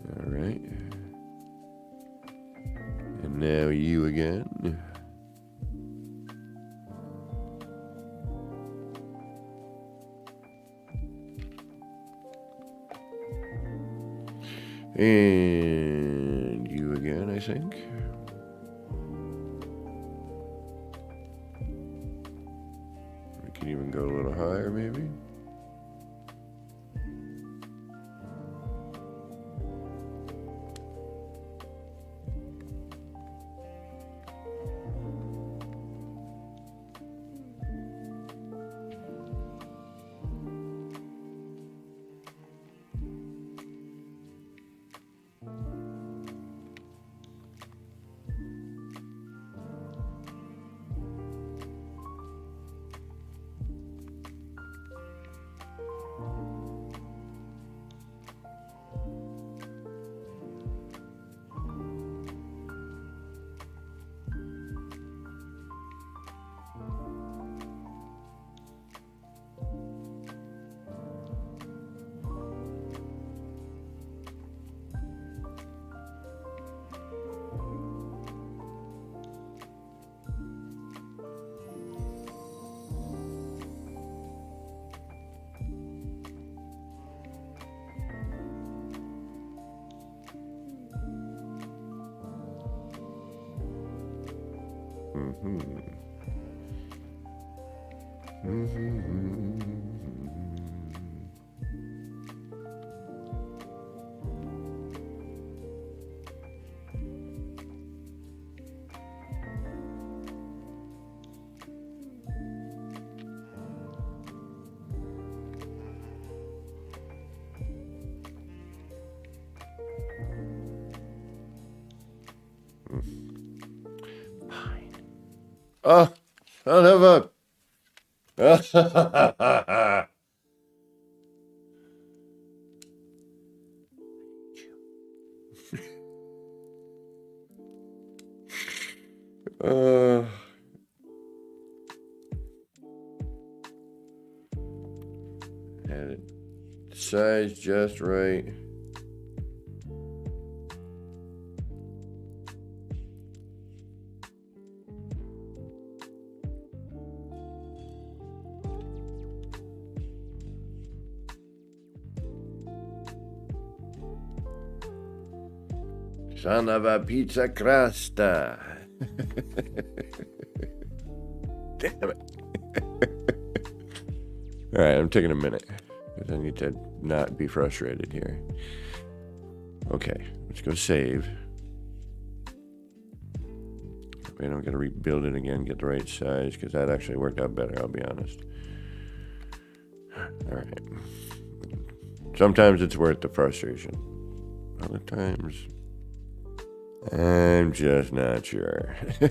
All right. And now you again. And you again, I think. We can even go a little higher, maybe. Oh, son of a... had it sized just right. Son of a pizza crasta. Damn it. All right, I'm taking a minute because I need to not be frustrated here. Okay, let's go save. I don't got to rebuild it again, get the right size, because that actually worked out better, I'll be honest. All right. Sometimes it's worth the frustration. Other times, I'm just not sure. We're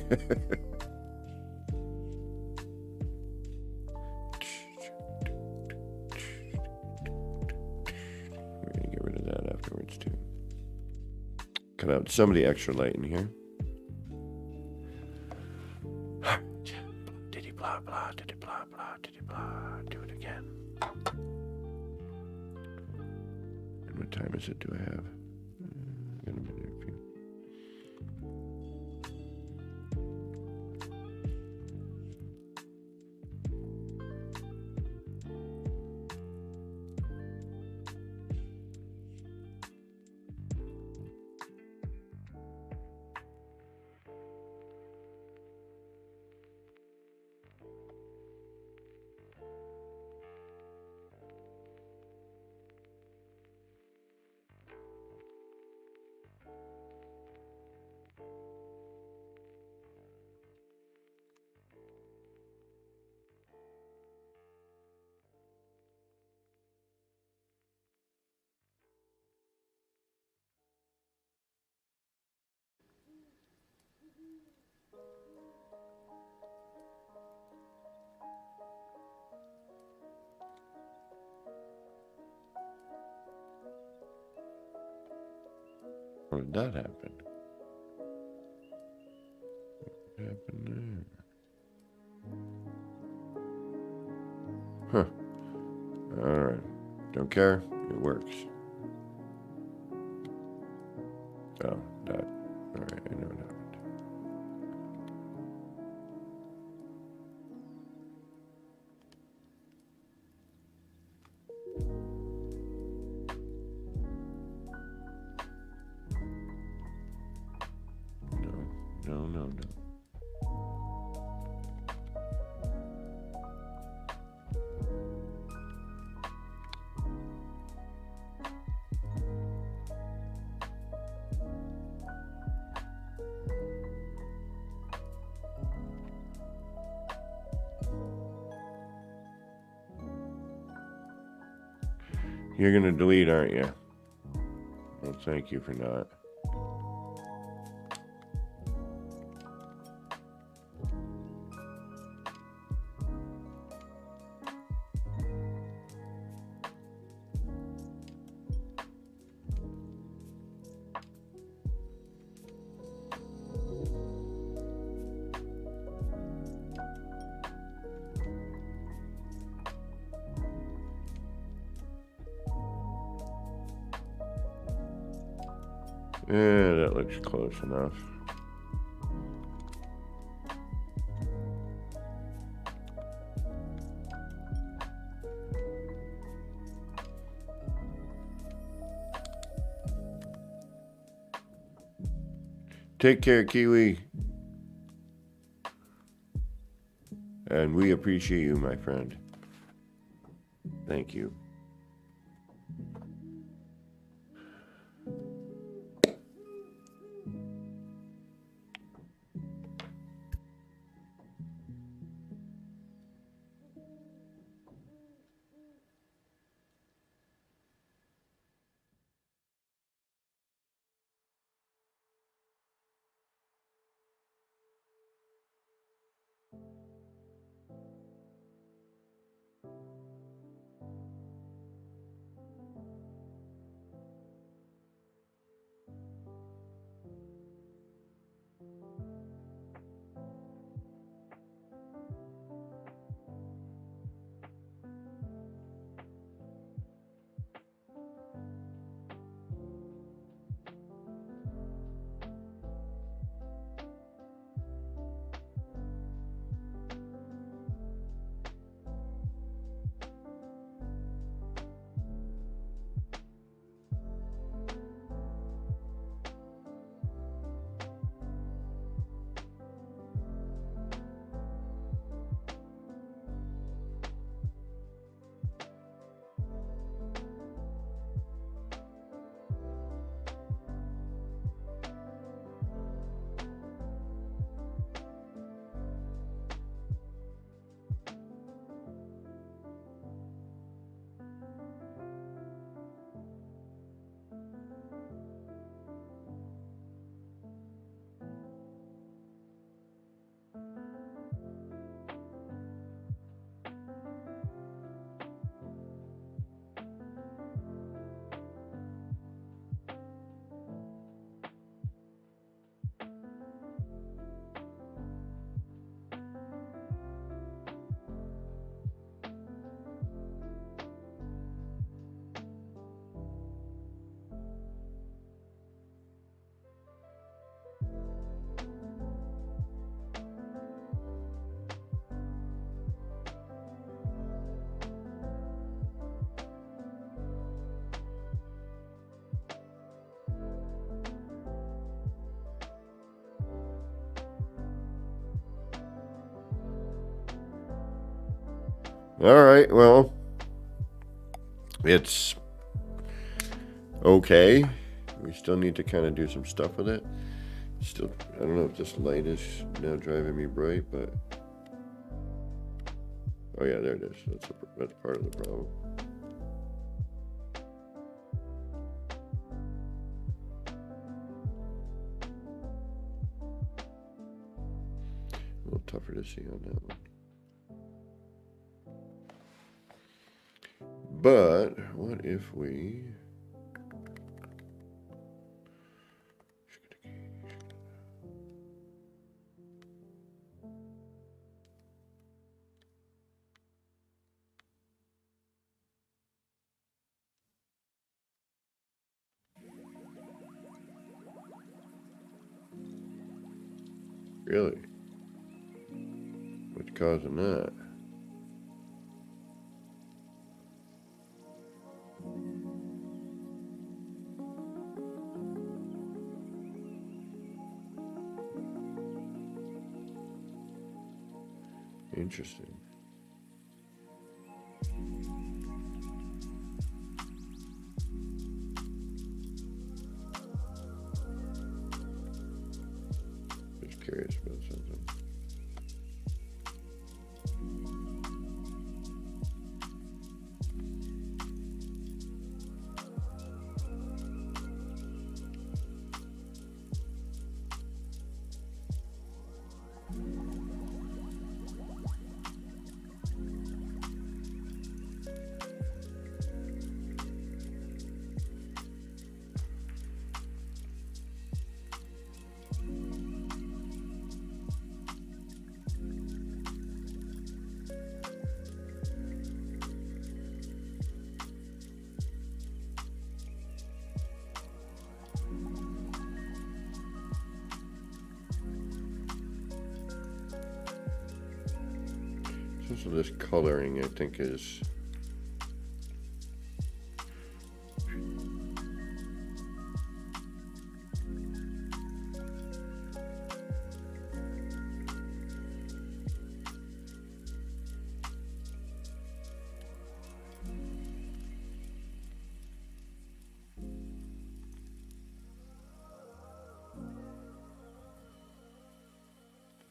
going to get rid of that afterwards, too. Cut out some of the extra light in here. Diddy blah blah, diddy blah blah, diddy blah. Do it again. And what time is it? Do I have? Got a minute. How did that happen? What happened there? Huh. Alright. Don't care. It works. Oh, that. Alright, I know what happened. No. You're gonna delete, aren't you? Well, thank you for not. Yeah, that looks close enough. Take care, Kiwi. And we appreciate you, my friend. Thank you. All right, well, it's okay. We still need to kind of do some stuff with it. Still, I don't know if this light is now driving me bright, but oh yeah, there it is. That's part of the problem. tougher to see on that one. But what if we... Really? What's causing that? Interesting. Just curious about something. So this coloring, I think, is...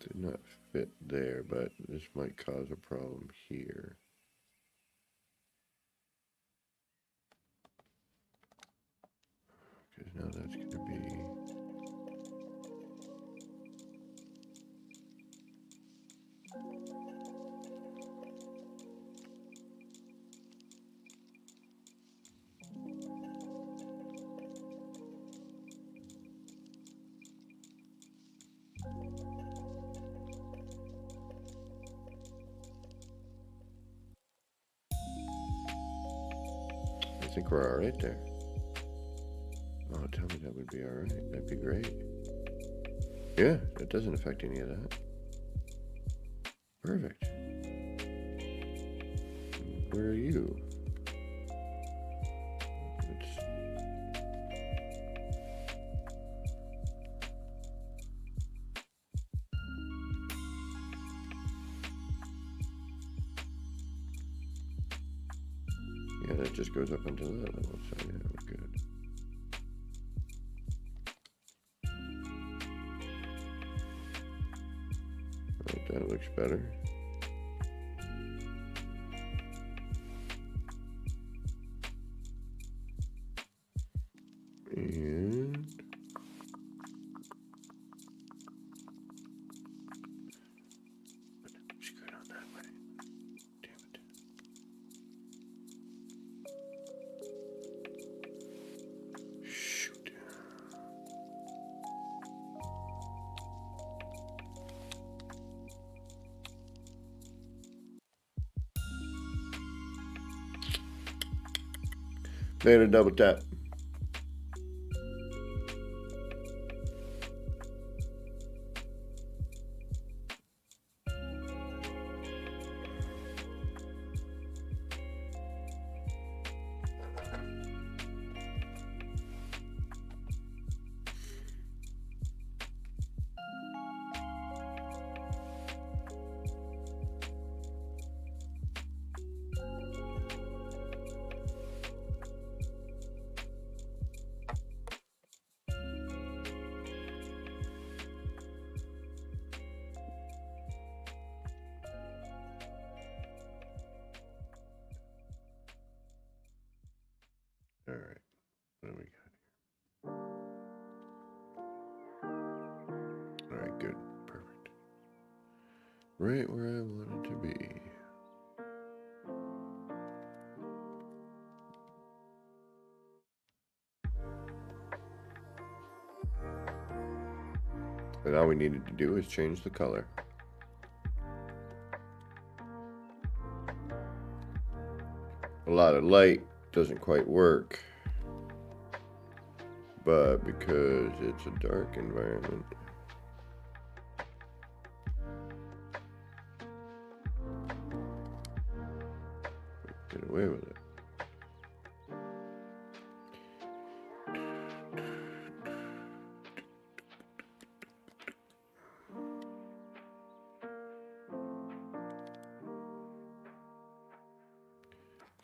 did not fit there, but this might cause a problem here. Because now that's going to be... I think we're all right there. Oh, tell me that would be all right. That'd be great. Yeah, it doesn't affect any of that. Perfect. Where are you? Yeah, that just goes up into that level, so yeah, we're good. Right, that looks better. And screwed on that way. Damn it. Shoot. Made a double tap. All right, what do we got here? All right, good, perfect. right where I want it to be. And all we needed to do is change the color. A lot of light doesn't quite work, but because it's a dark environment, get away with it.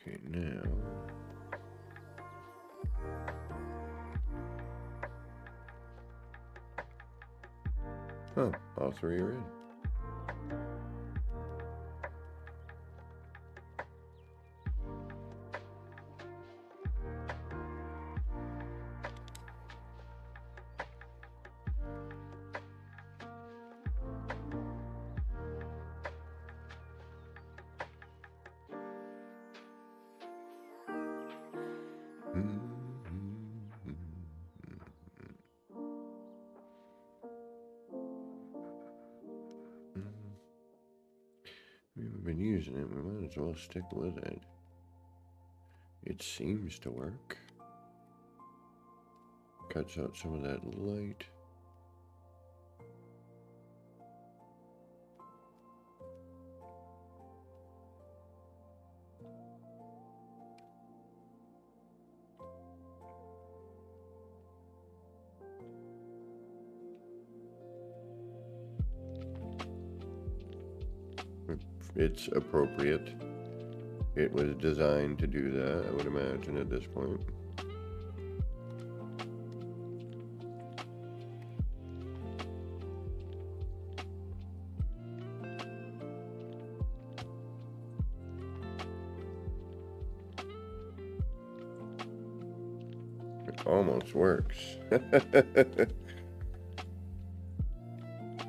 Okay, now all three are in. We've been using it, we might as well stick with it. It seems to work. Cuts out some of that light. It's appropriate. It was designed to do that, I would imagine, at this point. It almost works.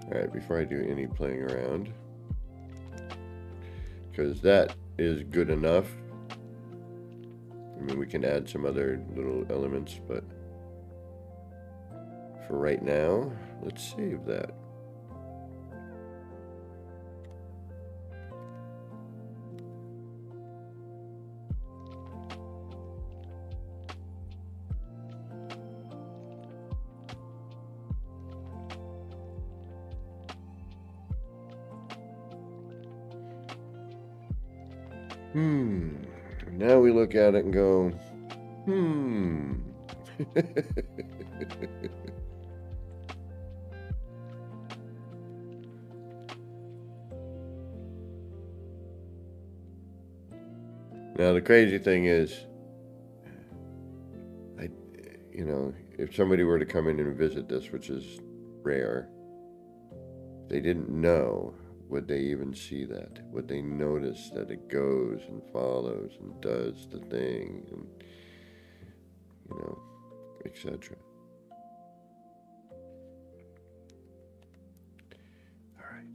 Alright, before I do any playing around, because that is good enough. I mean, we can add some other little elements, but for right now, let's save that. Now we look at it and go, Now the crazy thing is, if somebody were to come in and visit this, which is rare, they didn't know, would they even see that? Would they notice that it goes and follows and does the thing, and etc. All right.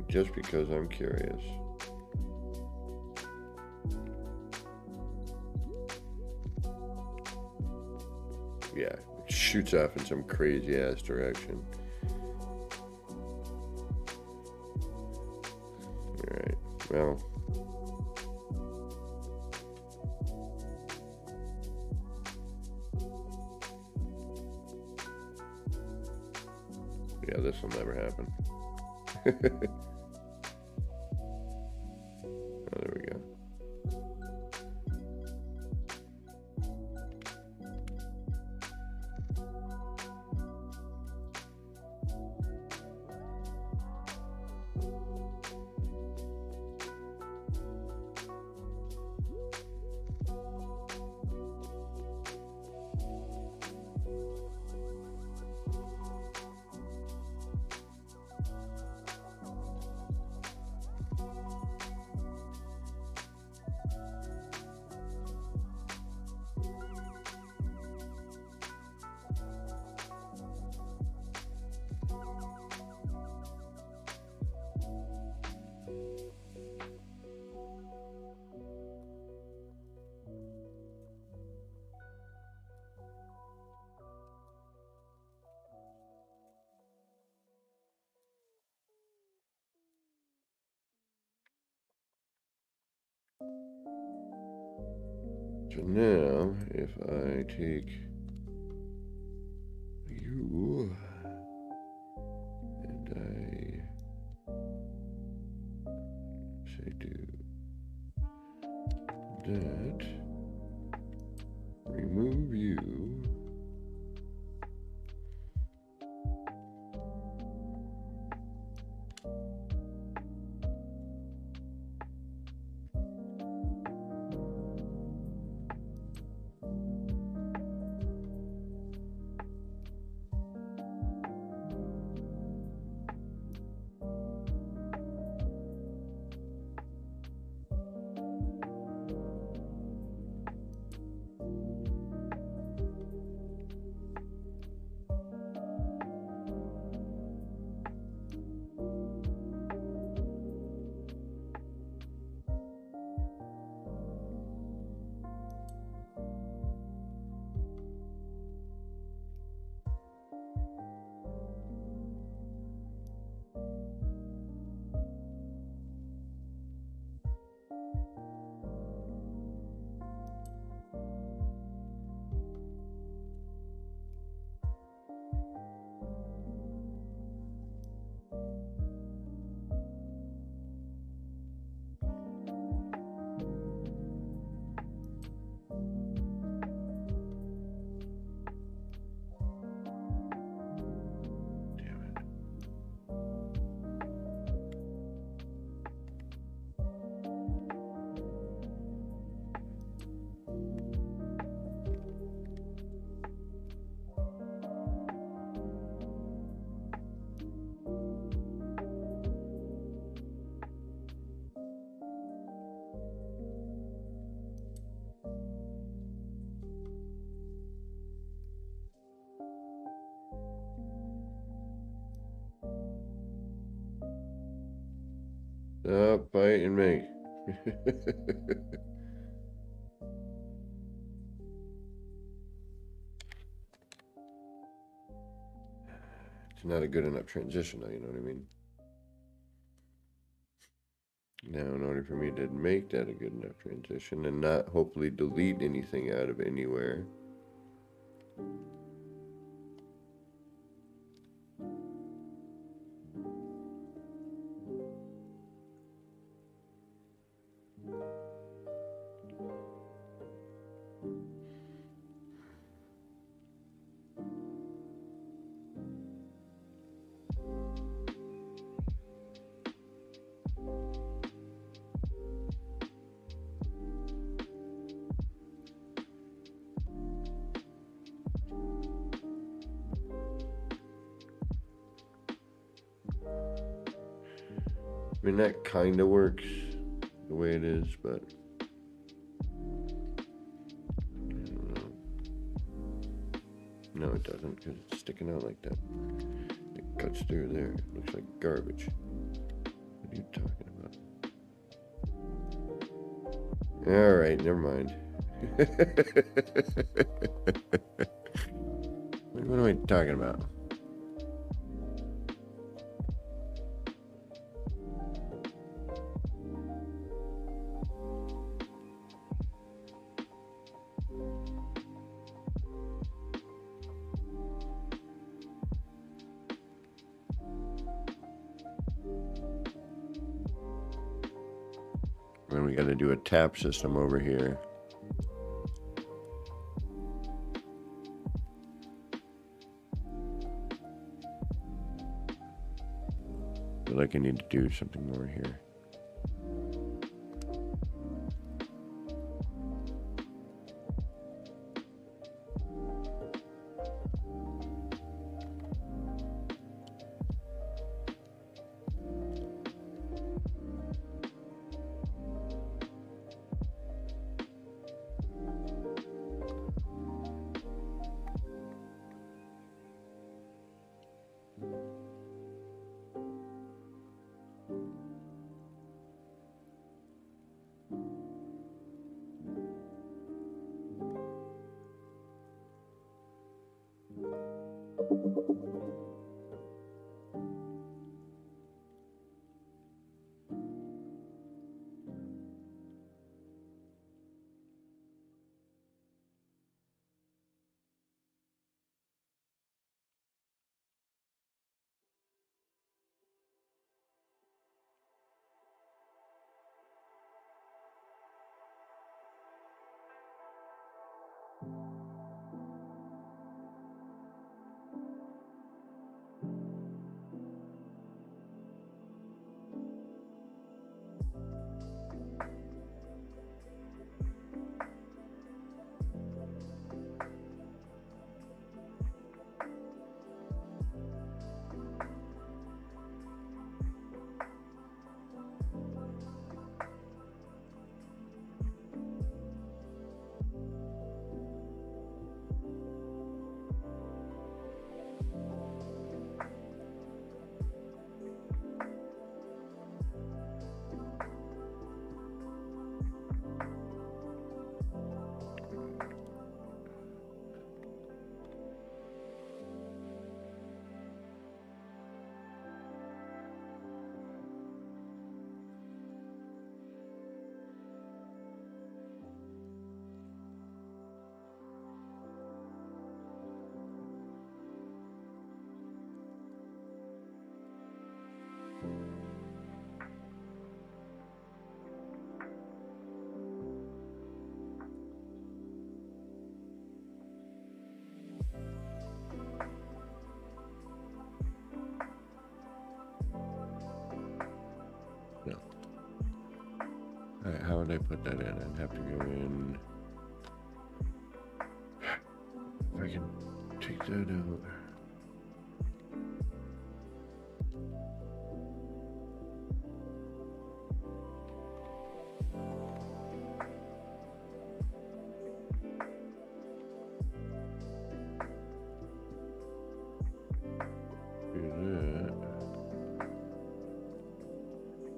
Just because I'm curious. Yeah, it shoots off in some crazy ass direction. Alright, well. Yeah, this will never happen. Oh, there we go. So now, if I take you and I say do that, remove you. Stop biting me. It's not a good enough transition, though, you know what I mean? Now, in order for me to make that a good enough transition and not hopefully delete anything out of anywhere, I mean, that kind of works the way it is, but I don't know. No, it doesn't, because it's sticking out like that. It cuts through there. It looks like garbage. What are you talking about? All right, never mind. What am I talking about? And we got to do a tap system over here. I feel like I need to do something more here. would I put that in? I'd have to go in. If I can take that out.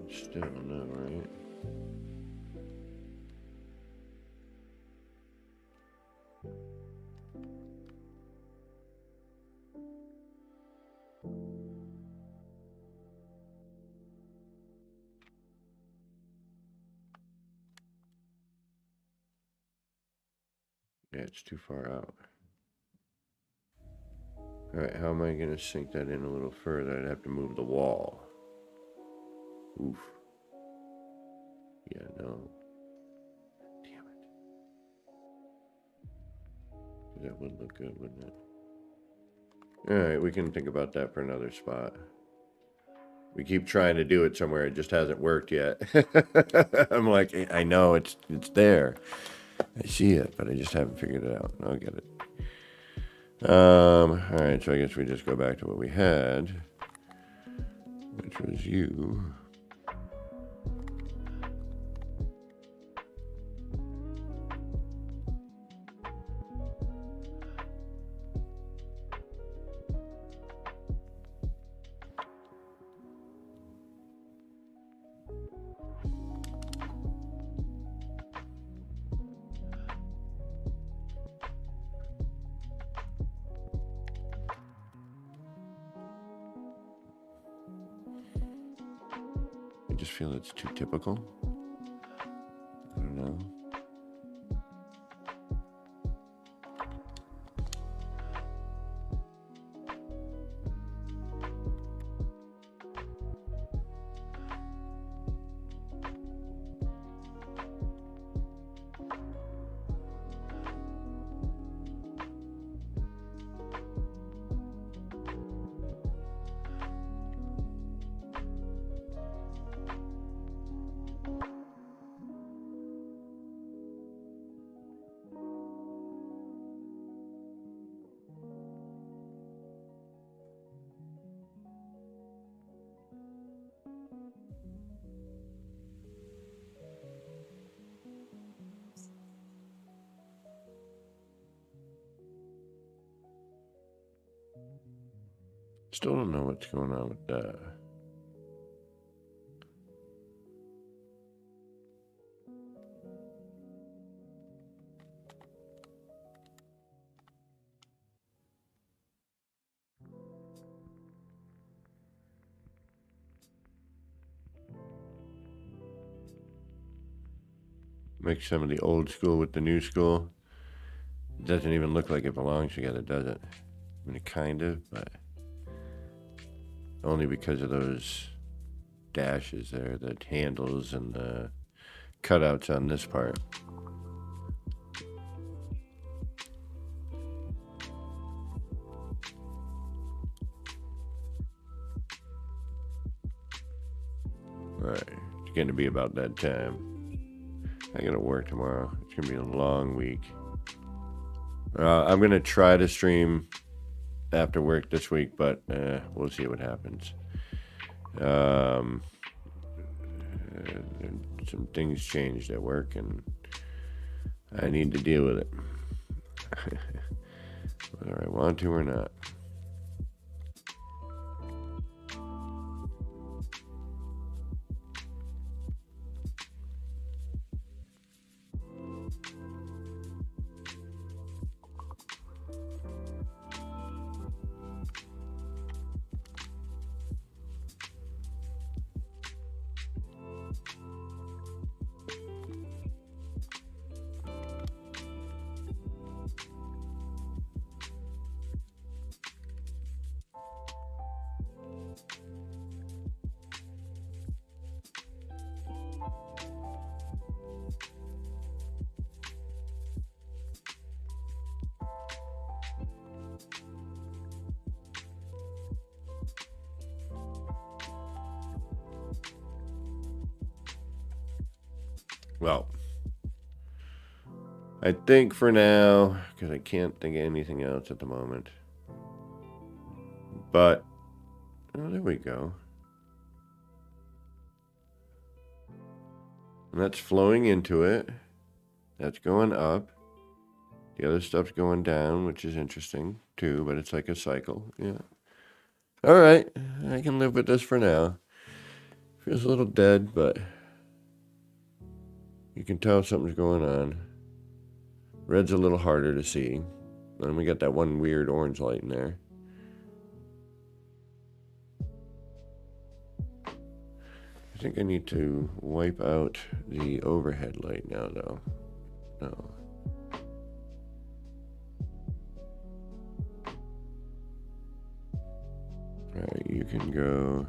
Still no, right? Yeah, it's too far out. Alright, how am I going to sink that in a little further? I'd have to move the wall. Oof. Yeah, no. Damn it. That would look good, wouldn't it? Alright, we can think about that for another spot. We keep trying to do it somewhere, it just hasn't worked yet. I'm like, I know it's there. I see it, but I just haven't figured it out. I'll get it. Alright, so I guess we just go back to what we had, which was you. I just feel it's too typical. I don't know. Still don't know what's going on with that. Mix some of the old school with the new school. It doesn't even look like it belongs together, does it? I mean, it kind of, but only because of those dashes there, the handles and the cutouts on this part. Alright, it's going to be about that time. I gotta work tomorrow. It's gonna be a long week. I'm gonna try to stream after work this week, but we'll see what happens. Some things changed at work, and I need to deal with it, whether I want to or not. Well, I think for now, because I can't think of anything else at the moment. But, oh, there we go. And that's flowing into it. That's going up. The other stuff's going down, which is interesting too, but it's like a cycle. Yeah. All right. I can live with this for now. Feels a little dead, but you can tell something's going on. Red's a little harder to see. And we got that one weird orange light in there. I think I need to wipe out the overhead light now, though. No. Alright, you can go.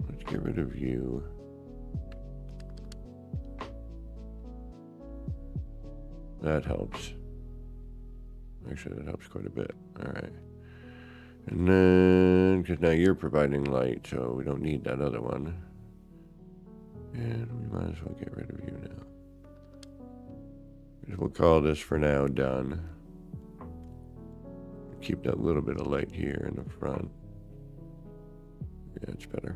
Let's get rid of you. That helps. Actually, that helps quite a bit. Alright. And then, because now you're providing light, so we don't need that other one. And we might as well get rid of you now. We'll call this for now done. Keep that little bit of light here in the front. Yeah, it's better.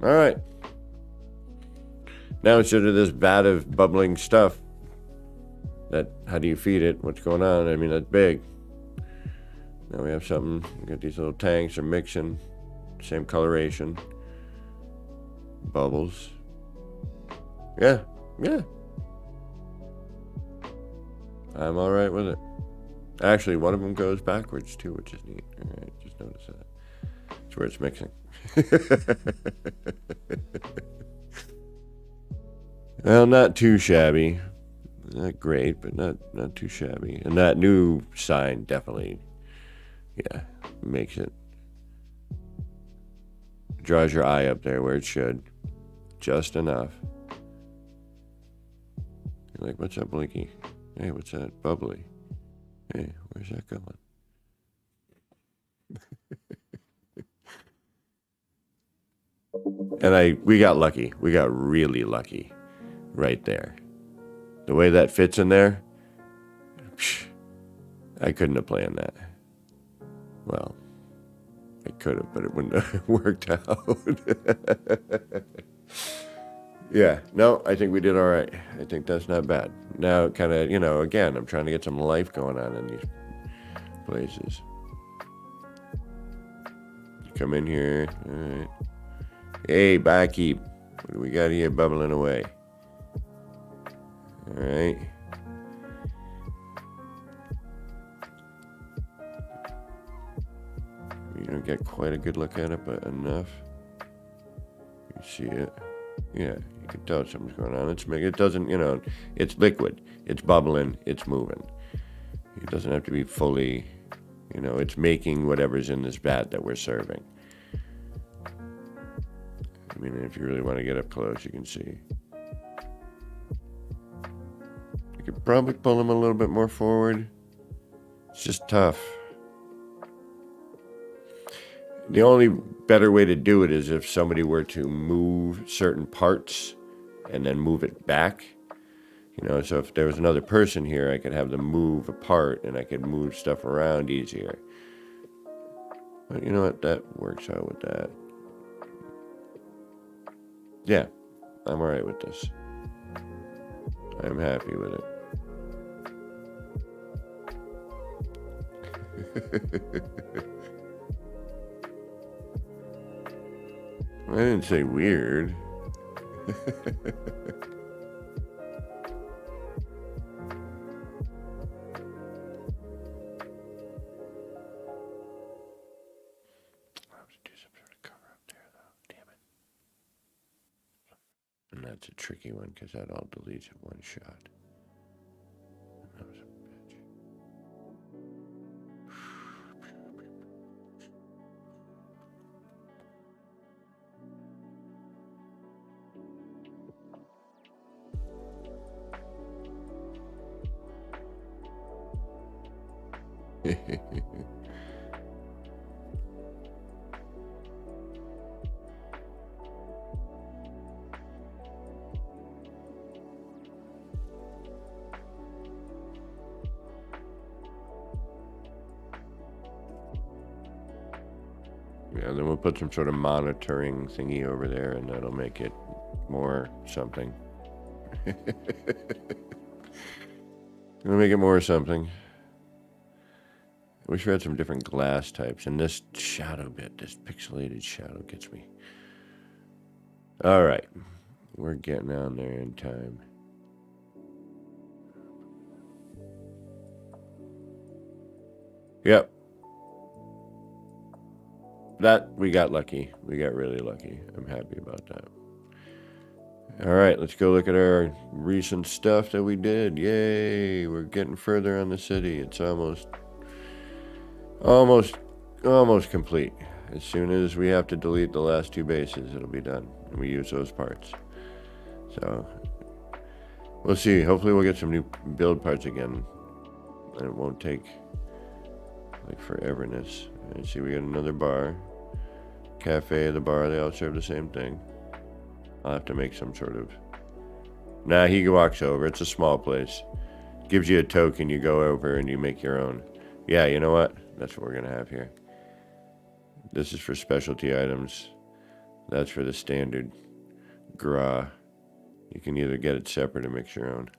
All right. Now instead of this vat of bubbling stuff, how do you feed it? What's going on? I mean, that's big. Now we have something. We got these little tanks are mixing, same coloration, bubbles. Yeah. I'm all right with it. Actually, one of them goes backwards too, which is neat. All right, just notice that. That's where it's mixing. Well, not too shabby. Not great, but not too shabby. And that new sign definitely, yeah, makes it. Draws your eye up there where it should. Just enough. You're like, what's up, Blinky? Hey, what's that? Bubbly. Hey, where's that going? And we got lucky. We got really lucky right there. The way that fits in there, I couldn't have planned that. Well, I could have, but it wouldn't have worked out. Yeah, no, I think we did all right. I think that's not bad. Now, kind of, again, I'm trying to get some life going on in these places. Come in here. All right. Hey, barkeep. What do we got here bubbling away? All right. You don't get quite a good look at it, but enough. You see it. Yeah, you can tell something's going on. It doesn't, it's liquid. It's bubbling. It's moving. It doesn't have to be fully, it's making whatever's in this vat that we're serving. I mean, if you really want to get up close, you can see. You could probably pull them a little bit more forward. It's just tough. The only better way to do it is if somebody were to move certain parts and then move it back. So if there was another person here, I could have them move apart and I could move stuff around easier. But you know what? That works out with that. Yeah, I'm all right with this. I'm happy with it. I didn't say weird. And that's a tricky one because that all deletes in one shot. That was a bitch. Yeah, then we'll put some sort of monitoring thingy over there, and that'll make it more something. It'll make it more something. I wish we had some different glass types. And this shadow bit, this pixelated shadow gets me. All right. We're getting on there in time. Yep. That, we got lucky. We got really lucky. I'm happy about that. All right, let's go look at our recent stuff that we did. Yay, we're getting further on the city. It's almost complete. As soon as we have to delete the last 2 bases, it'll be done. And we use those parts. So, we'll see. Hopefully we'll get some new build parts again. And it won't take, like, foreverness. And see, we got another bar. Cafe, the bar, they all serve the same thing. I'll have to make some sort of... Nah, he walks over. It's a small place. Gives you a token, you go over and you make your own. Yeah, you know what? That's what we're going to have here. This is for specialty items. That's for the standard gras. You can either get it separate or mix your own.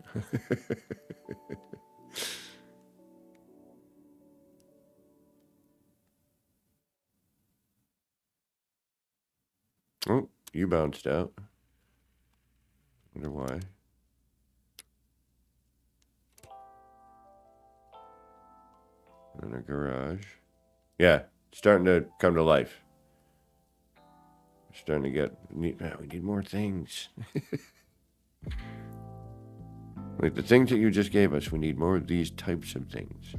Oh, you bounced out. Wonder why. And a garage. Yeah, starting to come to life. We're starting to get... we need more things. Like the things that you just gave us, we need more of these types of things.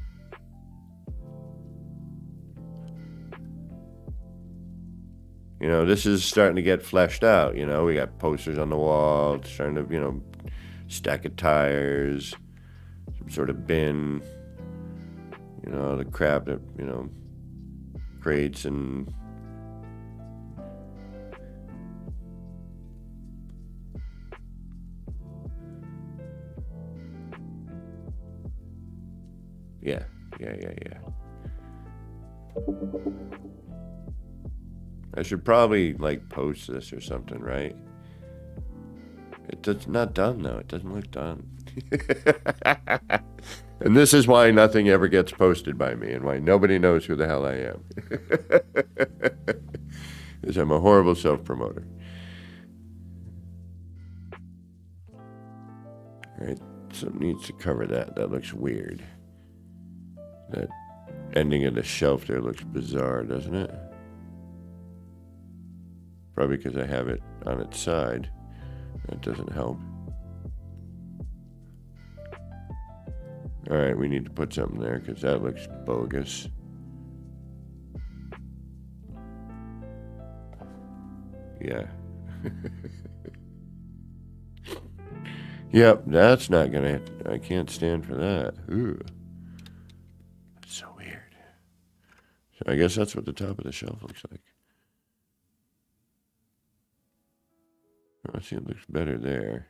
You know, this is starting to get fleshed out. You know, we got posters on the wall. It's starting to, you know, stack of tires, some sort of bin. You know, the crap that, you know, crates and... Yeah. I should probably, like, post this or something, right? It's not done, though. It doesn't look done. And this is why nothing ever gets posted by me and why nobody knows who the hell I am. Because I'm a horrible self-promoter. All right, something needs to cover that. That looks weird. That ending of the shelf there looks bizarre, doesn't it? Probably because I have it on its side. That doesn't help. Alright, we need to put something there because that looks bogus. Yeah. Yep, that's not gonna... I can't stand for that. Ooh. That's so weird. So I guess that's what the top of the shelf looks like. I see it looks better there.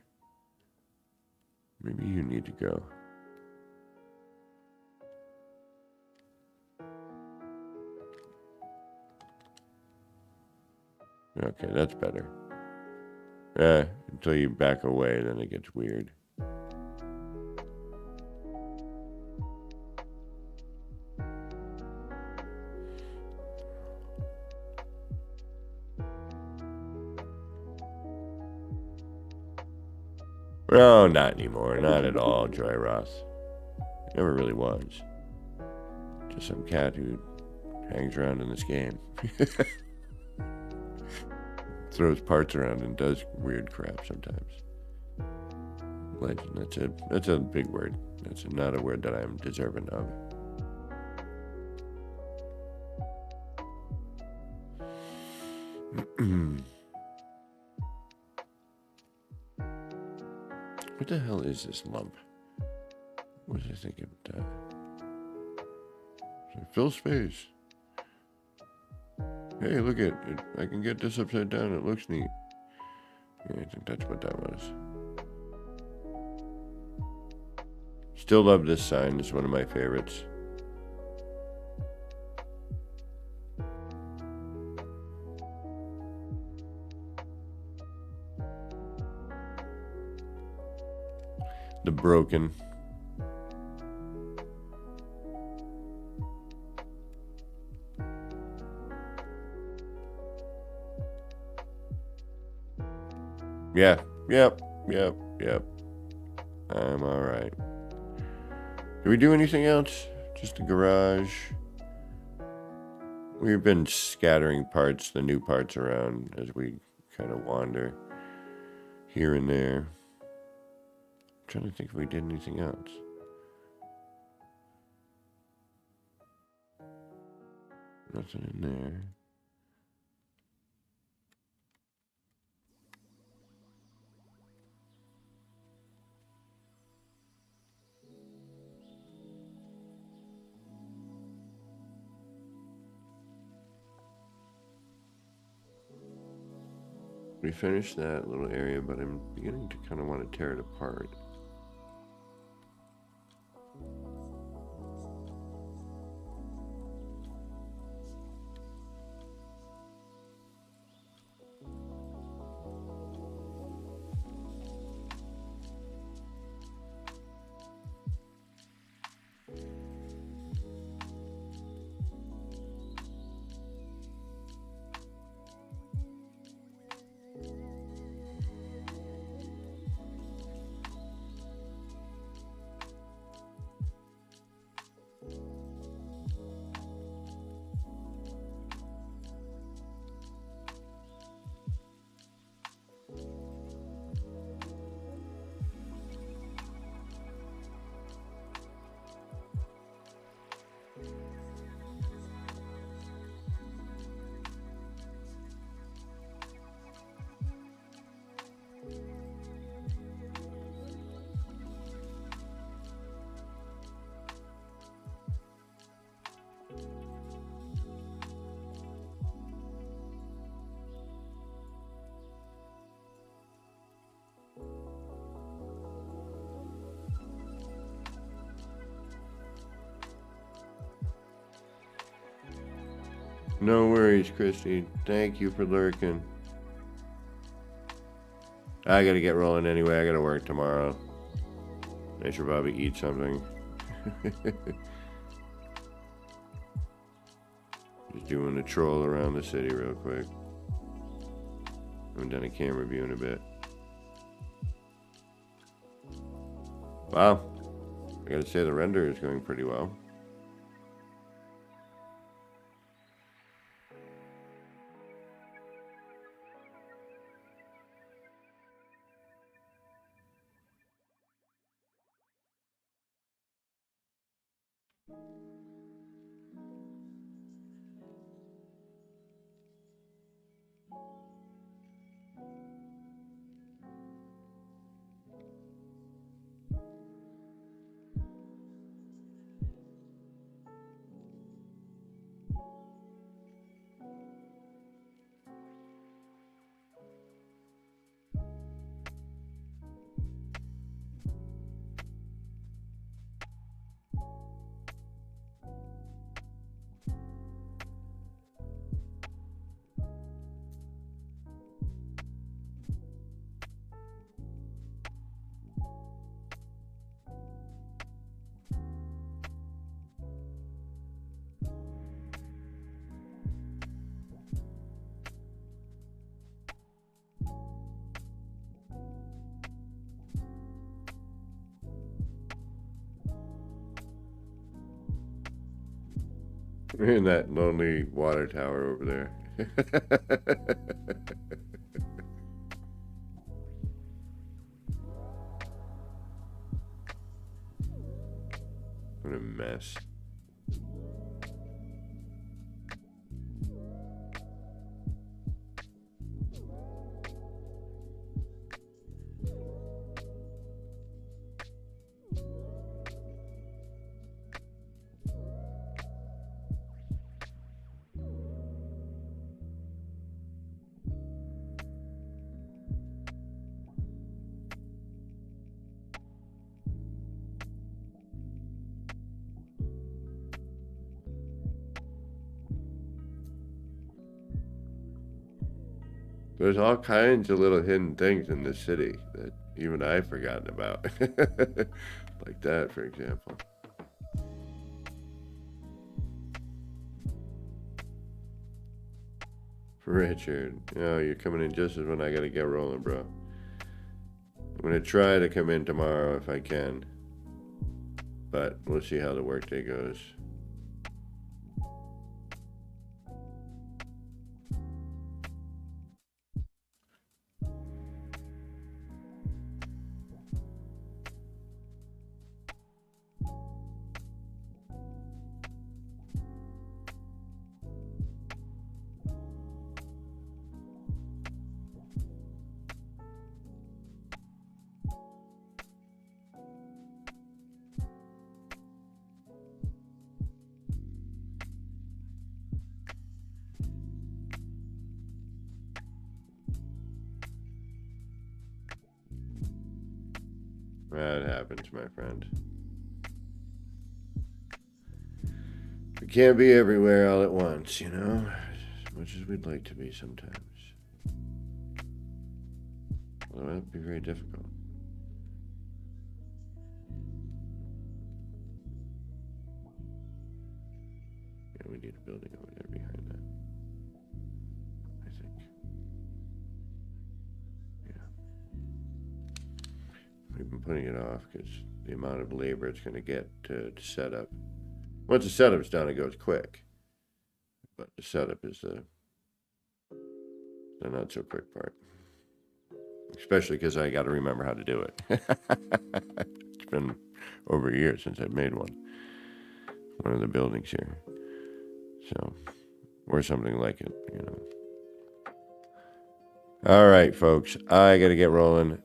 Maybe you need to go. Okay, that's better. Until you back away, then it gets weird. No, not anymore. Not at all, Joy Roth. Never really was. Just some cat who hangs around in this game. Throws parts around and does weird crap sometimes. Legend, that's a big word. That's not a word that I'm deserving of. What the hell is this lump? What was I thinking about that? Fill space. Hey, look at it. I can get this upside down. It looks neat. Yeah, I think that's what that was. Still love this sign. It's one of my favorites. The broken. Yeah. Yep. I'm alright. Did we do anything else? Just a garage. We've been scattering parts, the new parts around as we kind of wander here and there. I'm trying to think if we did anything else. Nothing in there. We finished that little area, but I'm beginning to kind of want to tear it apart. No worries, Christy. Thank you for lurking. I gotta get rolling anyway. I gotta work tomorrow. I should probably eat something. Just doing a troll around the city real quick. Haven't done a camera view in a bit. Wow. I gotta say the render is going pretty well. In that lonely water tower over there. What a mess. There's all kinds of little hidden things in this city that even I've forgotten about. Like that, for example. Richard, oh, you're coming in just as when I gotta get rolling, bro. I'm gonna try to come in tomorrow if I can, but we'll see how the workday goes. That happens, my friend. We can't be everywhere all at once, you know, as much as we'd like to be sometimes. Well, that would be very difficult. Yeah, we need a building over there behind that, I think. We've been putting it off because the amount of labor it's going to get to set up. Once the setup's done, it goes quick. But the setup is the not so quick part. Especially because I got to remember how to do it. It's been over a year since I've made one. One of the buildings here. So, or something like it, you know. All right, folks. I got to get rolling.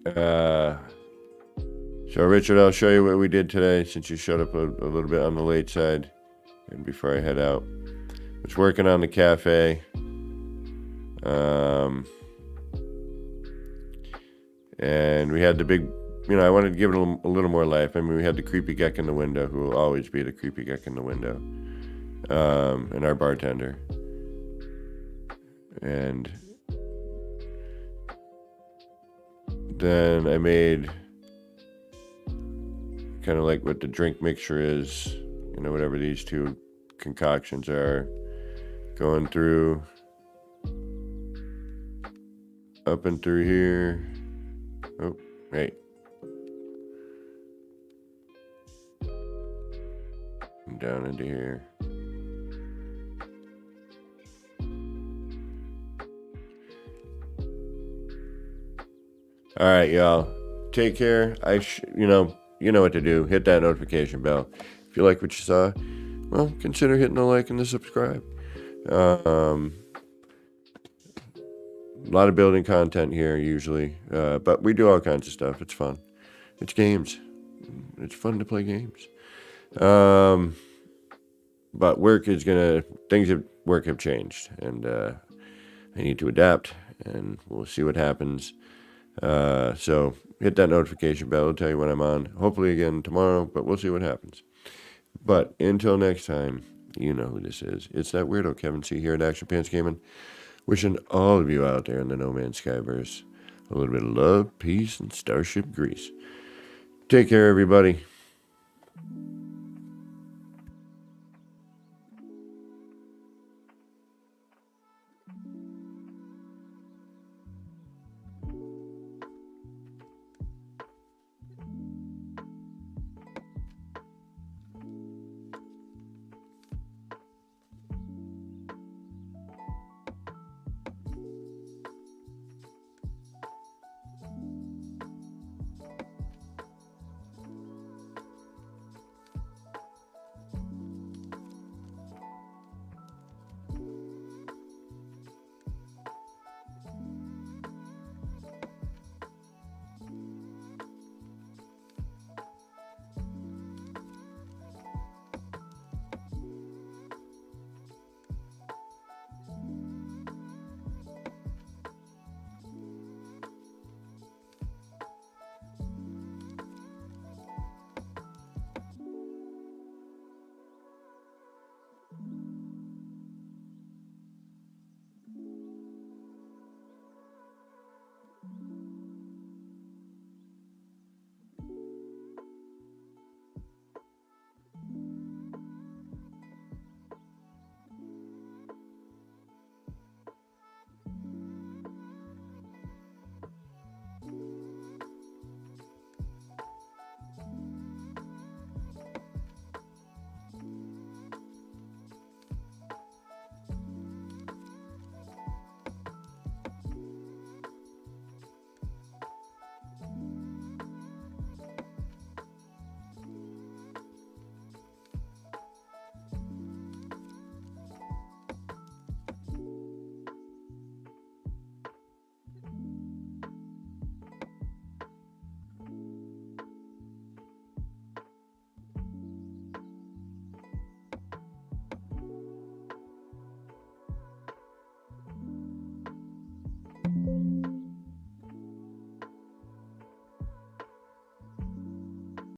So Richard, I'll show you what we did today since you showed up a little bit on the late side and before I head out. I was working on the cafe. And we had the big, you know, I wanted to give it a little more life. I mean, we had the creepy geck in the window, who will always be the creepy geck in the window, and our bartender. And then I made kind of like what the drink mixture is, you know, whatever these two concoctions are, going through, up and through here. Oh, right. And down into here. All right, y'all. Take care. You know what to do. Hit that notification bell. If you like what you saw, well, consider hitting the like and the subscribe. A lot of building content here usually, but we do all kinds of stuff. It's fun. It's games. It's fun to play games. But things at work have changed, and I need to adapt, and we'll see what happens. So hit that notification bell. It'll tell you when I'm on. Hopefully again tomorrow, but we'll see what happens. But until next time, you know who this is. It's that weirdo Kevin C here at Action Pants Gaming. Wishing all of you out there in the No Man's Skyverse a little bit of love, peace, and starship grease. Take care, everybody.